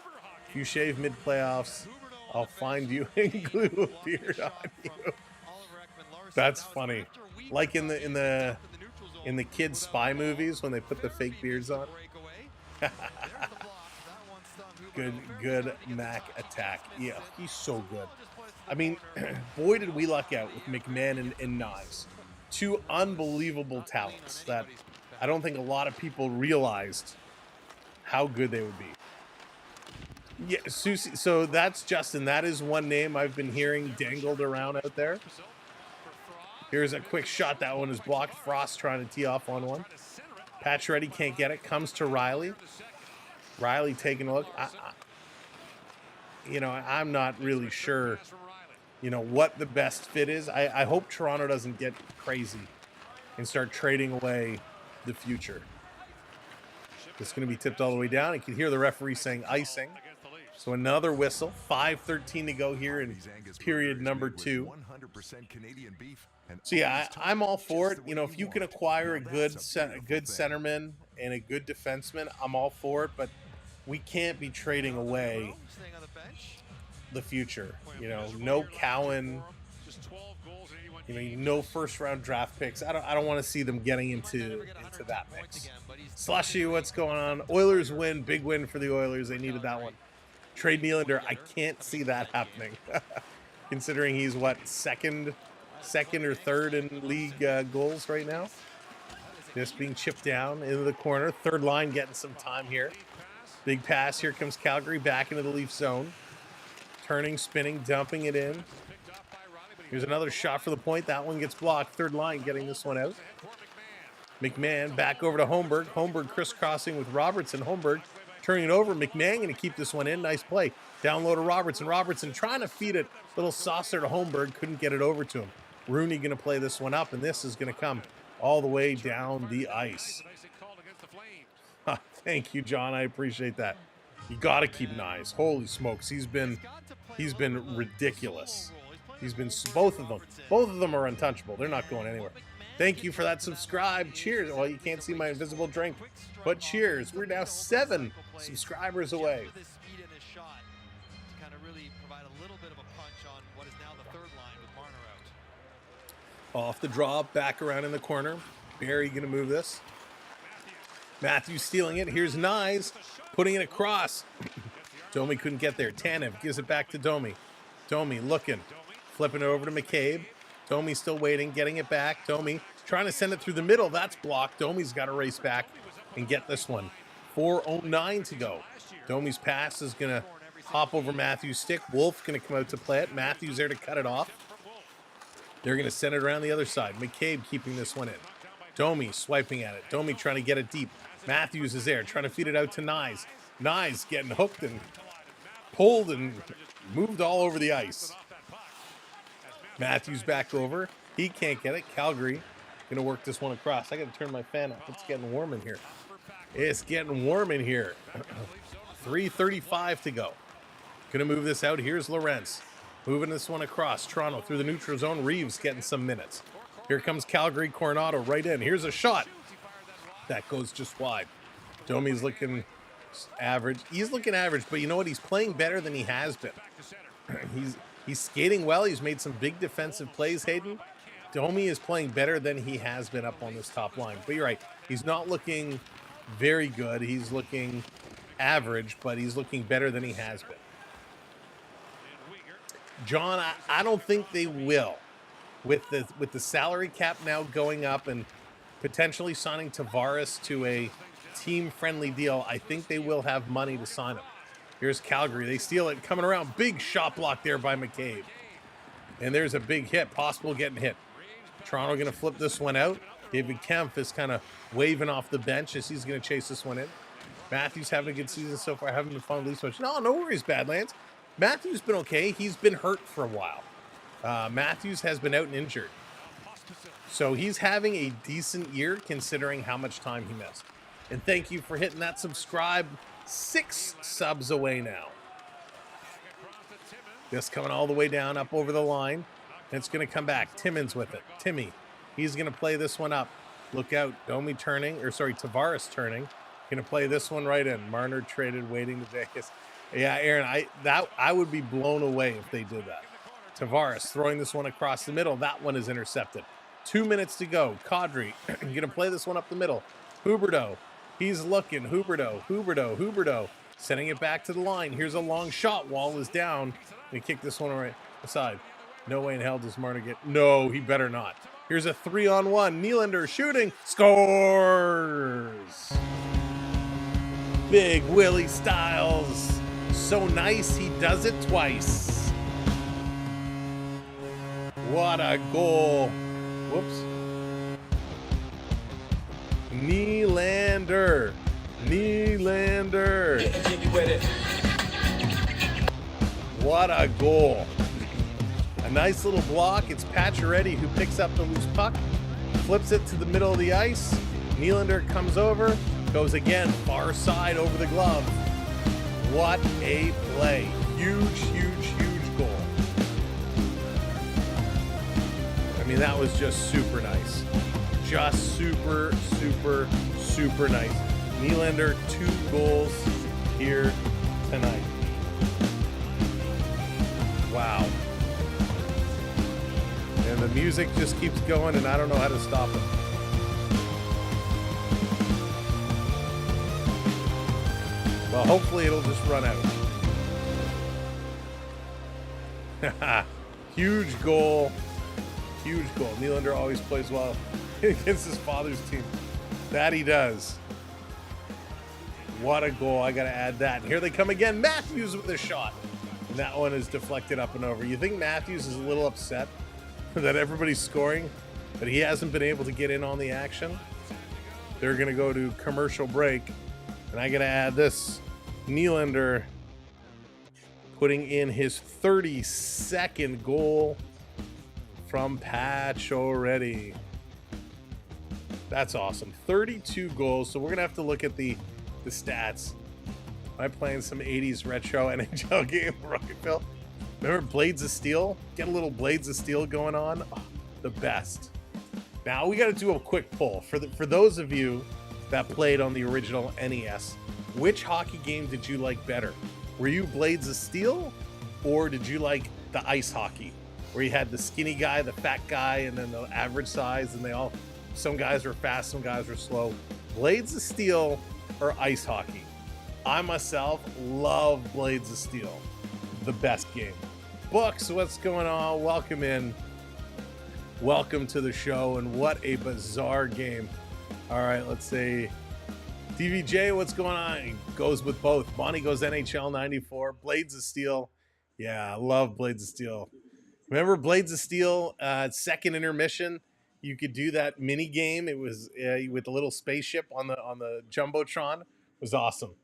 If you shave mid-playoffs, I'll find you and glue a beard on you. That's funny. Like in the kids' spy movies when they put the fake beards on. Good Mac attack. Yeah, he's so good. I mean, boy, did we luck out with McMahon and Knives. 2 unbelievable talents that I don't think a lot of people realized how good they would be. Yeah, Susie. So that's Justin. That is one name I've been hearing dangled around out there. Here's a quick shot. That one is blocked. Frost trying to tee off on one. Pacioretty can't get it. Comes to Riley. Riley taking a look. I'm not really sure, what the best fit is. I hope Toronto doesn't get crazy and start trading away the future. It's going to be tipped all the way down. You can hear the referee saying icing. So another whistle. 5:13 to go here in period number 2. So yeah, I'm all for it. If you can acquire a good centerman and a good defenseman, I'm all for it. But we can't be trading away the future. No Cowan. No first-round draft picks. I don't want to see them getting into that mix. Slushy, what's going on? Oilers win. Big win for the Oilers. They needed that one. Trade Nylander. I can't see that happening. Considering he's, second or third in league goals right now. Just being chipped down into the corner. Third line getting some time here. Big pass. Here comes Calgary back into the Leaf zone. Turning, spinning, dumping it in. Here's another shot for the point. That one gets blocked. Third line getting this one out. McMahon back over to Holmberg. Holmberg crisscrossing with Robertson. Holmberg turning it over. McMahon going to keep this one in. Nice play. Down low to Robertson. Robertson trying to feed it. Little saucer to Holmberg. Couldn't get it over to him. Rooney going to play this one up, and this is going to come all the way down the ice. Thank you, John. I appreciate that. You got to keep Nyes. Holy smokes. He's been He's been ridiculous. He's been, both of them are untouchable. They're not going anywhere. Thank you for that subscribe. Cheers. Well, you can't see my invisible drink, but cheers. We're now 7 subscribers away. Off the draw, back around in the corner. Barry going to move this. Matthews stealing it. Here's Nyes putting it across. Domi couldn't get there. Tanev gives it back to Domi. Domi looking. Flipping it over to McCabe. Domi still waiting, getting it back. Domi trying to send it through the middle. That's blocked. Domi's got to race back and get this one. 4:09 to go. Domi's pass is going to hop over Matthews' stick. Wolf going to come out to play it. Matthews there to cut it off. They're going to send it around the other side. McCabe keeping this one in. Domi swiping at it. Domi trying to get it deep. Matthews is there trying to feed it out to Nyes. Nyes getting hooked and pulled and moved all over the ice. Matthews back over. He can't get it. Calgary going to work this one across. I got to turn my fan up. It's getting warm in here. It's getting warm in here. 3:35 to go. Going to move this out. Here's Lorentz. Moving this one across. Toronto through the neutral zone. Reeves getting some minutes. Here comes Calgary. Coronado right in. Here's a shot. That goes just wide. Domi's looking average. He's looking average, but you know what? He's playing better than he has been. He's skating well. He's made some big defensive plays, Hayden. Domi is playing better than he has been up on this top line. But you're right. He's not looking very good. He's looking average, but he's looking better than he has been. John, I don't think they will. With the salary cap now going up and potentially signing Tavares to a team-friendly deal, I think they will have money to sign him. Here's Calgary. They steal it. Coming around. Big shot block there by McCabe. And there's a big hit. Possible getting hit. Toronto going to flip this one out. David Kempf is kind of waving off the bench as he's going to chase this one in. Matthews having a good season so far. Haven't been fun Leafs much. No worries, Badlands. Matthews been okay. He's been hurt for a while. Matthews has been out and injured. So he's having a decent year considering how much time he missed. And thank you for hitting that subscribe. 6 subs away now. This coming all the way down, up over the line. It's going to come back. Timmins with it. Timmy. He's going to play this one up. Look out. Domi turning. Tavares turning. Going to play this one right in. Marner traded, waiting to Vegas. Yeah, Aaron, I would be blown away if they did that. Tavares throwing this one across the middle. That one is intercepted. 2 minutes to go. Kadri going to play this one up the middle. Huberdeau. He's looking. Huberdeau. Sending it back to the line. Here's a long shot. Wall is down. They kick this one right aside. No way in hell does Marner get... No, he better not. Here's a 3-on-1. Nylander shooting. Scores! Big Willie Styles. So nice, he does it twice. What a goal. Whoops. Nylander. What a goal. A nice little block. It's Pacioretty who picks up the loose puck, flips it to the middle of the ice. Nylander comes over, goes again, far side over the glove. What a play. Huge goal. I mean, that was just super nice. Just super nice. Nylander, 2 goals here tonight. Wow. And the music just keeps going, and I don't know how to stop it. Well, hopefully it'll just run out. Huge goal. Nylander always plays well against his father's team. That he does. What a goal. I got to add that. And here they come again. Matthews with a shot. And that one is deflected up and over. You think Matthews is a little upset that everybody's scoring, but he hasn't been able to get in on the action? They're going to go to commercial break. And I got to add this. Nylander putting in his 32nd goal from Pacioretty. That's awesome. 32 goals. So we're going to have to look at the stats. Am I playing some 80s retro NHL game, Rocketville? Remember Blades of Steel? Get a little Blades of Steel going on. Oh, the best. Now we got to do a quick poll for those of you that played on the original NES. Which hockey game did you like better? Were you Blades of Steel, or did you like the ice hockey, where you had the skinny guy, the fat guy, and then the average size, and some guys were fast, some guys were slow? Blades of Steel or ice hockey? I myself love Blades of Steel, the best game. Books, what's going on? Welcome in. Welcome to the show, and what a bizarre game. All right, let's see. DVJ, what's going on? He goes with both. Bonnie goes NHL 94. Blades of Steel. Yeah, I love Blades of Steel. Remember Blades of Steel, second intermission? You could do that mini game. It was with the little spaceship on the Jumbotron. It was awesome.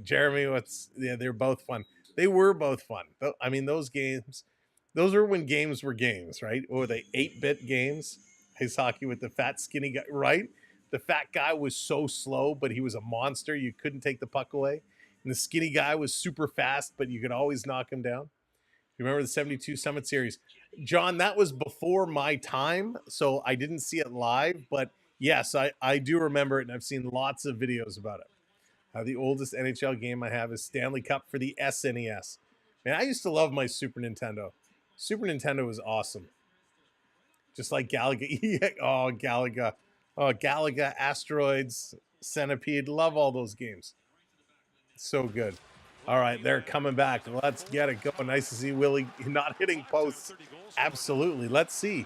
Jeremy, they're both fun. They were both fun. I mean, those games, those were when games were games, right? Or they 8-bit games. Ice hockey with the fat, skinny guy, right? The fat guy was so slow, but he was a monster. You couldn't take the puck away. And the skinny guy was super fast, but you could always knock him down. You remember the 72 Summit Series? John, that was before my time, so I didn't see it live. But yes, I do remember it, and I've seen lots of videos about it. The oldest NHL game I have is Stanley Cup for the SNES. Man, I used to love my Super Nintendo. Super Nintendo was awesome. Just like Galaga. Oh, Galaga. Oh, Galaga, Asteroids, Centipede. Love all those games. So good. All right, they're coming back. Let's get it going. Nice to see Willie not hitting posts. Absolutely. Let's see.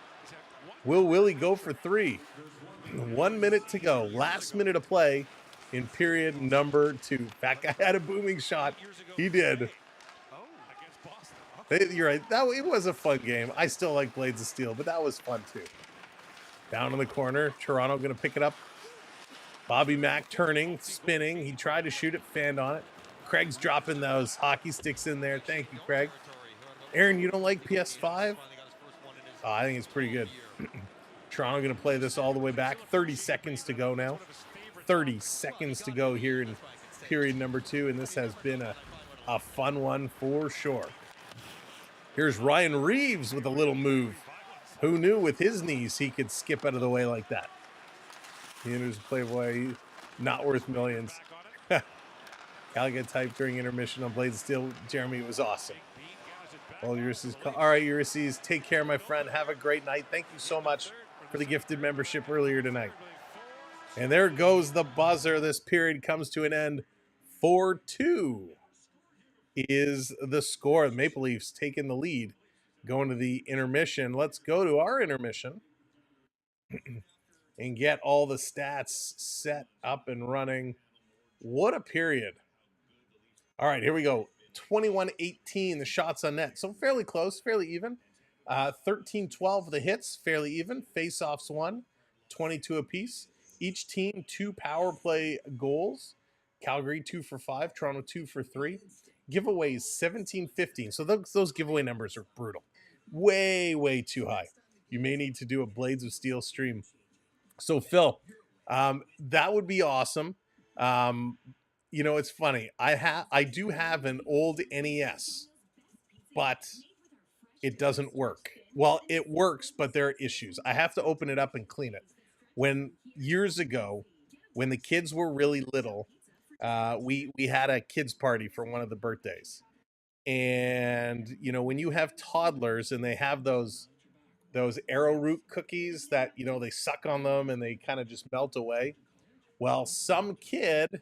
Will Willie go for 3? 1 minute to go. Last minute of play in period number 2. That guy had a booming shot. He did. You're right. It was a fun game. I still like Blades of Steel, but that was fun too. Down in the corner. Toronto going to pick it up. Bobby Mack turning, spinning. He tried to shoot it, fanned on it. Craig's dropping those hockey sticks in there. Thank you, Craig. Aaron, you don't like PS5? Oh, I think it's pretty good. Toronto going to play this all the way back. 30 seconds to go now. 30 seconds to go here in period number 2, and this has been a fun one for sure. Here's Ryan Reeves with a little move. Who knew with his knees he could skip out of the way like that? He enters Playboy, not worth millions. Calgary type during intermission on Blades of Steel. Jeremy, was awesome. All right, Ulysses, take care, my friend. Have a great night. Thank you so much for the gifted membership earlier tonight. And there goes the buzzer. This period comes to an end. 4-2 is the score. The Maple Leafs taking the lead, going to the intermission. Let's go to our intermission and get all the stats set up and running. What a period. All right, here we go. 21-18, the shots on net. So fairly close, fairly even. 13-12, the hits, fairly even. Face-offs 1, 22 apiece. Each team 2 power play goals. Calgary 2 for 5, Toronto 2 for 3. Giveaways 17-15. So those giveaway numbers are brutal. Way, way too high. You may need to do a Blades of Steel stream. So Phil, that would be awesome. You know, it's funny. I do have an old NES, but it doesn't work. Well, it works, but there are issues. I have to open it up and clean it. Years ago, when the kids were really little, we had a kids party for one of the birthdays. And, you know, when you have toddlers and they have those arrowroot cookies that, you know, they suck on them and they kind of just melt away. Well, some kid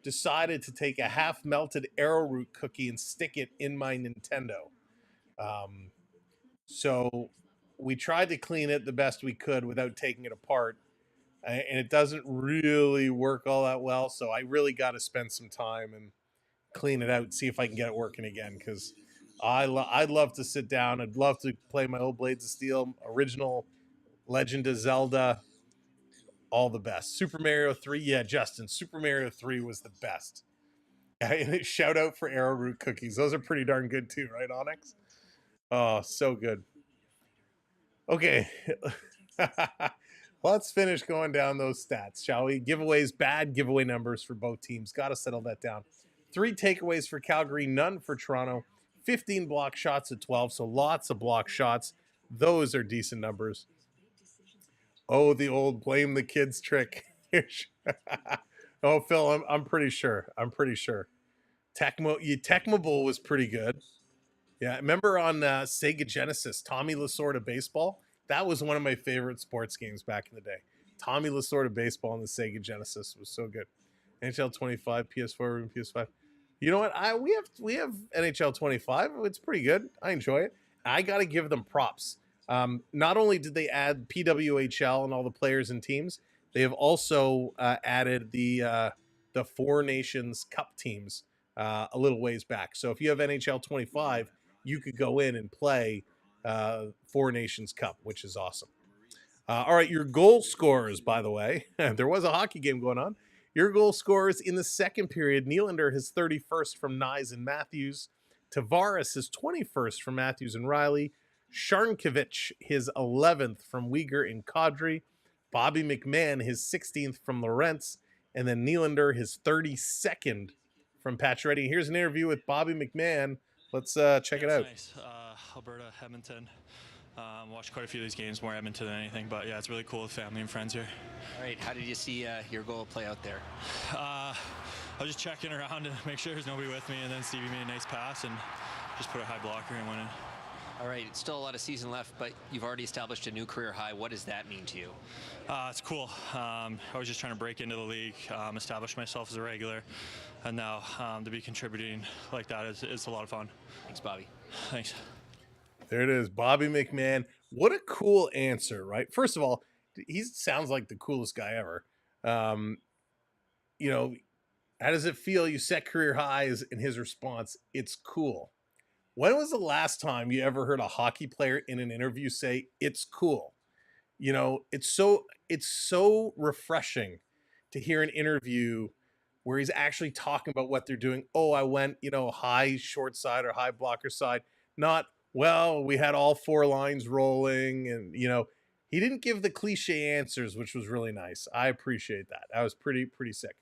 decided to take a half melted arrowroot cookie and stick it in my Nintendo. So we tried to clean it the best we could without taking it apart. And it doesn't really work all that well. So I really got to spend some time and clean it out, see if I can get it working again. Because I'd love to sit down. I'd love to play my old Blades of Steel, original Legend of Zelda, all the best. Super Mario 3, yeah, Justin, Super Mario 3 was the best. And shout out for arrowroot cookies. Those are pretty darn good too, right, Onyx? Oh, so good. Okay. Let's finish going down those stats, shall we? Giveaways, bad giveaway numbers for both teams. Got to settle that down. 3 takeaways for Calgary, none for Toronto. 15 block shots at 12, so lots of block shots. Those are decent numbers. Oh, the old blame the kids trick. Oh, Phil, I'm pretty sure. Tecmo was pretty good. Yeah, remember on Sega Genesis, Tommy Lasorda Baseball? That was one of my favorite sports games back in the day. Tommy Lasorda Baseball on the Sega Genesis was so good. NHL 25, PS4, and PS5. You know what? We have NHL 25. It's pretty good. I enjoy it. I got to give them props. Not only did they add PWHL and all the players and teams, they have also added the Four Nations Cup teams a little ways back. So if you have NHL 25, you could go in and play Four Nations Cup, which is awesome. All right, your goal scorers, by the way, there was a hockey game going on. Your goal scorers in the second period: Nylander his 31st from Nyes and Matthews, Tavares his 21st from Matthews and Riley, Sharnkovich his 11th from Uyghur and Kadri, Bobby McMahon his 16th from Lorentz, and then Nylander his 32nd from Pacioretty. Here's an interview with Bobby McMahon. Let's check it out. Nice. Alberta, Edmonton. Watched quite a few of these games, more Edmonton than anything, but yeah, it's really cool with family and friends here. All right, how did you see your goal play out there? I was just checking around to make sure there's nobody with me, and then Stevie made a nice pass and just put a high blocker and went in. All right, it's still a lot of season left, but you've already established a new career high. What does that mean to you? It's cool. I was just trying to break into the league, establish myself as a regular, and now to be contributing like that is a lot of fun. Thanks, Bobby. Thanks. There it is, Bobby McMahon. What a cool answer, right? First of all, he sounds like the coolest guy ever. You know, how does it feel? You set career highs, and his response, it's cool. When was the last time you ever heard a hockey player in an interview say, it's cool? You know, it's so refreshing to hear an interview where he's actually talking about what they're doing. Oh, I went, high short side or high blocker side. Not, well, we had all four lines rolling, and he didn't give the cliche answers, which was really nice. I appreciate that. That was pretty sick.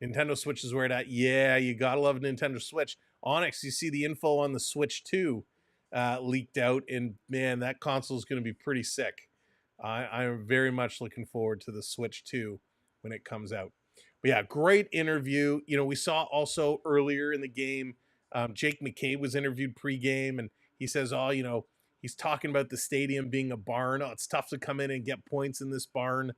Nintendo Switch is where it at. Yeah, you gotta love Nintendo Switch. Onyx, you see the info on the Switch 2 leaked out, and man, that console is going to be pretty sick. I'm very much looking forward to the Switch 2 when it comes out. But yeah, great interview. We saw also earlier in the game, Jake McCabe was interviewed pregame, and he says, he's talking about the stadium being a barn. Oh, it's tough to come in and get points in this barn.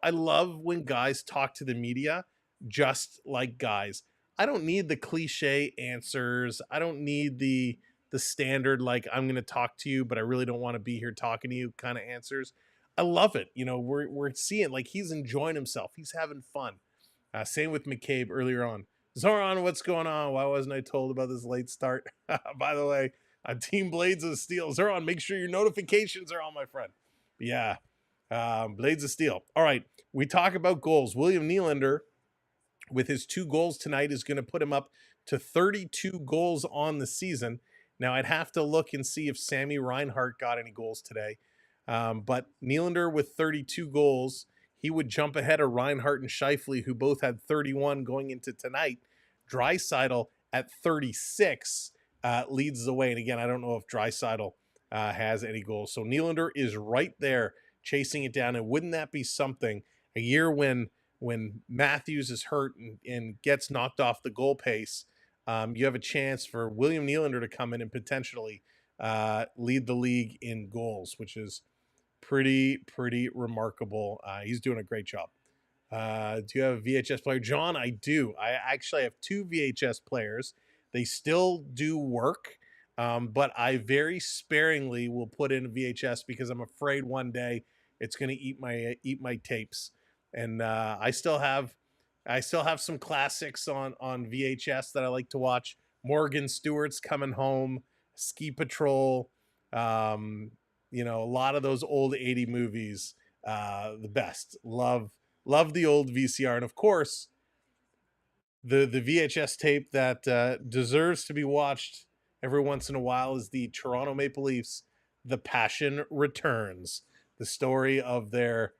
I love when guys talk to the media just like guys. I don't need the cliche answers. I don't need the standard, like, I'm going to talk to you, but I really don't want to be here talking to you kind of answers. I love it. We're seeing, like, he's enjoying himself. He's having fun. Same with McCabe earlier on. Zoran, what's going on? Why wasn't I told about this late start? By the way, Team Blades of Steel. Zoran, make sure your notifications are on, my friend. But yeah, Blades of Steel. All right, we talk about goals. William Nylander, with his 2 goals tonight, is going to put him up to 32 goals on the season. Now, I'd have to look and see if Sammy Reinhart got any goals today. But Nylander with 32 goals, he would jump ahead of Reinhart and Scheifele, who both had 31 going into tonight. Draisaitl at 36 leads the way. And again, I don't know if Draisaitl has any goals. So Nylander is right there chasing it down. And wouldn't that be something? A year when Matthews is hurt and gets knocked off the goal pace, you have a chance for William Nylander to come in and potentially lead the league in goals, which is pretty remarkable. He's doing a great job. Do you have a VHS player? John, I do. I actually have 2 VHS players. They still do work, but I very sparingly will put in a VHS because I'm afraid one day it's going to eat my tapes. And I still have some classics on VHS that I like to watch. Morgan Stewart's Coming Home, Ski Patrol, a lot of those old 80 movies, the best. Love the old VCR. And of course, the VHS tape that deserves to be watched every once in a while is the Toronto Maple Leafs, The Passion Returns, the story of their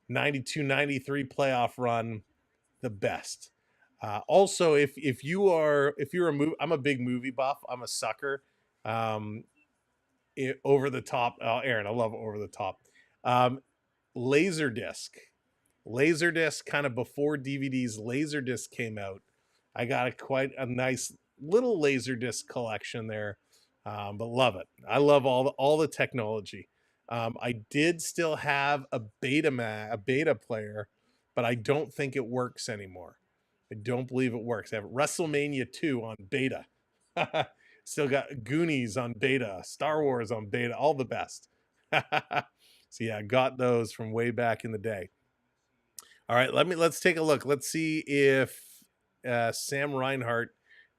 92-93 playoff run, the best. Also, if you're a movie, I'm a big movie buff. I'm a sucker. Um, Over the top, Aaron, I love over the top. Um, Laserdisc, Laserdisc, kind of before DVDs. Laserdisc came out. I got quite a nice little Laserdisc collection there, but love it. I love all the technology. I did still have a beta player, but I don't think it works anymore. I don't believe it works. I have WrestleMania 2 on beta. Still got Goonies on beta, Star Wars on beta, all the best. So yeah, got those from way back in the day. All right, let's take a look. Let's see if Sam Reinhart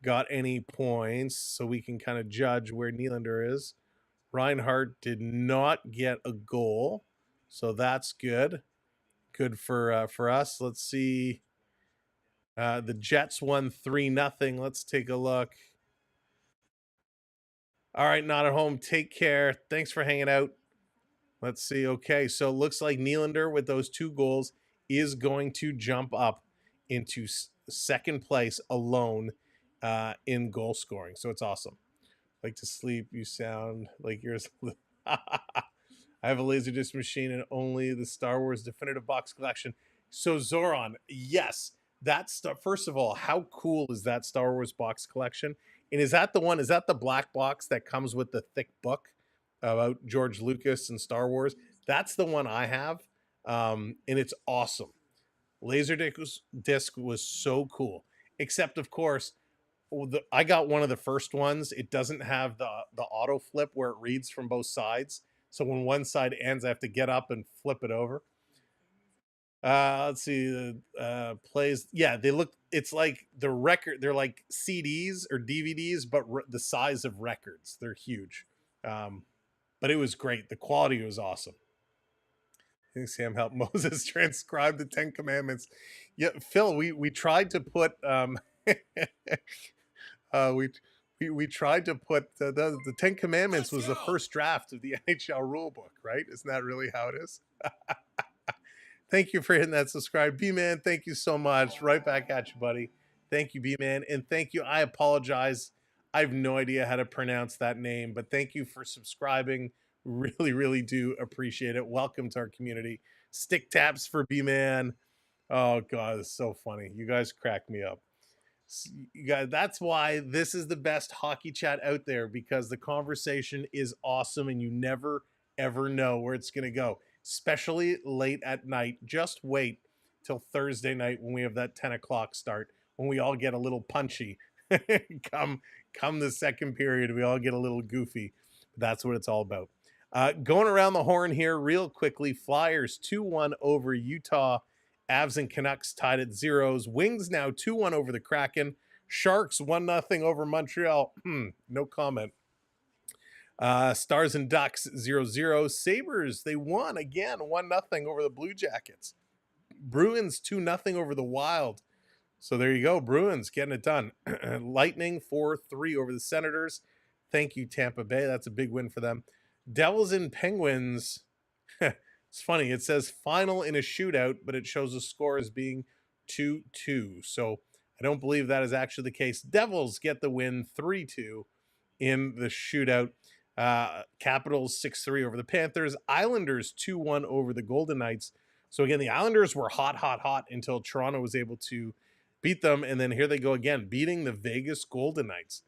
got any points so we can kind of judge where Nylander is. Reinhart did not get a goal, so that's good. Good for us. Let's see. The Jets won 3-0. Let's take a look. All right, not at home. Take care. Thanks for hanging out. Let's see. Okay, so it looks like Nylander with those 2 goals is going to jump up into second place alone in goal scoring. So it's awesome. Like to sleep. You sound like you're. I have a Laserdisc machine and only the Star Wars Definitive Box Collection. So Zoran, yes, that's first of all, how cool is that Star Wars box collection? And is that the one? Is that the black box that comes with the thick book about George Lucas and Star Wars? That's the one I have, and it's awesome. Laserdisc was so cool, except of course, I got one of the first ones. It doesn't have the auto flip where it reads from both sides. So when one side ends, I have to get up and flip it over. Let's see the plays. Yeah, they look. It's like the record. They're like CDs or DVDs, but the size of records. They're huge. But it was great. The quality was awesome. I think Sam helped Moses transcribe the 10 Commandments. Yeah, Phil, we tried to put we tried to put the 10 Commandments was the first draft of the NHL rule book, right? Isn't that really how it is? Thank you for hitting that subscribe. B-Man, thank you so much. Right back at you, buddy. Thank you, B-Man. And thank you. I apologize. I have no idea how to pronounce that name, but thank you for subscribing. Really, really do appreciate it. Welcome to our community. Stick taps for B-Man. Oh, God, it's so funny. You guys crack me up. You guys, that's why this is the best hockey chat out there, because the conversation is awesome and you never, ever know where it's going to go, especially late at night. Just wait till Thursday night when we have that 10 o'clock start, when we all get a little punchy. come the second period, we all get a little goofy. That's what it's all about. Going around the horn here real quickly. Flyers 2-1 over Utah. Avs and Canucks tied at zeros. Wings now 2-1 over the Kraken. Sharks 1-0 over Montreal. No comment. Stars and Ducks 0-0. Sabres, they won again 1-0 over the Blue Jackets. Bruins 2-0 over the Wild. So there you go. Bruins getting it done. Lightning 4-3 over the Senators. Thank you, Tampa Bay. That's a big win for them. Devils and Penguins. It's funny. It says final in a shootout, but it shows the score as being 2-2. So I don't believe that is actually the case. Devils get the win 3-2 in the shootout. Capitals 6-3 over the Panthers. Islanders 2-1 over the Golden Knights. So again, the Islanders were hot until Toronto was able to beat them. And then here they go again, beating the Vegas Golden Knights.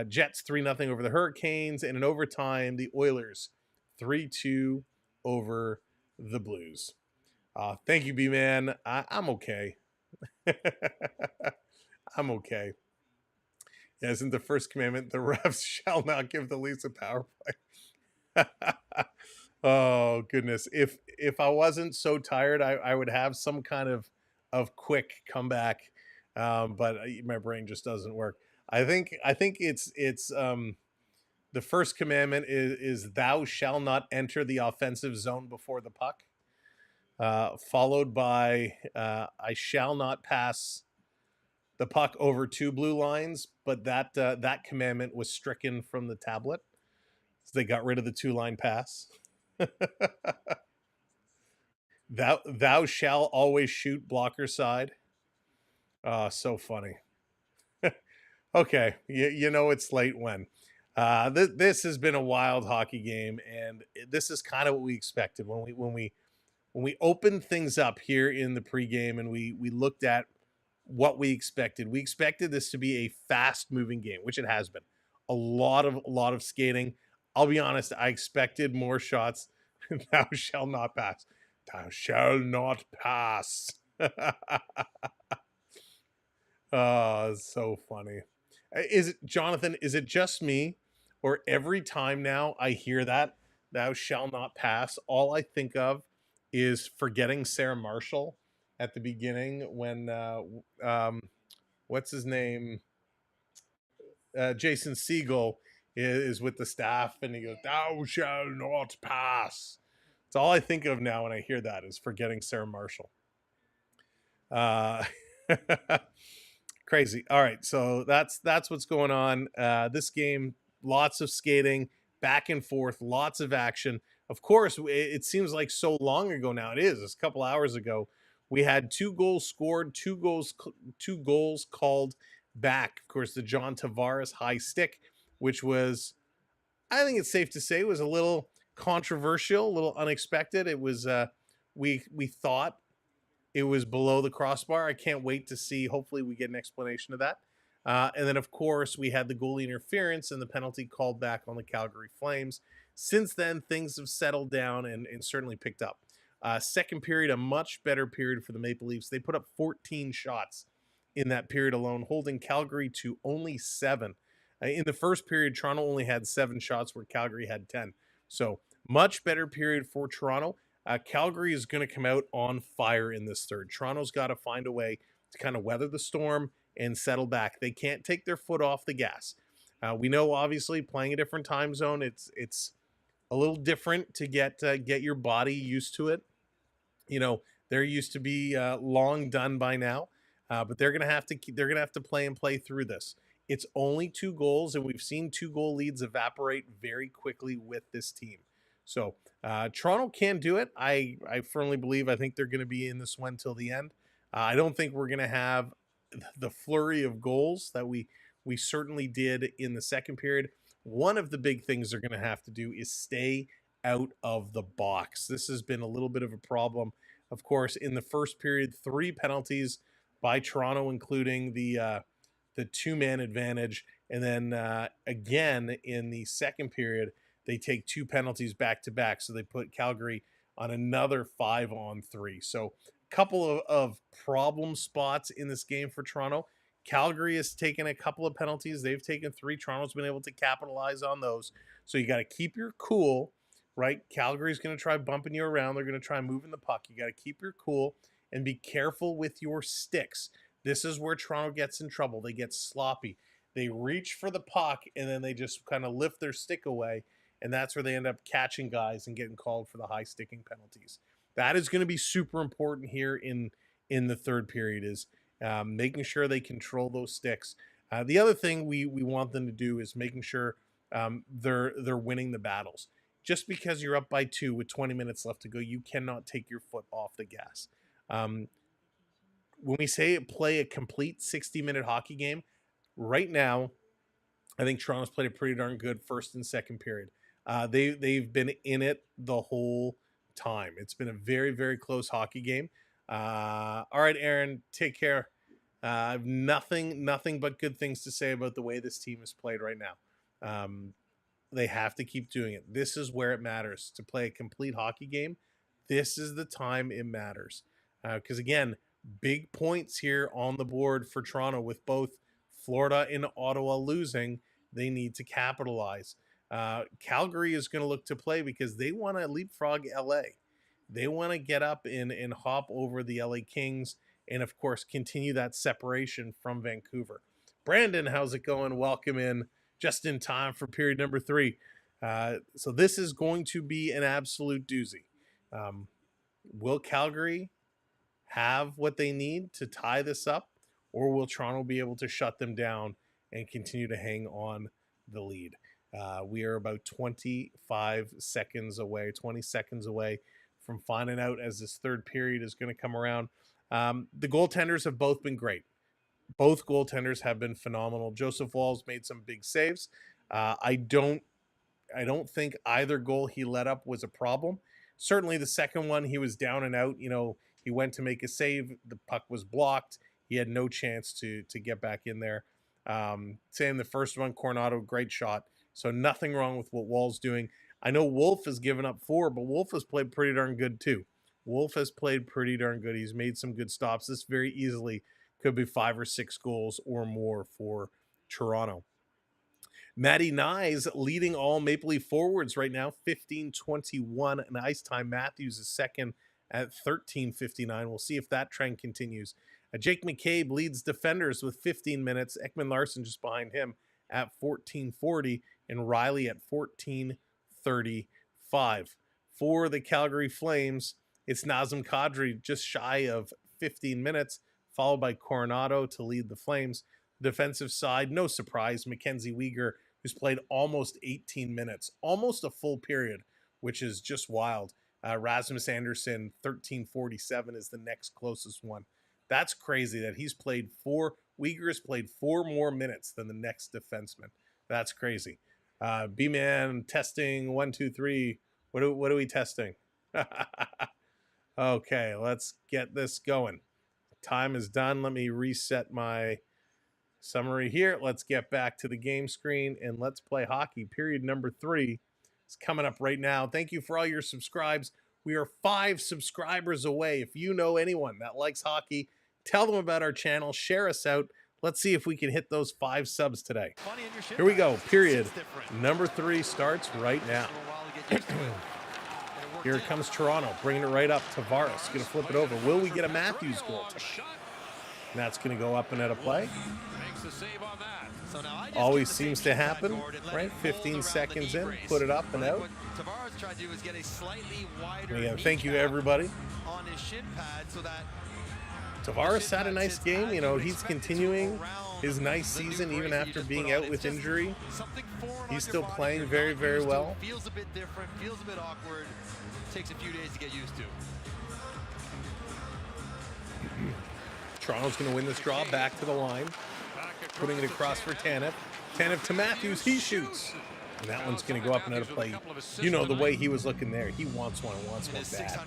Jets 3-0 over the Hurricanes. And in overtime, the Oilers 3-2 over the Blues. Thank you, B-Man. I'm okay. I'm okay. Yeah, isn't the first commandment, the refs shall not give the Leafs a power play? Oh, goodness. If I wasn't so tired, I would have some kind of quick comeback, but my brain just doesn't work. I think it's the first commandment is thou shall not enter the offensive zone before the puck, followed by I shall not pass the puck over 2 blue lines, but that commandment was stricken from the tablet, so they got rid of the 2-line pass. Thou shall always shoot blocker side. So funny. Okay, you know it's late when. This has been a wild hockey game, and this is kind of what we expected when we opened things up here in the pregame, and we looked at what we expected. We expected this to be a fast moving game, which it has been. A lot of skating. I'll be honest, I expected more shots. Thou shall not pass. Thou shall not pass. Oh, it's so funny. Is it, Jonathan, is it just me, or every time now I hear that thou shall not pass, all I think of is forgetting Sarah Marshall at the beginning when what's his name? Jason Siegel is with the staff and he goes, "Thou shall not pass." It's all I think of now when I hear that is forgetting Sarah Marshall. Uh Crazy. All right, so that's what's going on. This game, lots of skating, back and forth, lots of action. Of course, it seems like so long ago now. It is. It's a couple hours ago. We had 2 goals scored, 2 goals called back. Of course, the John Tavares high stick, which was, I think it's safe to say, was a little controversial, a little unexpected. It was we thought it was below the crossbar. I can't wait to see. Hopefully, we get an explanation of that. And then, of course, we had the goalie interference and the penalty called back on the Calgary Flames. Since then, things have settled down and certainly picked up. Second period, a much better period for the Maple Leafs. They put up 14 shots in that period alone, holding Calgary to only 7. In the first period, Toronto only had 7 shots where Calgary had 10. So much better period for Toronto. Calgary is going to come out on fire in this third. Toronto's got to find a way to kind of weather the storm and settle back. They can't take their foot off the gas. We know, obviously, playing a different time zone, it's a little different to get your body used to it. You know, they're used to be long done by now, but they're gonna have to play through this. It's only 2 goals, and we've seen 2-goal leads evaporate very quickly with this team. So Toronto can do it. I firmly believe. I think they're going to be in this one till the end. I don't think we're going to have the flurry of goals that we certainly did in the second period. One of the big things they're going to have to do is stay out of the box. This has been a little bit of a problem. Of course, in the first period, 3 penalties by Toronto, including the 2-man advantage, and then again in the second period, they take 2 penalties back to back. So they put Calgary on another 5-on-3. So a couple of problem spots in this game for Toronto. Calgary has taken a couple of penalties. They've taken 3. Toronto's been able to capitalize on those. So you got to keep your cool, right? Calgary's going to try bumping you around. They're going to try moving the puck. You got to keep your cool and be careful with your sticks. This is where Toronto gets in trouble. They get sloppy. They reach for the puck, and then they just kind of lift their stick away, and that's where they end up catching guys and getting called for the high sticking penalties. That is going to be super important here in the third period, is making sure they control those sticks. The other thing we want them to do is making sure they're winning the battles. Just because you're up by 2 with 20 minutes left to go, you cannot take your foot off the gas. When we say play a complete 60-minute hockey game, right now, I think Toronto's played a pretty darn good first and second period. They've been in it the whole time. It's been a very, very close hockey game. All right, Aaron, take care. I have nothing but good things to say about the way this team is played right now. They have to keep doing it. This is where it matters to play a complete hockey game. This is the time it matters. Because, again, big points here on the board for Toronto with both Florida and Ottawa losing. They need to capitalize. Calgary is going to look to play because they want to leapfrog LA. They want to get up and hop over the LA Kings and, of course, continue that separation from Vancouver. Brandon, how's it going? Welcome in just in time for period number 3. So this is going to be an absolute doozy. Will Calgary have what they need to tie this up, or will Toronto be able to shut them down and continue to hang on the lead? We are about 25 seconds away, 20 seconds away from finding out as this third period is going to come around. The goaltenders have both been great. Both goaltenders have been phenomenal. Joseph Woll's made some big saves. I don't think either goal he let up was a problem. Certainly the second one, he was down and out. You know, he went to make a save. The puck was blocked. He had no chance to get back in there. Same the first one, Coronado, great shot. So nothing wrong with what Woll's doing. I know Wolf has given up 4, but Wolf has played pretty darn good too. Wolf has played pretty darn good. He's made some good stops. This very easily could be 5 or 6 goals or more for Toronto. Matty Nyes leading all Maple Leaf forwards right now, 15:21 in ice time. Matthews is second at 13:59. We'll see if that trend continues. Jake McCabe leads defenders with 15 minutes. Ekman Larson just behind him at 14:40, and Riley at 14:35. For the Calgary Flames, it's Nazem Kadri just shy of 15 minutes, followed by Coronado to lead the Flames. Defensive side, no surprise, Mackenzie Weegar, who's played almost 18 minutes, almost a full period, which is just wild. Rasmus Anderson, 13:47 is the next closest one. That's crazy that he's played 4. Uyghur's played 4 more minutes than the next defenseman. That's crazy. B-Man testing 1, 2, 3. What are we testing? Okay, let's get this going. Time is done. Let me reset my summary here. Let's get back to the game screen and let's play hockey. Period number 3 is coming up right now. Thank you for all your subscribes. We are 5 subscribers away. If you know anyone that likes hockey, tell them about our channel. Share us out. Let's see if we can hit those 5 subs today. Here we go. Period number 3 starts right now. Here comes Toronto, bringing it right up. Tavares going to flip it over. Will we get a Matthews goal tonight? And that's going to go up and out of play. Always seems to happen, right? 15 seconds in, put it up and out. And again, thank you, everybody. Tavares had a nice game. You know, he's continuing his nice season even after being out with injury. He's still playing very, very well. Feels a bit different, feels a bit awkward. Takes a few days to get used to. Toronto's going to win this draw, back to the line. Putting it across for Tanev. Tanev to Matthews, he shoots. And that one's going to go up and out of play. You know the way he was looking there. He wants one bad.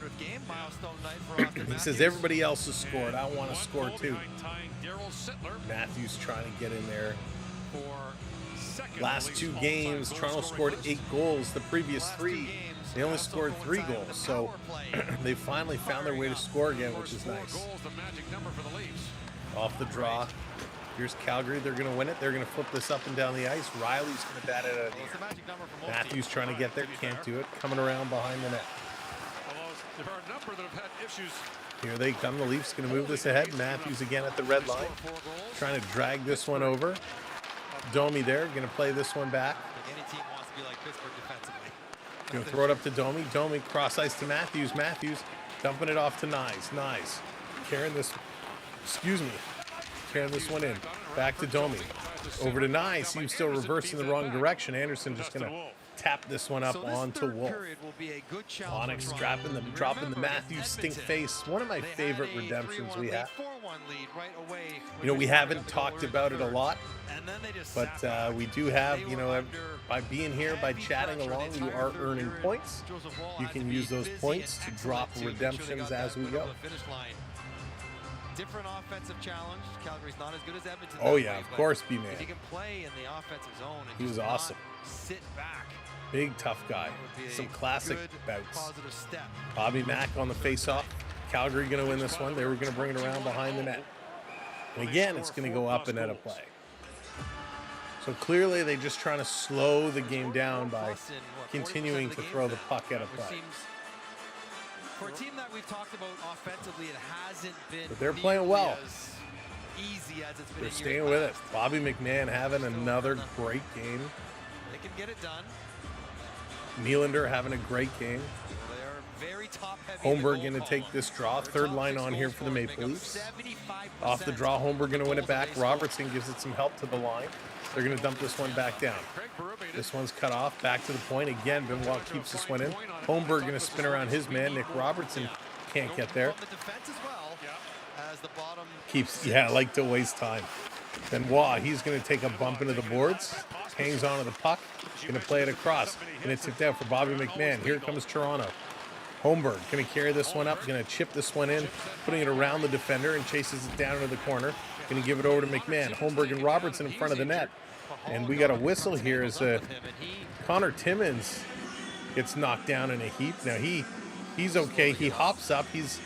He says everybody else has scored. I want to score too. Matthews trying to get in there. Last 2 games, Toronto scored 8 goals. The previous 3, they only scored 3 goals. So they finally found their way to score again, which is nice. Off the draw. Here's Calgary. They're going to win it. They're going to flip this up and down the ice. Riley's going to bat it out of the air. Matthews trying to get there. Can't do it. Coming around behind the net. Here they come. The Leafs going to move this ahead. Matthews again at the red line. Trying to drag this one over. Domi there. Going to play this one back. Going to throw it up to Domi. Domi cross ice to Matthews. Matthews dumping it off to Nyes. Nyes carrying this. Excuse me. Carrying this one in. Back to Domi. Over to Nyes. He was still reversing the wrong direction. Anderson just going to tap this one up onto Wolf. Onyx dropping the Matthews stink face. One of my favorite redemptions we have. You know, we haven't talked about it a lot, but we do have, you know, by being here, by chatting along, you are earning points. You can use those points to drop redemptions as we go. Different offensive challenge. Calgary's not as good as Edmonton. Oh yeah, of course, B-Man. If he can play in the offensive zone, and he was awesome. Sit back. Big tough guy. Some classic bouts. Positive step. Bobby Mack on the face-off. Calgary going to win this one. They were going to bring it around behind the net. And again, it's going to go up and out of play. So clearly, they're just trying to slow the game down by continuing to throw the puck out of play. For a team that we've talked about offensively, it hasn't been. But they're playing well. As easy as it's been. They're staying with it. Bobby McMahon having another great game. They can get it done. Nylander having a great game. They're very top-heavy. Holmberg going to take this draw. Third line on here for the Maple Leafs. Off the draw, Holmberg going to win it back. Robertson gives it some help to the line. They're going to dump this one back down. This one's cut off. Back to the point. Again, Benoit keeps this one in. Holmberg going to spin around his man. Nick Robertson can't get there. the bottom. Keeps, yeah, I like to waste time. Then he's going to take a bump into the boards, hangs onto the puck, going to play it across, going to tip out for Bobby McMahon. Here comes Toronto. Holmberg going to carry this one up, going to chip this one in, putting it around the defender and chases it down into the corner. Going to give it over to McMahon. Holmberg and Robertson in front of the net. And we got a whistle here as Connor Timmins gets knocked down in a heap. Now he's okay. He hops up. He's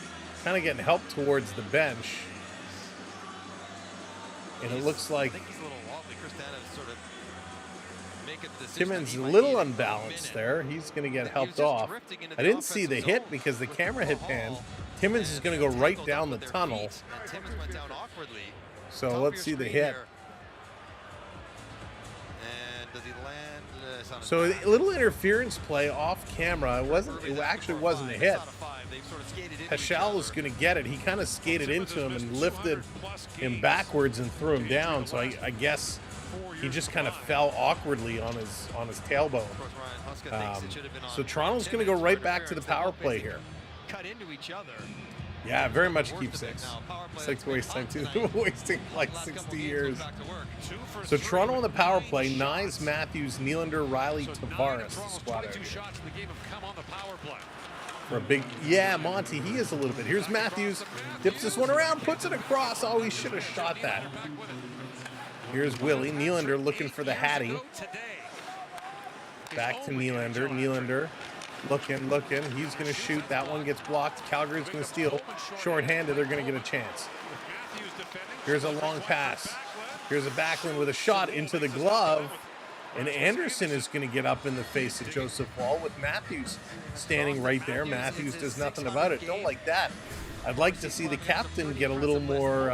kind of getting help towards the bench. And it looks like Timmins a little unbalanced there. He's going to get helped off. I didn't see the hit because the camera hit panned. Timmins is going to go right down the tunnel. So let's see the hit. So a little interference play off camera. It actually wasn't a hit. Heschel was going to get it. He kind of skated into him and lifted him backwards and threw him down. So I guess he just kind of fell awkwardly on his tailbone. So Toronto's going to go right back to the power play here. Cut into each other. Yeah, very much keep 6. It's like to waste time too. Wasting like 60 years. So Toronto on the power play, Nyes, Matthews, Nylander, Riley, Tavares, the squad area. For a big, yeah, Monty, he is a little bit. Here's Matthews, dips this one around, puts it across. Oh, he should have shot that. Here's Willie, Nylander looking for the Hattie. Back to Nylander, looking. He's going to shoot. That one gets blocked. Calgary's going to steal. Short-handed, they're going to get a chance. Here's a long pass. Here's a Backlund with a shot into the glove. And Anderson is going to get up in the face of Joseph Woll with Matthews standing right there. Matthews does nothing about it. Don't like that. I'd like to see the captain get a little more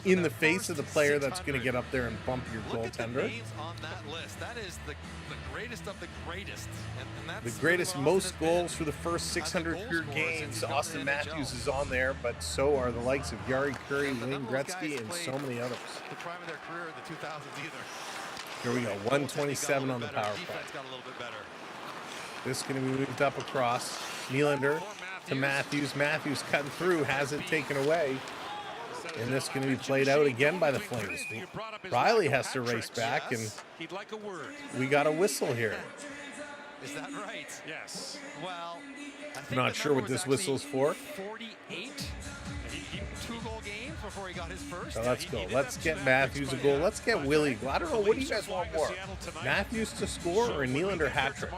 in the face of the player that's going to get up there and bump your goaltender. That is the greatest of the greatest. The greatest, most goals for the first 600 career games. Austin Matthews is on there, but so are the likes of Yari Curry, Wayne Gretzky, and so many others. The prime of their career in the 2000s either. Here we go, 127 on the power play. This is going to be moved up across. Nylander to Matthews. Matthews cutting through, has it taken away. And this is going to be played out again by the Flames. Riley has to race back, and we got a whistle here. Is that right? Yes. Well, I'm not sure what this whistle's for. 48. 2-goal games before he got his first. So let's go. Let's get Matthews a goal. Let's get Willie a goal. I don't know. What do you guys want more? Matthews to score or a Nylander hat trick?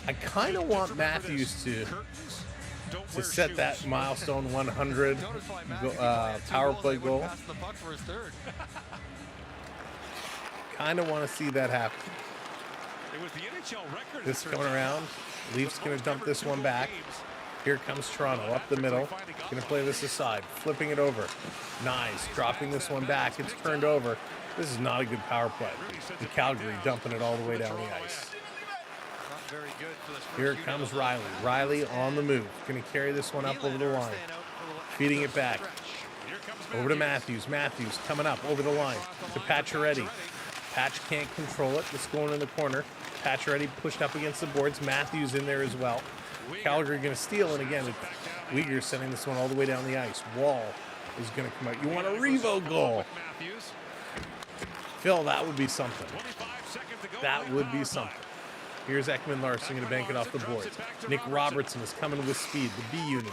I kind of want Matthews to set that milestone 100 power play goal. Kind of want to see that happen. This coming around. Leafs going to dump this one back. Here comes Toronto up the middle. Going to play this aside. Flipping it over. Nice. Dropping this one back. It's turned over. This is not a good power play. And Calgary dumping it all the way down the ice. Here comes Riley. Riley on the move. Going to carry this one up over the line. Feeding it back. Over to Matthews. Matthews coming up over the line to Pacioretty. Patch can't control it. It's going in the corner. Pacioretty pushed up against the boards. Matthews in there as well. Calgary going to steal, and again, Uyghur sending this one all the way down the ice. Wall is going to come out. You want a Revo goal. Phil, that would be something. That would be something. Here's Ekman-Larsson going to bank it off the boards. Nick Robertson is coming with speed. The B unit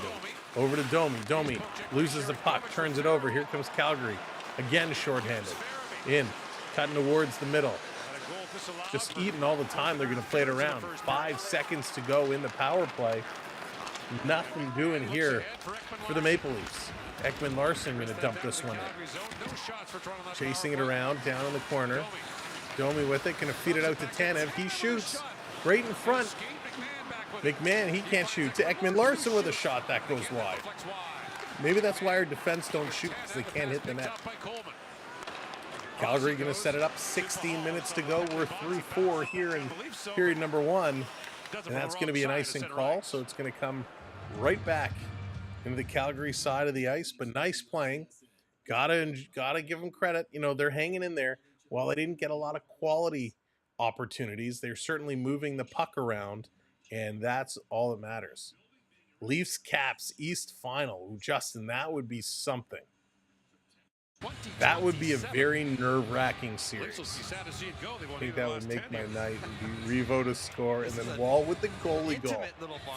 over to Domi. Domi loses the puck, turns it over. Here comes Calgary. Again, shorthanded. In, cutting towards the middle. Just eating all the time. They're going to play it around. 5 seconds to go in the power play. Nothing doing here for the Maple Leafs. Ekman-Larsson going to dump this one in. Chasing it around, down in the corner. Domi with it, going to feed it out to Tanev. He shoots right in front. McMahon, he can't shoot. To Ekman-Larsson with a shot that goes wide. Maybe that's why our defense don't shoot, because they can't hit the net. Calgary going to set it up. 16 minutes to go. We're 3-4 here in period number 1. And that's going to be an icing call, so it's going to come right back into the Calgary side of the ice. But nice playing. Gotta give them credit. You know, they're hanging in there. While they didn't get a lot of quality opportunities, they're certainly moving the puck around, and that's all that matters. Leafs Caps East Final. Justin, that would be something. That would be a very nerve-wracking series. I think that would make my night. It'd be Revo to score, and then Wall with the goalie goal.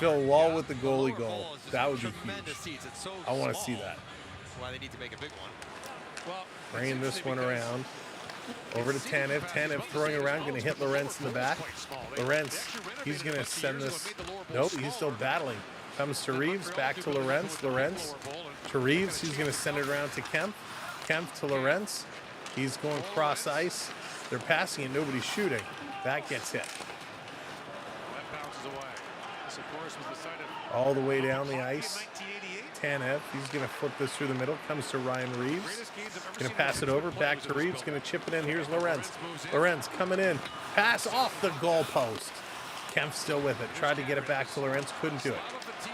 Phil Wall with the goalie goal. That would be huge. I want to see that. Why they need to make a big one. Bringing this one around. Over to Tanev. Tanev throwing around, going to hit Lorentz in the back. Lorentz, he's going to send this. Nope, he's still battling. Comes to Reeves, back to Lorentz. Lorentz to Reeves, he's going to send it around to Kemp. Kemp to Lorentz. He's going cross ice. They're passing it, nobody's shooting. That gets hit. All the way down the ice. Tanev, he's going to flip this through the middle. Comes to Ryan Reeves. Going to pass it over. Back to Reeves. Going to chip it in. Here's Lorentz. Lorentz coming in. Pass off the goalpost. Kemp's still with it. Tried to get it back to Lorentz. Couldn't do it.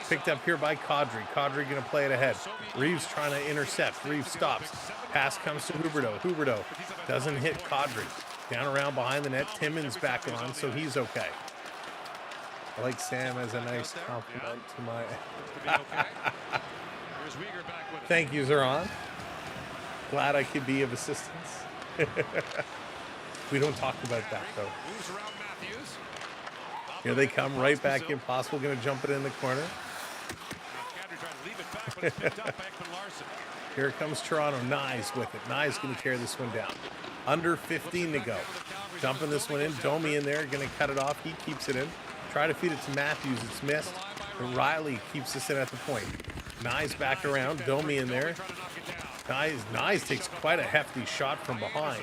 Picked up here by Kadri. Kadri going to play it ahead. Reeves trying to intercept. Reeves stops. Pass comes to Huberdeau. Huberdeau doesn't hit Kadri. Down around behind the net. Timmins back on, so he's okay. I like Sam as a nice compliment to my... Thank you, Zeron. Glad I could be of assistance. We don't talk about that, though. Here they come, right back in. Possible going to jump it in the corner. Here comes Toronto. Nyes with it. Nyes going to carry this one down. Under 15 to go. Dumping this one in. Domi in there, going to cut it off. He keeps it in. Try to feed it to Matthews. It's missed. But Riley keeps this in at the point. Nyes back around. Domi in there. Nyes takes quite a hefty shot from behind.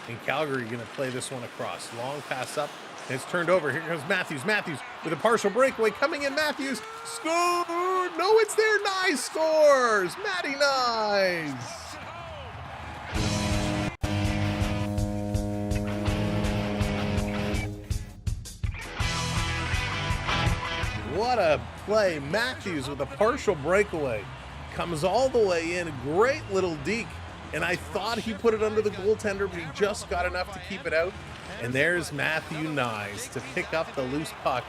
And Calgary going to play this one across. Long pass up. And it's turned over. Here comes Matthews. Matthews with a partial breakaway. Coming in. Matthews. Scored. No, it's there. Nyes scores. Matty Nyes. What a play. Matthews with a partial breakaway. Comes all the way in. Great little deke. And I thought he put it under the goaltender, but he just got enough to keep it out. And there's Matthew Nyes to pick up the loose puck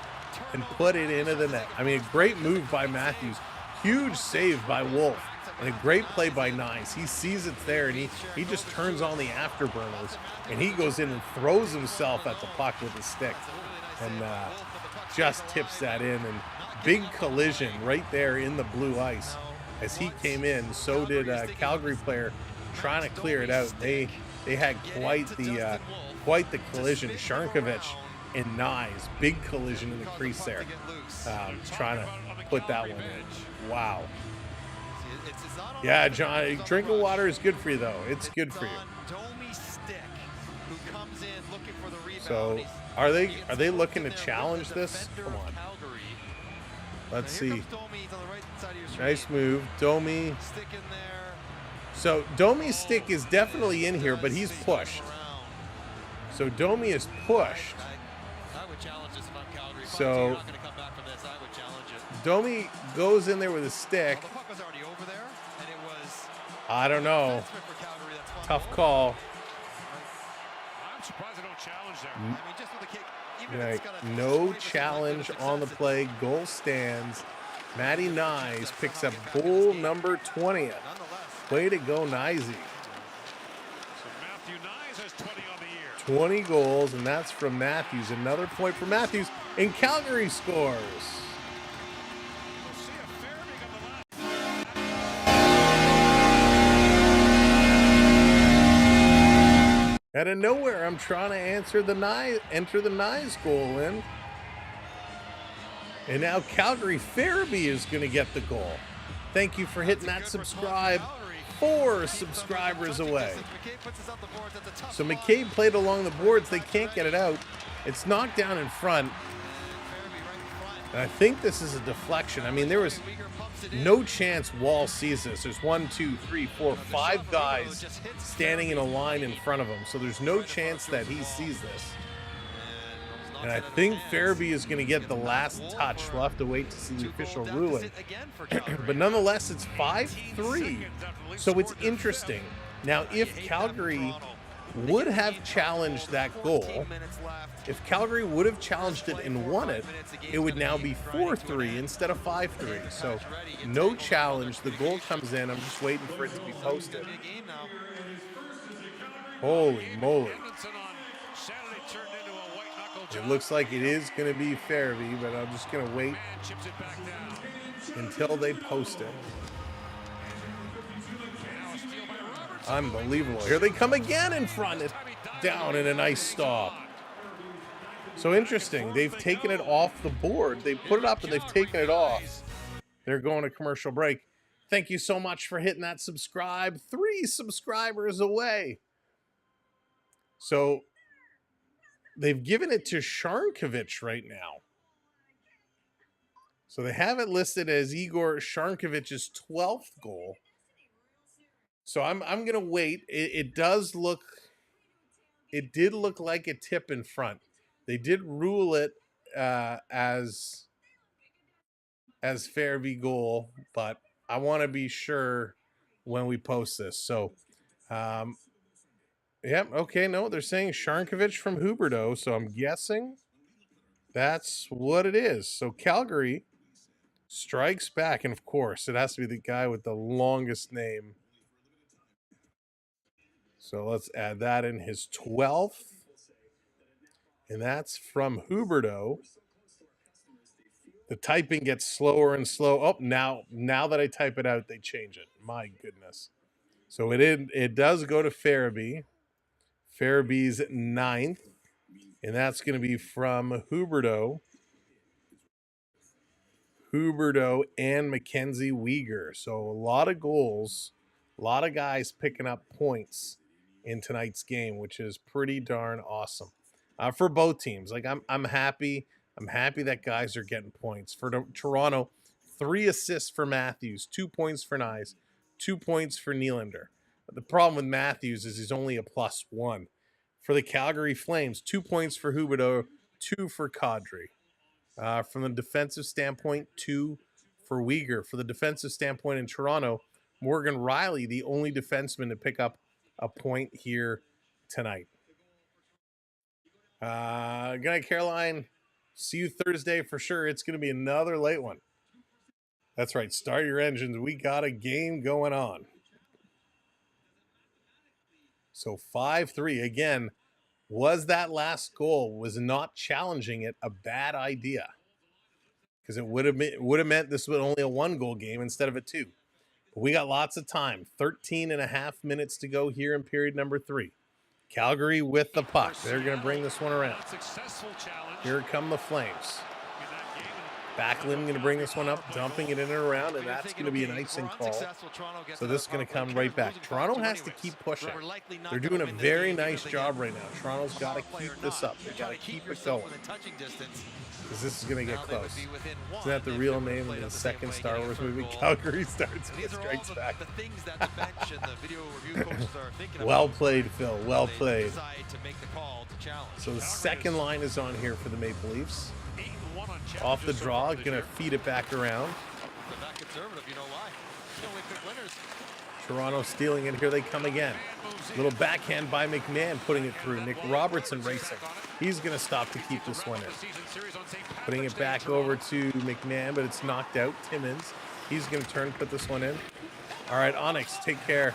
and put it into the net. I mean, a great move by Matthews. Huge save by Wolf. And a great play by Nyes. He sees it's there, and he just turns on the afterburners. And he goes in and throws himself at the puck with his stick. And just tips that in. And big collision right there in the blue ice. As he came in, so did a Calgary player trying to clear it out. They had quite the collision. Sharnkovich and Nyes, big collision in the crease there. Trying to put that one in. Wow. Yeah, John, drinking water is good for you, though. It's good for you. So, are they looking to challenge this? Come on. Let's see. Nice move. Domi. So, Domi's stick is definitely in here, but he's pushed. So, Domi is pushed. So, Domi goes in there with a stick. I don't know. Tough call. Right. No challenge on the play. Goal stands. Matty Nyes picks up goal number 20th. Way to go, Nyesy. 20 goals, and that's from Matthews. Another point for Matthews, and Calgary scores. Out of nowhere, I'm trying to enter the Nyes goal in. And now Calgary Farabee is going to get the goal. Thank you for hitting that subscribe. 4 subscribers away. So McCabe played along the boards. They can't get it out. It's knocked down in front. And I think this is a deflection. I mean, there was no chance Wall sees this. There's 1, 2, 3, 4, 5 guys standing in a line in front of him. So there's no chance that he sees this. And I think Farabee is going to get the last touch. We'll have to wait to see the official ruling. But nonetheless, it's 5-3. So it's interesting. Now, if Calgary would have challenged that goal. If Calgary would have challenged it and won it, it would now be 4-3 instead of 5-3. So no challenge. The goal comes in. I'm just waiting for it to be posted. Holy moly. It looks like it is going to be Farabee, but I'm just going to wait until they post it. Unbelievable. Here they come again in front. It's down in a nice stop. So interesting. They've taken it off the board. They put it up and they've taken it off. They're going to commercial break. Thank you so much for hitting that subscribe. 3 subscribers away. So they've given it to Sharnkovich right now. So they have it listed as Igor Sharnkovich's 12th goal. So I'm going to wait. It did look like a tip in front. They did rule it as Farabee goal, but I want to be sure when we post this. So, yep, okay, no, they're saying Sharnkovich from Huberdeau, so I'm guessing that's what it is. So Calgary strikes back, and of course, it has to be the guy with the longest name. So let's add that in, his 12th. And that's from Huberdeau. The typing gets slower and slow. Oh, now that I type it out, they change it. My goodness. So it does go to Farabee. Farabee's 9th. And that's going to be from Huberdeau. Huberdeau and Mackenzie Weegar. So a lot of goals. A lot of guys picking up points in tonight's game, which is pretty darn awesome. For both teams. Like I'm happy. I'm happy that guys are getting points. For Toronto, 3 assists for Matthews, 2 points for Nyes, 2 points for Nylander. But the problem with Matthews is he's only a +1. For the Calgary Flames, 2 points for Huberdeau, 2 for Kadri. From the defensive standpoint, 2 for Weegar. For the defensive standpoint in Toronto, Morgan Riley, the only defenseman to pick up a point here tonight. Good night, Caroline. See you Thursday for sure. It's going to be another late one. That's right. Start your engines. We got a game going on. So 5-3. Again, was that last goal, was not challenging it a bad idea? Because it would have meant this was only a 1-goal game instead of a 2. But we got lots of time. 13 and a half minutes to go here in period number 3. Calgary with the puck. They're going to bring this one around. Here come the Flames. Backlund going to bring this one up, dumping it in and around, and that's going to be an icing call. So this is going to come right back. Toronto has to keep pushing. They're doing a very nice job right now. Toronto's got to keep this up. They got to keep it going. Because this is going to get close. Isn't that the real name of the second Star Wars movie? Calgary starts and strikes back. Well played, Phil. Well played. So the second line is on here for the Maple Leafs. Off the draw, going to feed it back around. Toronto stealing it. Here they come again. Little backhand by McMahon, putting it through. Nick Robertson racing. He's going to stop to keep this one in. Putting it back over to McMahon, but it's knocked out. Timmins. He's going to turn, put this one in. All right, Onyx, take care.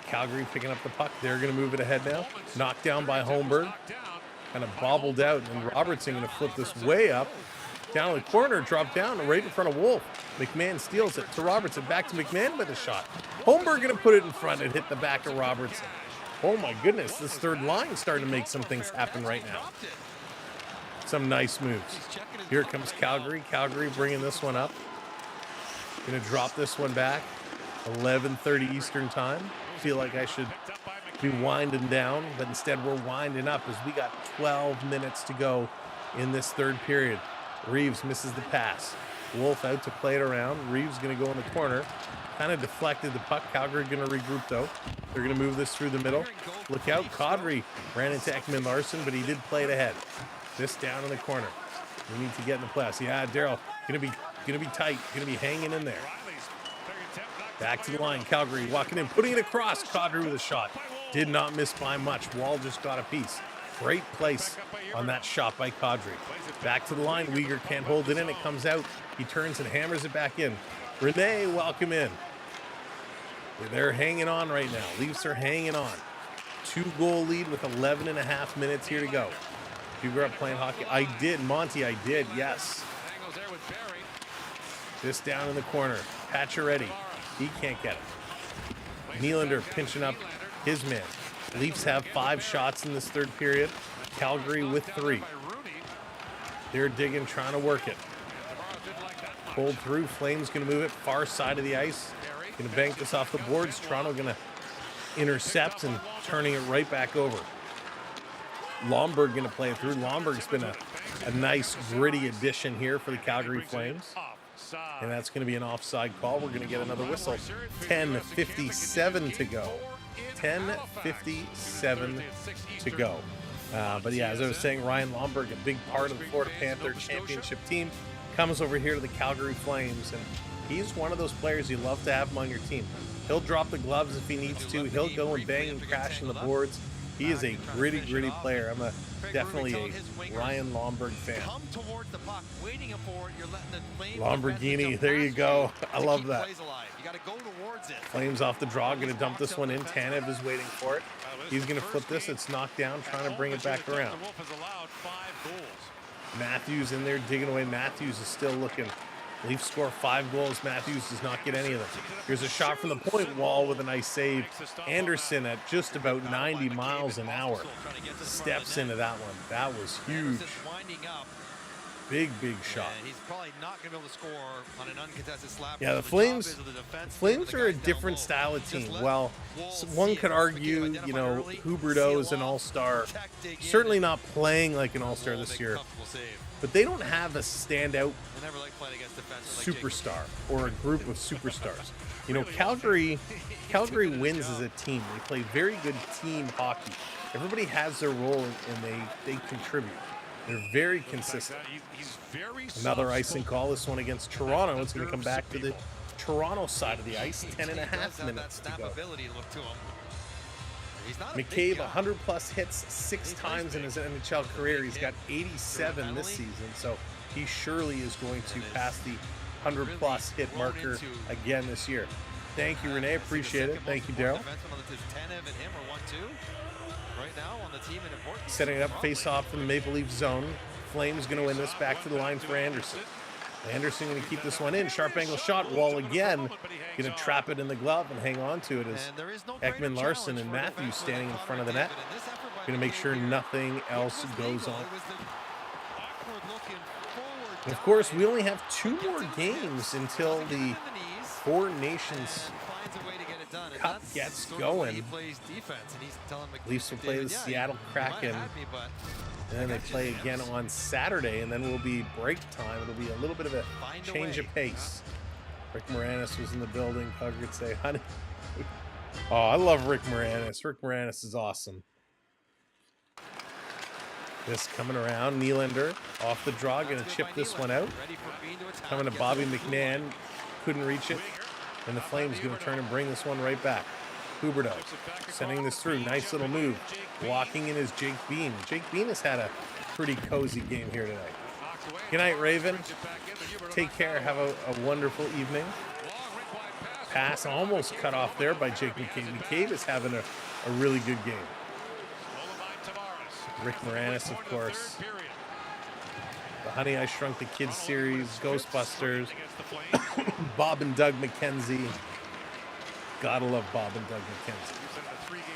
Calgary picking up the puck. They're going to move it ahead now. Knocked down by Holmberg. Kind of bobbled out, and Robertson going to flip this way up. Down in the corner, drop down, right in front of Wolf. McMahon steals it to Robertson. Back to McMahon with a shot. Holmberg going to put it in front and hit the back of Robertson. Oh my goodness, this third line is starting to make some things happen right now. Some nice moves. Here comes Calgary. Calgary bringing this one up. Going to drop this one back. 11:30 Eastern time. Feel like I should be winding down, but instead we're winding up as we got 12 minutes to go in this third period. Reeves misses the pass. Wolf out to play it around. Reeves going to go in the corner. Kind of deflected the puck. Calgary going to regroup though. They're going to move this through the middle. Look out. Kadri ran into Ekman Larson, but he did play it ahead. This down in the corner. We need to get in the playoffs. Yeah, Daryl going to be tight. Going to be hanging in there. Back to the line. Calgary walking in, putting it across. Kadri with a shot. Did not miss by much. Wall just got a piece. Great place on that shot by Kadri. Back to the line. Uyghur can't hold it in. It comes out. He turns and hammers it back in. Rene, welcome in. They're hanging on right now. Leafs are hanging on. 2-goal lead with 11.5 minutes here to go. You grew up playing hockey? I did, Monty, I did, yes. Just down in the corner. Pacioretty. He can't get it. Nylander pinching up his man. Leafs have 5 shots in this third period. Calgary with 3. They're digging, trying to work it. Pulled through. Flames going to move it far side of the ice. Going to bank this off the boards. Toronto going to intercept and turning it right back over. Lomberg going to play it through. Lomberg's been a nice gritty addition here for the Calgary Flames. And that's going to be an offside call. We're going to get another whistle. 10:57 to go. 10:57 to go. But yeah, as I was saying, Ryan Lomberg, a big part of the Florida Panther championship team, comes over here to the Calgary Flames. And he's one of those players you love to have him on your team. He'll drop the gloves if he needs to. He'll go and bang and crash in the boards. He is a gritty player. I'm definitely a Ryan Lomberg fan. Lamborghini, there you go. I love that. Flames off the draw, going to dump this one in. Tanev is waiting for it. He's going to flip this. It's knocked down, trying to bring it back around. Matthews in there digging away. Matthews is still looking. Leafs score 5 goals. Matthews does not get any of them. Here's a shot from the point. Wall with a nice save. Anderson at just about 90 miles an hour steps into that one. That was huge. Big shot. He's probably not going to be able to score on an uncontested slap. Yeah, the Flames are a different style of team. Well, one could argue, you know, Huberdeau is an all-star. Certainly not playing like an all-star this year. But they don't have a standout superstar or a group of superstars. You know, Calgary wins as a team. They play very good team hockey. Everybody has their role and they contribute. They're very consistent. Another icing call. This one against Toronto. It's going to come back to the Toronto side of the ice. 10.5 minutes to go. McCabe, 100-plus hits 6 times in his NHL career. He's got 87 this season, so he surely is going to pass the 100-plus hit marker again this year. Thank you, Renee. Appreciate it. Thank you, Daryl. Setting it up, face-off in the Maple Leaf zone. Flames going to win this. Back to the line for Anderson. Anderson going to keep this one in. Sharp angle shot. Wall again. Going to trap it in the glove and hang on to it as Ekman Larson and Matthews standing in front of the net. Going to make sure nothing else goes on. And of course, we only have 2 more games until the Four Nations Cup gets going. Leafs will play the Seattle Kraken. And then they play again on Saturday, and then will be break time. It'll be a little bit of a change of pace. Rick Moranis was in the building. Hug would say, honey. Oh, I love Rick Moranis. Rick Moranis is awesome. This coming around. Nylander off the draw. Going to chip this one out. Coming to Bobby McMahon. Couldn't reach it. And the Flames going to turn and bring this one right back. Huberdeau sending this through. Nice little move. Walking in is Jake Bean. Jake Bean has had a pretty cozy game here tonight. Good night, Raven. Take care. Have a wonderful evening. Pass almost cut off there by Jake McCabe. McCabe is having a really good game. Rick Moranis, of course. The Honey, I Shrunk the Kids series. Ghostbusters. Bob and Doug McKenzie. Gotta love Bob and Doug McKenzie.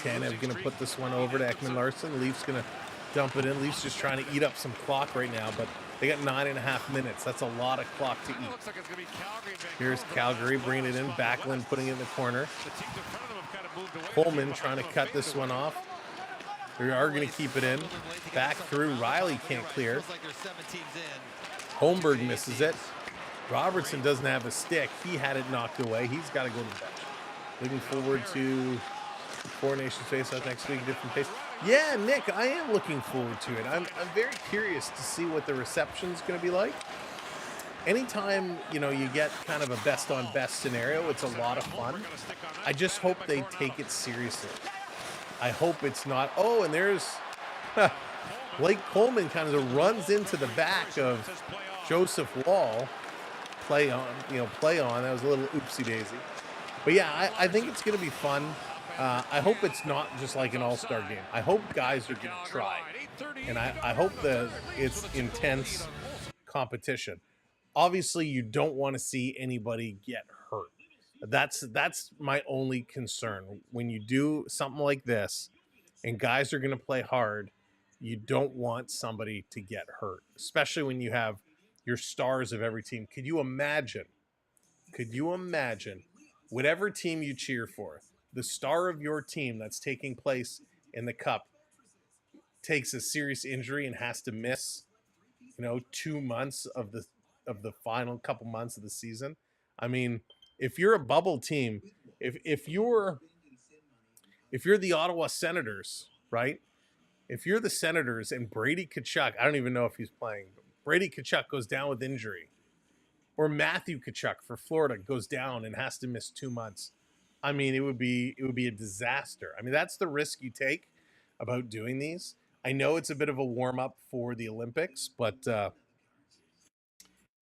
Tanev going to put this one over to Ekman Larson. Leafs going to dump it in. Leafs just trying to eat up some clock right now, but they got 9.5 minutes. That's a lot of clock to eat. Here's Calgary bringing it in. Backlund putting it in the corner. Coleman trying to cut this one off. They are going to keep it in. Back through. Riley can't clear. Holmberg misses it. Robertson doesn't have a stick. He had it knocked away. He's got to go to the bench. Looking forward to Four Nations face-off next week, different pace. Yeah, Nick, I am looking forward to it. I'm very curious to see what the reception's going to be like. Anytime, you know, you get kind of a best-on-best scenario, it's a lot of fun. I just hope they take it seriously. I hope it's not. Oh, and there's Blake Coleman kind of runs into the back of Joseph Wall. Play on. That was a little oopsie daisy. But yeah, I think it's going to be fun. I hope it's not just like an all-star game. I hope guys are going to try. And I hope that it's intense competition. Obviously, you don't want to see anybody get hurt. That's my only concern. When you do something like this and guys are going to play hard, you don't want somebody to get hurt, especially when you have your stars of every team. Could you imagine whatever team you cheer for, the star of your team that's taking place in the cup takes a serious injury and has to miss, 2 months of the final couple months of the season? I mean, if you're a bubble team, if you're the Ottawa Senators, right? If you're the Senators and Brady Tkachuk, I don't even know if he's playing, but Brady Tkachuk goes down with injury, or Matthew Tkachuk for Florida goes down and has to miss 2 months. I mean, it would be a disaster. I mean, that's the risk you take about doing these. I know it's a bit of a warm-up for the Olympics, but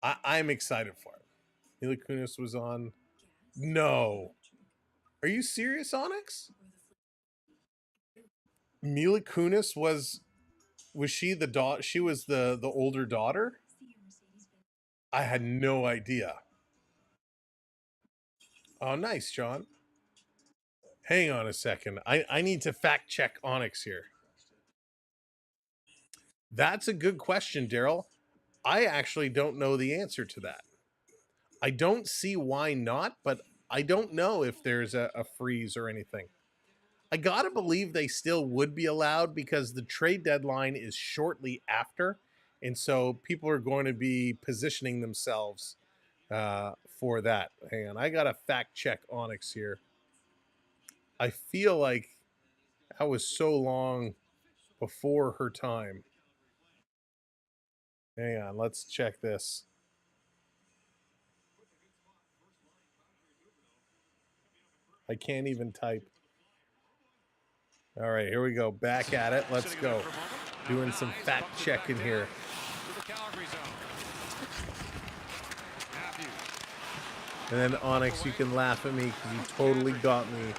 I'm excited for it. Mila Kunis was on. No. Are you serious, Onyx? Mila Kunis was she the daughter? She was the older daughter? I had no idea. Oh, nice, John. Hang on a second. I need to fact check Onyx here. That's a good question, Daryl. I actually don't know the answer to that. I don't see why not, but I don't know if there's a freeze or anything. I gotta believe they still would be allowed because the trade deadline is shortly after, and so people are going to be positioning themselves for that. Hang on, I gotta fact check Onyx here. I feel like that was so long before her time. Hang on, let's check this. I can't even type. All right, here we go. Back at it. Let's go. Doing some fact checking here. And then Onyx, you can laugh at me because you totally got me.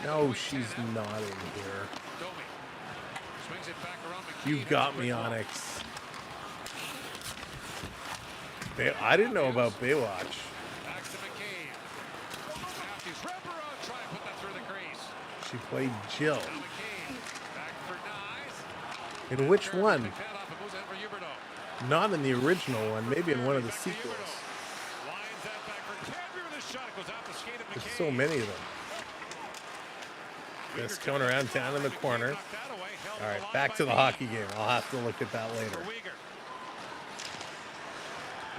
No, she's not in here. You got me, Onyx. I didn't know about Baywatch. She played Jill. In which one? Not in the original one, maybe in one of the sequels. There's so many of them. Just going around down in the corner. All right, back to the hockey game. I'll have to look at that later.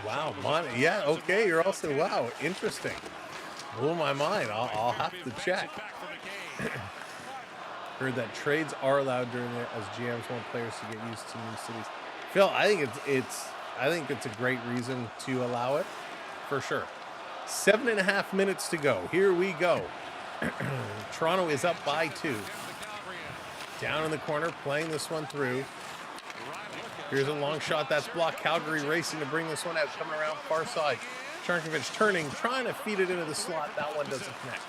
Wow, yeah, okay, you're also, wow, interesting. Blew my mind. I'll have to check. Heard that trades are allowed during it as GMs want players to get used to new cities. Phil, I think it's a great reason to allow it, for sure. 7.5 minutes to go. Here we go. Toronto is up by 2. Down in the corner, playing this one through. Here's a long shot that's blocked. Calgary racing to bring this one out, coming around far side. Charnkovic turning, trying to feed it into the slot. That one doesn't connect.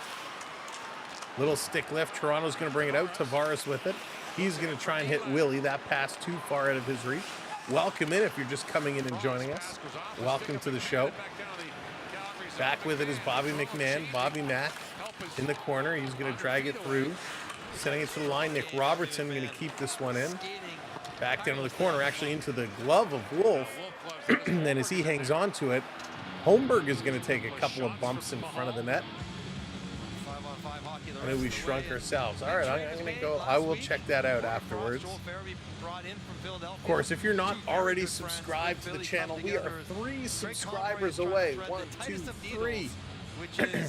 Little stick lift. Toronto's going to bring it out. Tavares with it. He's going to try and hit Willie. That pass too far out of his reach. Welcome in if you're just coming in and joining us. Welcome to the show. Back with it is Bobby McMahon. Bobby Mack in the corner. He's going to drag it through. Sending it to the line. Nick Robertson going to keep this one in. Back down to the corner, actually into the glove of Wolf. And as he hangs on to it, Holmberg is going to take a couple of bumps in front of the net. I know we shrunk ourselves. All right, I'm going to go. I will check that out afterwards. Of course, if you're not already subscribed to the channel, we are 3 subscribers away. 1, 2, 3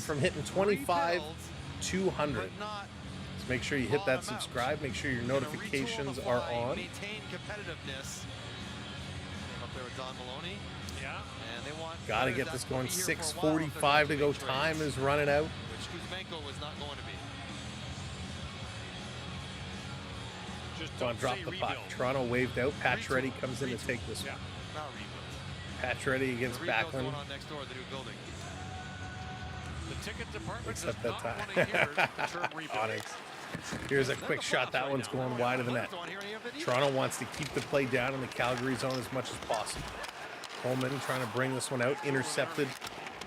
from hitting 25,200. So make sure you hit that subscribe. Make sure your notifications are on. Got to get this going. 6:45 to go. Time is running out. Come on, drop the puck. Toronto waved out. Pacioretty comes in to take this one. Pacioretty against Backlund. Except that time. Onyx. Here's a quick shot. That one's going wide of the net. Toronto wants to keep the play down in the Calgary zone as much as possible. Coleman trying to bring this one out. Intercepted.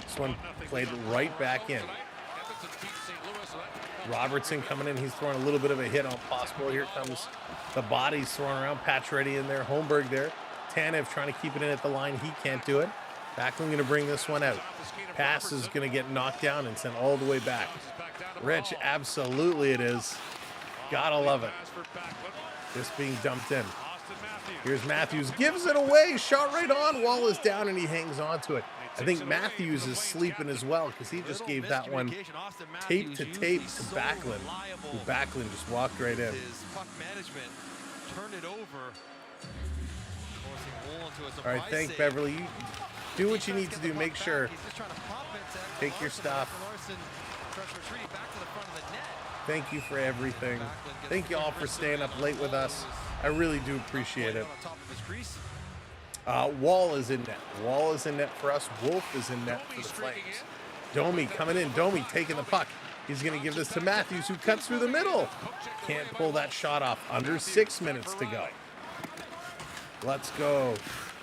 This one played right back in. Robertson coming in. He's throwing a little bit of a hit on possible. Here comes the bodies thrown around. Pacioretty in there. Holmberg there. Tanev trying to keep it in at the line. He can't do it. Backlund going to bring this one out. Pass is going to get knocked down and sent all the way back. Rich, absolutely it is. Gotta love it. This being dumped in. Here's Matthews. Gives it away. Shot right on. Wall is down and he hangs on to it. I think Matthews is sleeping as well because he just gave that one tape to Backlund. Who Backlund just walked right in. His puck management turned it over. All right, thank Beverly. You do what you need to do. Make sure. Take your stuff. Thank you for everything. Thank you all for staying up late with us. I really do appreciate it. Wall is in net. Wall is in net for us. Wolf is in net for the Flames. Domi coming in. Domi taking the puck. He's going to give this to Matthews, who cuts through the middle. Can't pull that shot off. Under 6 minutes to go. Let's go.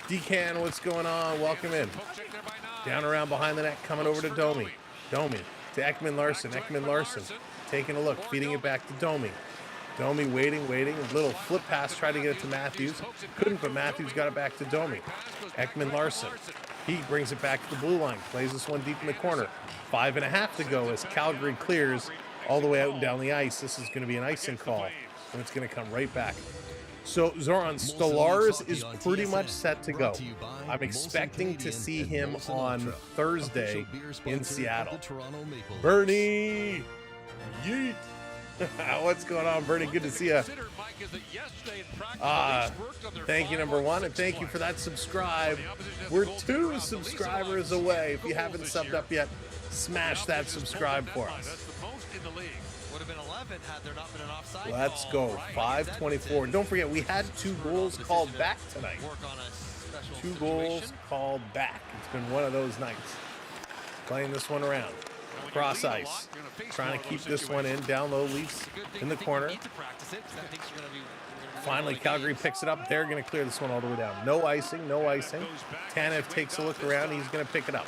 Decan, what's going on? Welcome in. Down around behind the net, coming over to Domi. Domi to Ekman Larson. Ekman Larson taking a look, feeding it back to Domi. Domi waiting. A little flip pass, tried to get it to Matthews. Couldn't, but Matthews got it back to Domi. Ekman Larson. He brings it back to the blue line. Plays this one deep in the corner. 5.5 to go as Calgary clears all the way out and down the ice. This is going to be an icing call, and it's going to come right back. So Zoran Stolarz is pretty much set to go. I'm expecting to see him on Thursday in Seattle. Bernie! Yeet! What's going on, Bernie? Good to see you. Thank you, number one, and thank you for that subscribe. We're 2 subscribers away. If you haven't subbed up yet, smash that subscribe for us. Had there not been an offside Let's call. go. 5:24. Don't forget, we had 2 goals called back tonight. 2 goals called back. It's been one of those nights. Playing this one around. Cross ice. Trying to keep this one in. Down low, Leafs in the corner. Finally, Calgary picks it up. They're going to clear this one all the way down. No icing, no icing. Tanev takes a look around. He's going to pick it up.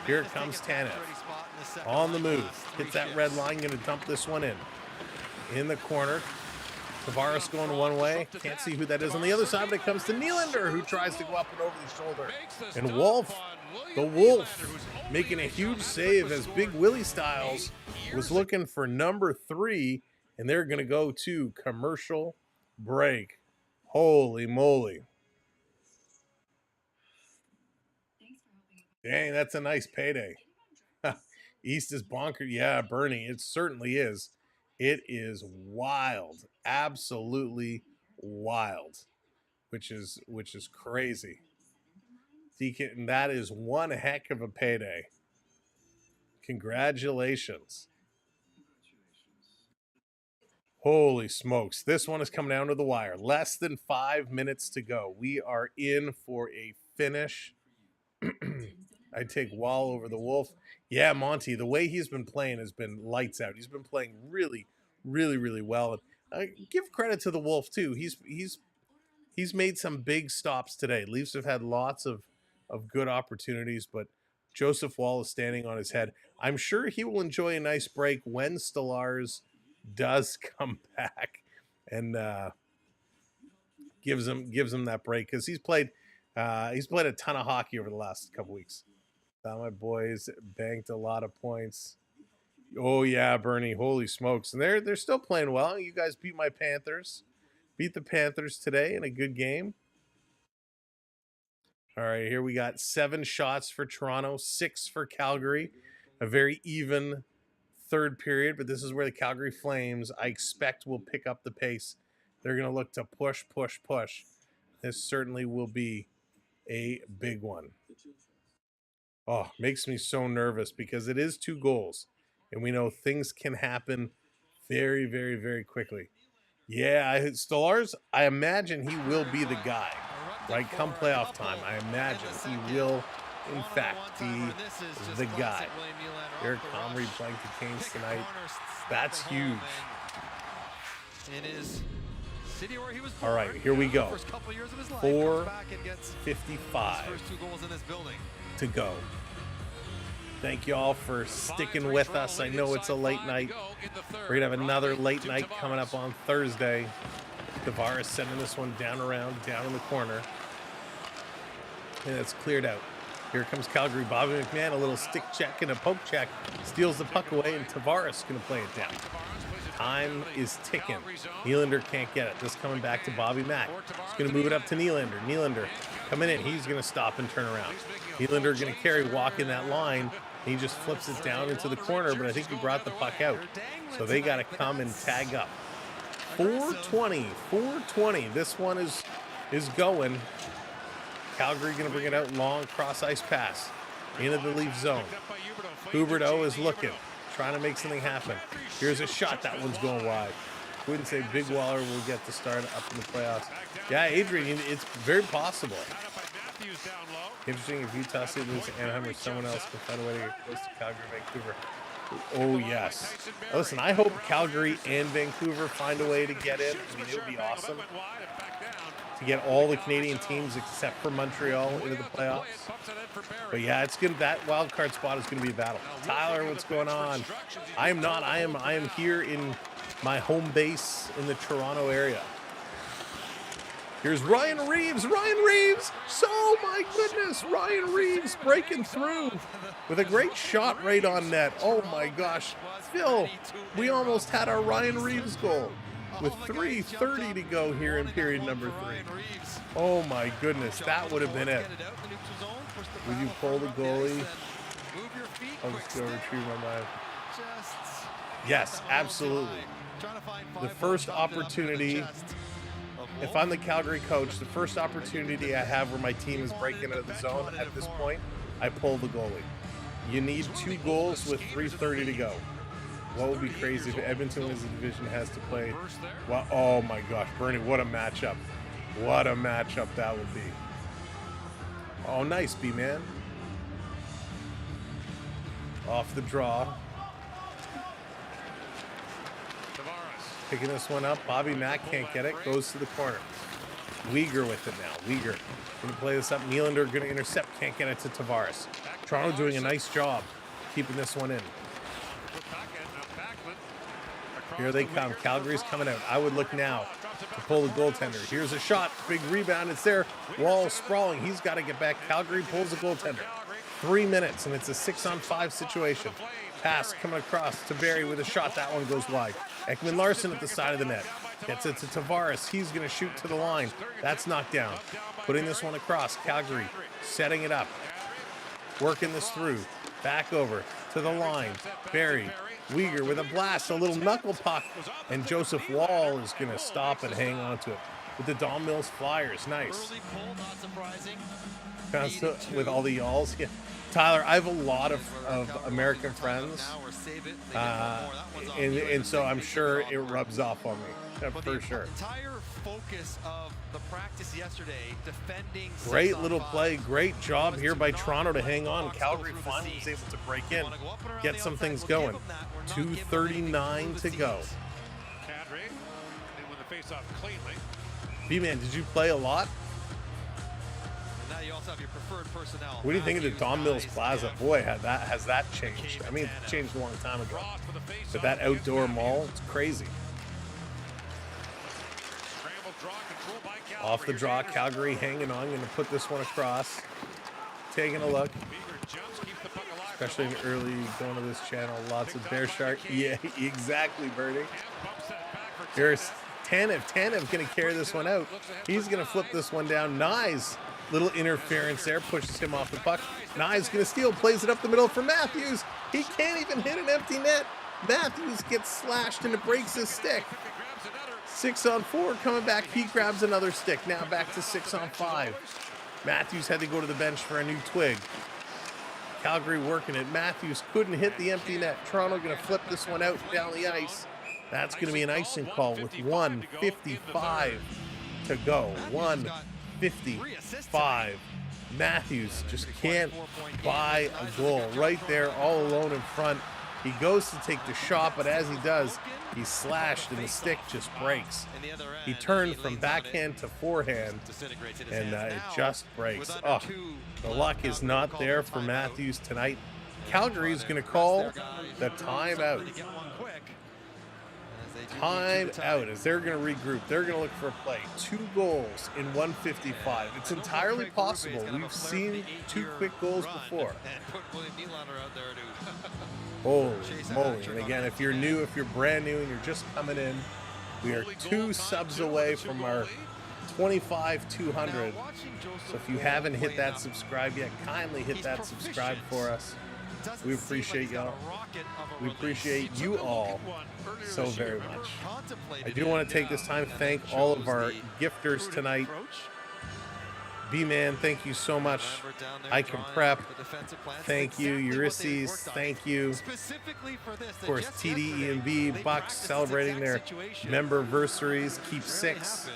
Here it comes Tanev. On the move. Hits that red line. Going to dump this one in the corner. Tavares going one way. Can't see who that is on the other side, but it comes to Nylander, who tries to go up and over the shoulder. And Wolf, the Wolf, making a huge save as Big Willie Styles was looking for number 3, and they're going to go to commercial break. Holy moly. Dang, that's a nice payday. East is bonkers. Yeah, Bernie, it certainly is. It is wild, absolutely wild, which is crazy. Deacon, that is one heck of a payday. Congratulations. Holy smokes. This one is coming down to the wire. Less than 5 minutes to go. We are in for a finish. I'd take Wall over the Wolf. Yeah, Monty, the way he's been playing has been lights out. He's been playing really, really, really well. And give credit to the Wolf, too. He's made some big stops today. Leafs have had lots of good opportunities, but Joseph Wall is standing on his head. I'm sure he will enjoy a nice break when Stolarz does come back and gives him that break, because he's played a ton of hockey over the last couple weeks. My boys banked a lot of points. Oh yeah, Bernie, holy smokes. And they're still playing well. You guys beat my Panthers. Beat the Panthers today in a good game. All right, here we got 7 shots for Toronto, 6 for Calgary. A very even third period, but this is where the Calgary Flames, I expect, will pick up the pace. They're going to look to push. This certainly will be a big one. Oh, makes me so nervous because it is 2 goals, and we know things can happen very, very, very quickly. Yeah, Stolarz, I imagine he will be the guy, right? Come playoff time, I imagine he will, in fact, be the guy. Eric Comrie blanked the Canes tonight. That's huge. In his city where he was All right, here we go. 4:55 first 2 goals in this building. to go. Thank you all for sticking with us. I know it's a late night. We're going to have another late night coming up on Thursday. Tavares sending this one down in the corner. And it's cleared out. Here comes Calgary. Bobby McMahon, a little stick check and a poke check. Steals the puck away, and Tavares going to play it down. Time is ticking. Nylander can't get it. This coming back to Bobby Mack. He's going to move it up to Nylander. Nylander coming in. He's going to stop and turn around. Nylander going to carry, walk in that line. He just flips it down into the corner, but I think he brought the puck out. So they got to come and tag up. 4:20. This one is going. Calgary going to bring it out long, cross ice pass into the Leaf zone. Huberdeau is looking, trying to make something happen. Here's a shot. That one's going wide. Wouldn't say Big Waller will get the start up in the playoffs. Yeah, Adrian, it's very possible. Interesting if Utah City loses to Anaheim or someone else can find a way to get close to Calgary, Vancouver. Oh, yes. Listen, I hope Calgary and Vancouver find a way to get in. I mean, it would be awesome to get all the Canadian teams except for Montreal into the playoffs. But yeah, it's good. That wild card spot is going to be a battle. Tyler, what's going on? I am here in my home base in the Toronto area. Here's Ryan Reeves. Oh my goodness, Ryan Reeves breaking through with a great shot right on net. Oh my gosh, Phil, we almost had our Ryan Reeves goal with 3:30 to go here in period number 3. Oh my goodness, that would have been it. Would you pull the goalie? I'll just go retrieve my mind. Yes, absolutely. The first opportunity, if I'm the Calgary coach, the first opportunity I have where my team is breaking out of the zone at this point, I pull the goalie. You need 2 goals with 3:30 to go. What would be crazy if Edmonton as a division has to play? Well, oh my gosh, Bernie, what a matchup. What a matchup that would be. Oh, nice, B-Man. Off the draw. Picking this one up. Bobby Mack can't get it. Goes to the corner. Uyghur with it now. Uyghur going to play this up. Nylander going to intercept. Can't get it to Tavares. Toronto doing a nice job keeping this one in. Here they come. Calgary's coming out. I would look now to pull the goaltender. Here's a shot. Big rebound. It's there. Wall sprawling. He's got to get back. Calgary pulls the goaltender. 3 minutes, and it's a 6-on-5 situation. Pass coming across to Barry with a shot. That one goes wide. Ekman Larson at the side of the net. Gets it to Tavares. He's going to shoot to the line. That's knocked down. Putting this one across. Calgary setting it up. Working this through. Back over to the line. Barry. Uyghur with a blast. A little knuckle puck. And Joseph Wall is going to stop and hang on to it. With the Don Mills Flyers. Nice. With all the y'alls. Yeah. Tyler, I have a lot of American friends, and so I'm sure it rubs off on me, for sure. Entire focus of the practice yesterday, defending. Great little play, great job here by Toronto to hang on. Calgary finally was able to break in, get some things going. 2:39 to go. B-Man, did you play a lot? Now you also have your preferred personnel. What do you think of the Don Mills Plaza? Boy, has that changed. I mean, it changed a long time ago. But that outdoor mall, it's crazy. Off the draw, Calgary hanging on. Going to put this one across. Taking a look. Especially in early going to this channel. Lots of bear shark. Yeah, exactly, Bertie. Here's Tanev going to carry this one out. He's going to flip this one down. Nice. Little interference there, pushes him off the puck. Nye's going to steal, plays it up the middle for Matthews. He can't even hit an empty net. Matthews gets slashed and it breaks his stick. 6-on-4 coming back. He grabs another stick. Now back to 6-on-5. Matthews had to go to the bench for a new twig. Calgary working it. Matthews couldn't hit the empty net. Toronto going to flip this one out down the ice. That's going to be an icing call with 1:55 to go. 1:55. Matthews just can't buy a goal. Right there, all alone in front. He goes to take the shot, but as he does, he's slashed and the stick just breaks. He turned from backhand to forehand, and it just breaks. Oh, the luck is not there for Matthews tonight. Calgary is going to call the timeout. Time out as they're going to regroup. They're going to look for a play. 2 goals in 1:55. It's entirely possible. We've seen 2 quick goals before. Holy moly. And again, if you're new, if you're brand new and you're just coming in, we are 2 subs away from our 25,200. So if you haven't hit that subscribe yet, kindly hit that subscribe for us. We appreciate y'all. We appreciate you all so very much. I do want to take this time to thank all of our gifters tonight. B-Man, thank you so much. I Can Prep, thank you. Ulysses, thank you. Of course, TDE&B, Bucks celebrating their member-versaries. Keep 6.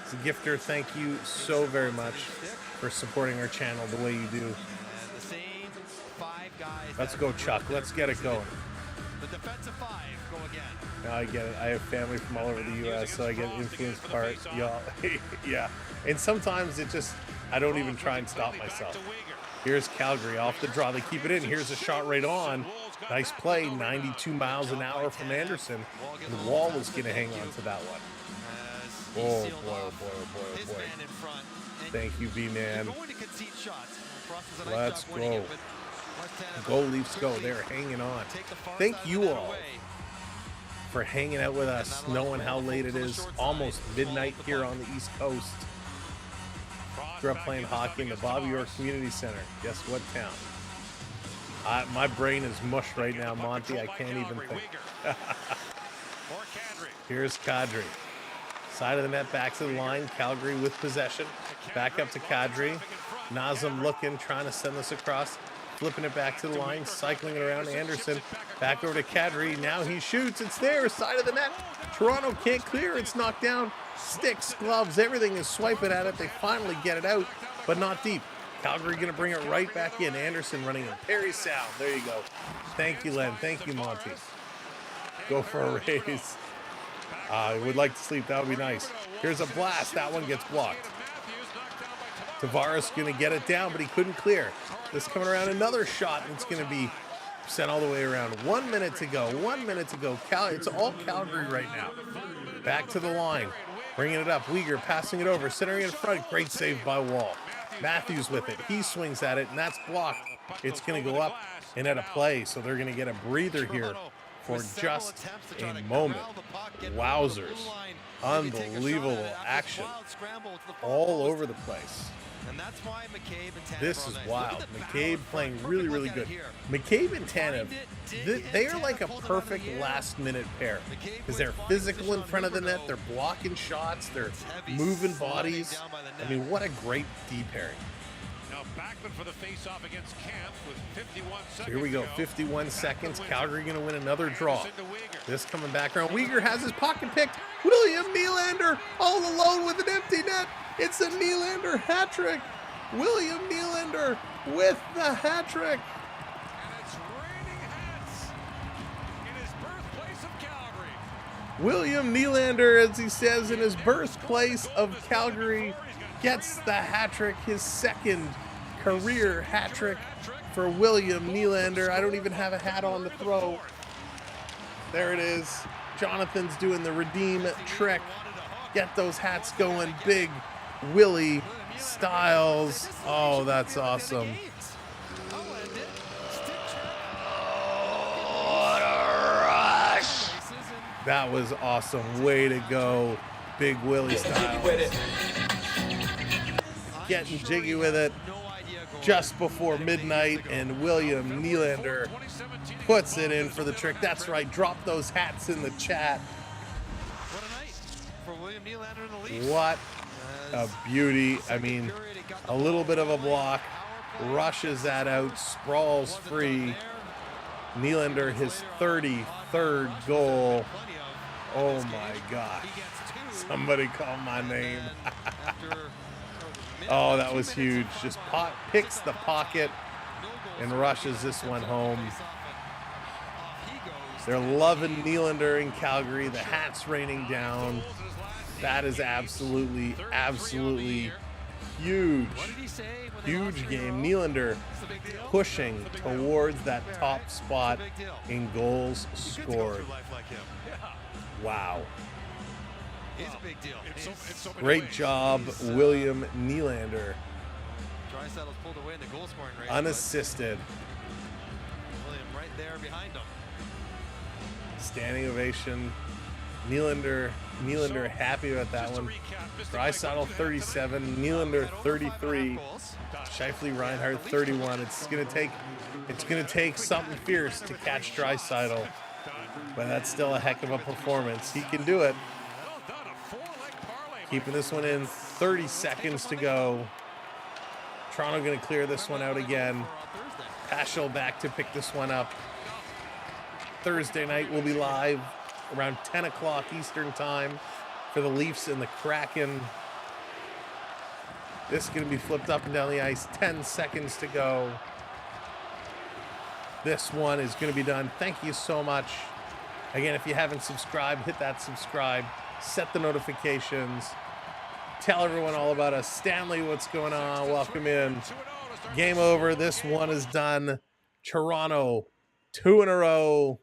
As a gifter, thank you so very much for supporting our channel the way you do. Let's go, Chuck. Let's get it going. The defensive 5 go again. Now I get it. I have family from all over the U.S., so I get influenced part. Y'all, yeah. And sometimes it just, I don't even try and stop myself. Here's Calgary off the draw. They keep it in. Here's a shot right on. Nice play. 92 miles an hour from Anderson. And the wall was going to hang on to that one. Oh, boy, oh, boy, oh, boy, oh, boy. Thank you, B-Man. Let's go. Go Leafs go. They're hanging on. Thank you all for hanging out with us, knowing how late it is. Almost midnight here on the East Coast. Grew up playing hockey in the Bobby Orr Community Center. Guess what town? My brain is mush right now, Monty. I can't even think. Here's Kadri. Side of the net, back to the line. Calgary with possession. Back up to Kadri. Nazem looking, trying to send this across. Flipping it back to the line, cycling it around Anderson. Back over to Kadri. Now he shoots. It's there, side of the net. Toronto can't clear. It's knocked down. Sticks, gloves, everything is swiping at it. They finally get it out, but not deep. Calgary going to bring it right back in. Anderson running in. Perry Sound. There you go. Thank you, Len. Thank you, Monty. Go for a raise. I would like to sleep. That would be nice. Here's a blast. That one gets blocked. Tavares going to get it down, but he couldn't clear. This coming around, another shot, and it's going to be sent all the way around. 1 minute to go. 1 minute to go. It's all Calgary right now. Back to the line. Bringing it up. Weegar passing it over. Centering in front. Great save by Wall. Matthews with it. He swings at it, and that's blocked. It's going to go up and at a play, so they're going to get a breather here for just a moment. Wowzers. Unbelievable action all over the place. And that's why McCabe and Tanev this is wild. McCabe playing really, really good. McCabe and Tanev, they are like a perfect last-minute pair because they're physical in front of the net. They're blocking shots. They're moving bodies. I mean, what a great D pairing. Now Backman for the face-off against Camp with 51 seconds. Here we go. 51 seconds. Calgary going to win another draw. This coming back around. Weegar has his pocket picked. William Nylander all alone with an empty net. It's a Nylander hat trick. William Nylander with the hat trick. And it's raining hats in his birthplace of Calgary. William Nylander, as he says, in his birthplace of Calgary, gets the hat trick, his second career hat trick for William Nylander. I don't even have a hat on to throw. There it is. Jonathan's doing the redeem trick. Get those hats going. Big Willie Styles. Oh, that's awesome. What a rush. That was awesome. Way to go, Big Willie Styles. Getting jiggy with it just before midnight, and William Nylander puts it in for the trick. That's right. Drop those hats in the chat. What a night for William Nylander and the Leafs. What a beauty. I mean, a little bit of a block, rushes that out, sprawls free. Nylander, his 33rd goal. Oh my gosh. He gets 2. Somebody call my And name. then after Oh, that 2 was minutes huge. of Just fun, picks the pocket no goals and for rushes Winnipeg. this one Tips home. off and off he goes. They're 10 loving games. Nylander in Calgary. The hat's raining down. That is absolutely huge. What did he say when they lost Huge 3 in a game. row? Nylander It's a big deal. pushing It's a big deal. towards that Fair, top right? spot It's a big deal. in goals Be good to go scored. through life like him. Yeah. Wow. It's a big deal. In so many Great ways. job, He's, William Nylander. Draisaitl's pulled away in the goal scoring race. Unassisted. but William right there behind him. Standing ovation. Nylander happy about that Just to one. recap, Mr. Draisaitl Michael, 37, Nylander 33, Scheifele Reinhardt 31. It's gonna take something fierce to catch Draisaitl, but that's still a heck of a performance. He can do it. Well done, a 4-leg parlay. Keeping this one in, 30 seconds to go. Toronto gonna clear this one out again. Paschal back to pick this one up. Thursday night we'll be live around 10 o'clock Eastern time for the Leafs and the Kraken. This is going to be flipped up and down the ice. 10 seconds to go. This one is going to be done. Thank you so much. Again, if you haven't subscribed, hit that subscribe. Set the notifications. Tell everyone all about us. Stanley, what's going on? Welcome in. Game over. This one is done. Toronto, 2 in a row.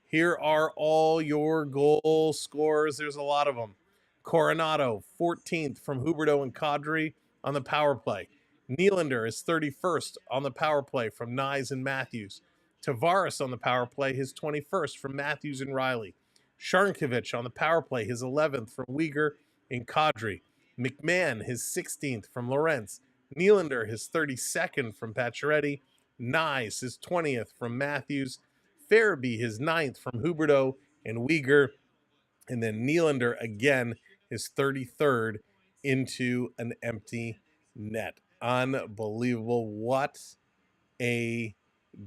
Here are all your goal scorers. There's a lot of them. Coronado, 14th from Huberdeau and Kadri on the power play. Nylander is 31st on the power play from Nyes and Matthews. Tavares on the power play, his 21st from Matthews and Riley. Sharnkovich on the power play, his 11th from Uyghur and Kadri. McMahon, his 16th from Lorentz. Nylander, his 32nd from Pacioretty. Nyes, his 20th from Matthews. Farabee, his 9th from Huberdeau and Uyghur. And then Nylander again, his 33rd into an empty net. Unbelievable. What a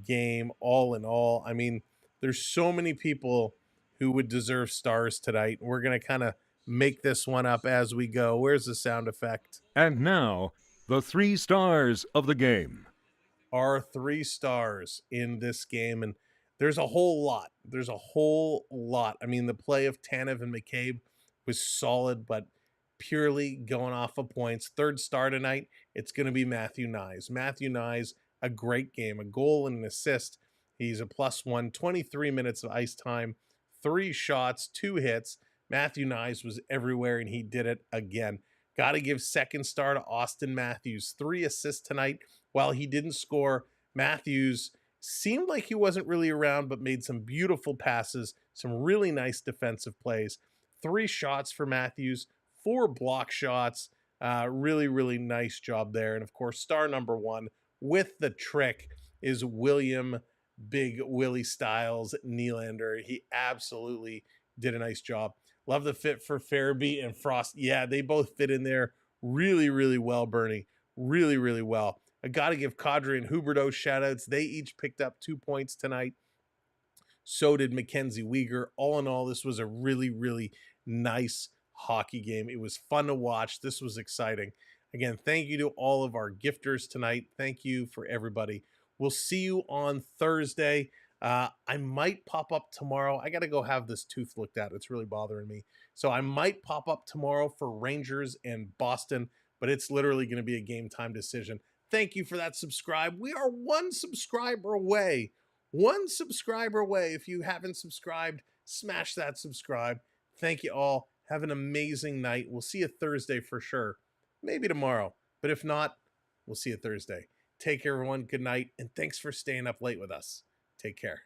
game all in all. I mean, there's so many people who would deserve stars tonight. We're going to kind of make this one up as we go. Where's the sound effect? And now, the 3 stars of the game. Are 3 stars in this game, and there's a whole lot. There's a whole lot. I mean, the play of Tanev and McCabe was solid, but purely going off of points. 3rd star tonight, it's going to be Matthew Nyes. Matthew Nyes, a great game, a goal and an assist. He's a +1, 23 minutes of ice time, 3 shots, 2 hits. Matthew Nyes was everywhere, and he did it again. Got to give 2nd star to Austin Matthews. 3 assists tonight. While he didn't score, Matthews seemed like he wasn't really around, but made some beautiful passes, some really nice defensive plays. 3 shots for Matthews, 4 block shots. Really, really nice job there. And of course, star number 1 with the trick is William Big Willie Styles Nylander. He absolutely did a nice job. Love the fit for Farabee and Frost. Yeah, they both fit in there really, really well, Bernie. Really, really well. I got to give Kadri and Huberdeau shout-outs. They each picked up 2 points tonight. So did Mackenzie Uyghur. All in all, this was a really, really nice hockey game. It was fun to watch. This was exciting. Again, thank you to all of our gifters tonight. Thank you for everybody. We'll see you on Thursday. I might pop up tomorrow. I got to go have this tooth looked at. It's really bothering me. So I might pop up tomorrow for Rangers and Boston, but it's literally going to be a game time decision. Thank you for that subscribe. We are 1 subscriber away. 1 subscriber away. If you haven't subscribed, smash that subscribe. Thank you all. Have an amazing night. We'll see you Thursday for sure. Maybe tomorrow. But if not, we'll see you Thursday. Take care, everyone. Good night. And thanks for staying up late with us. Take care.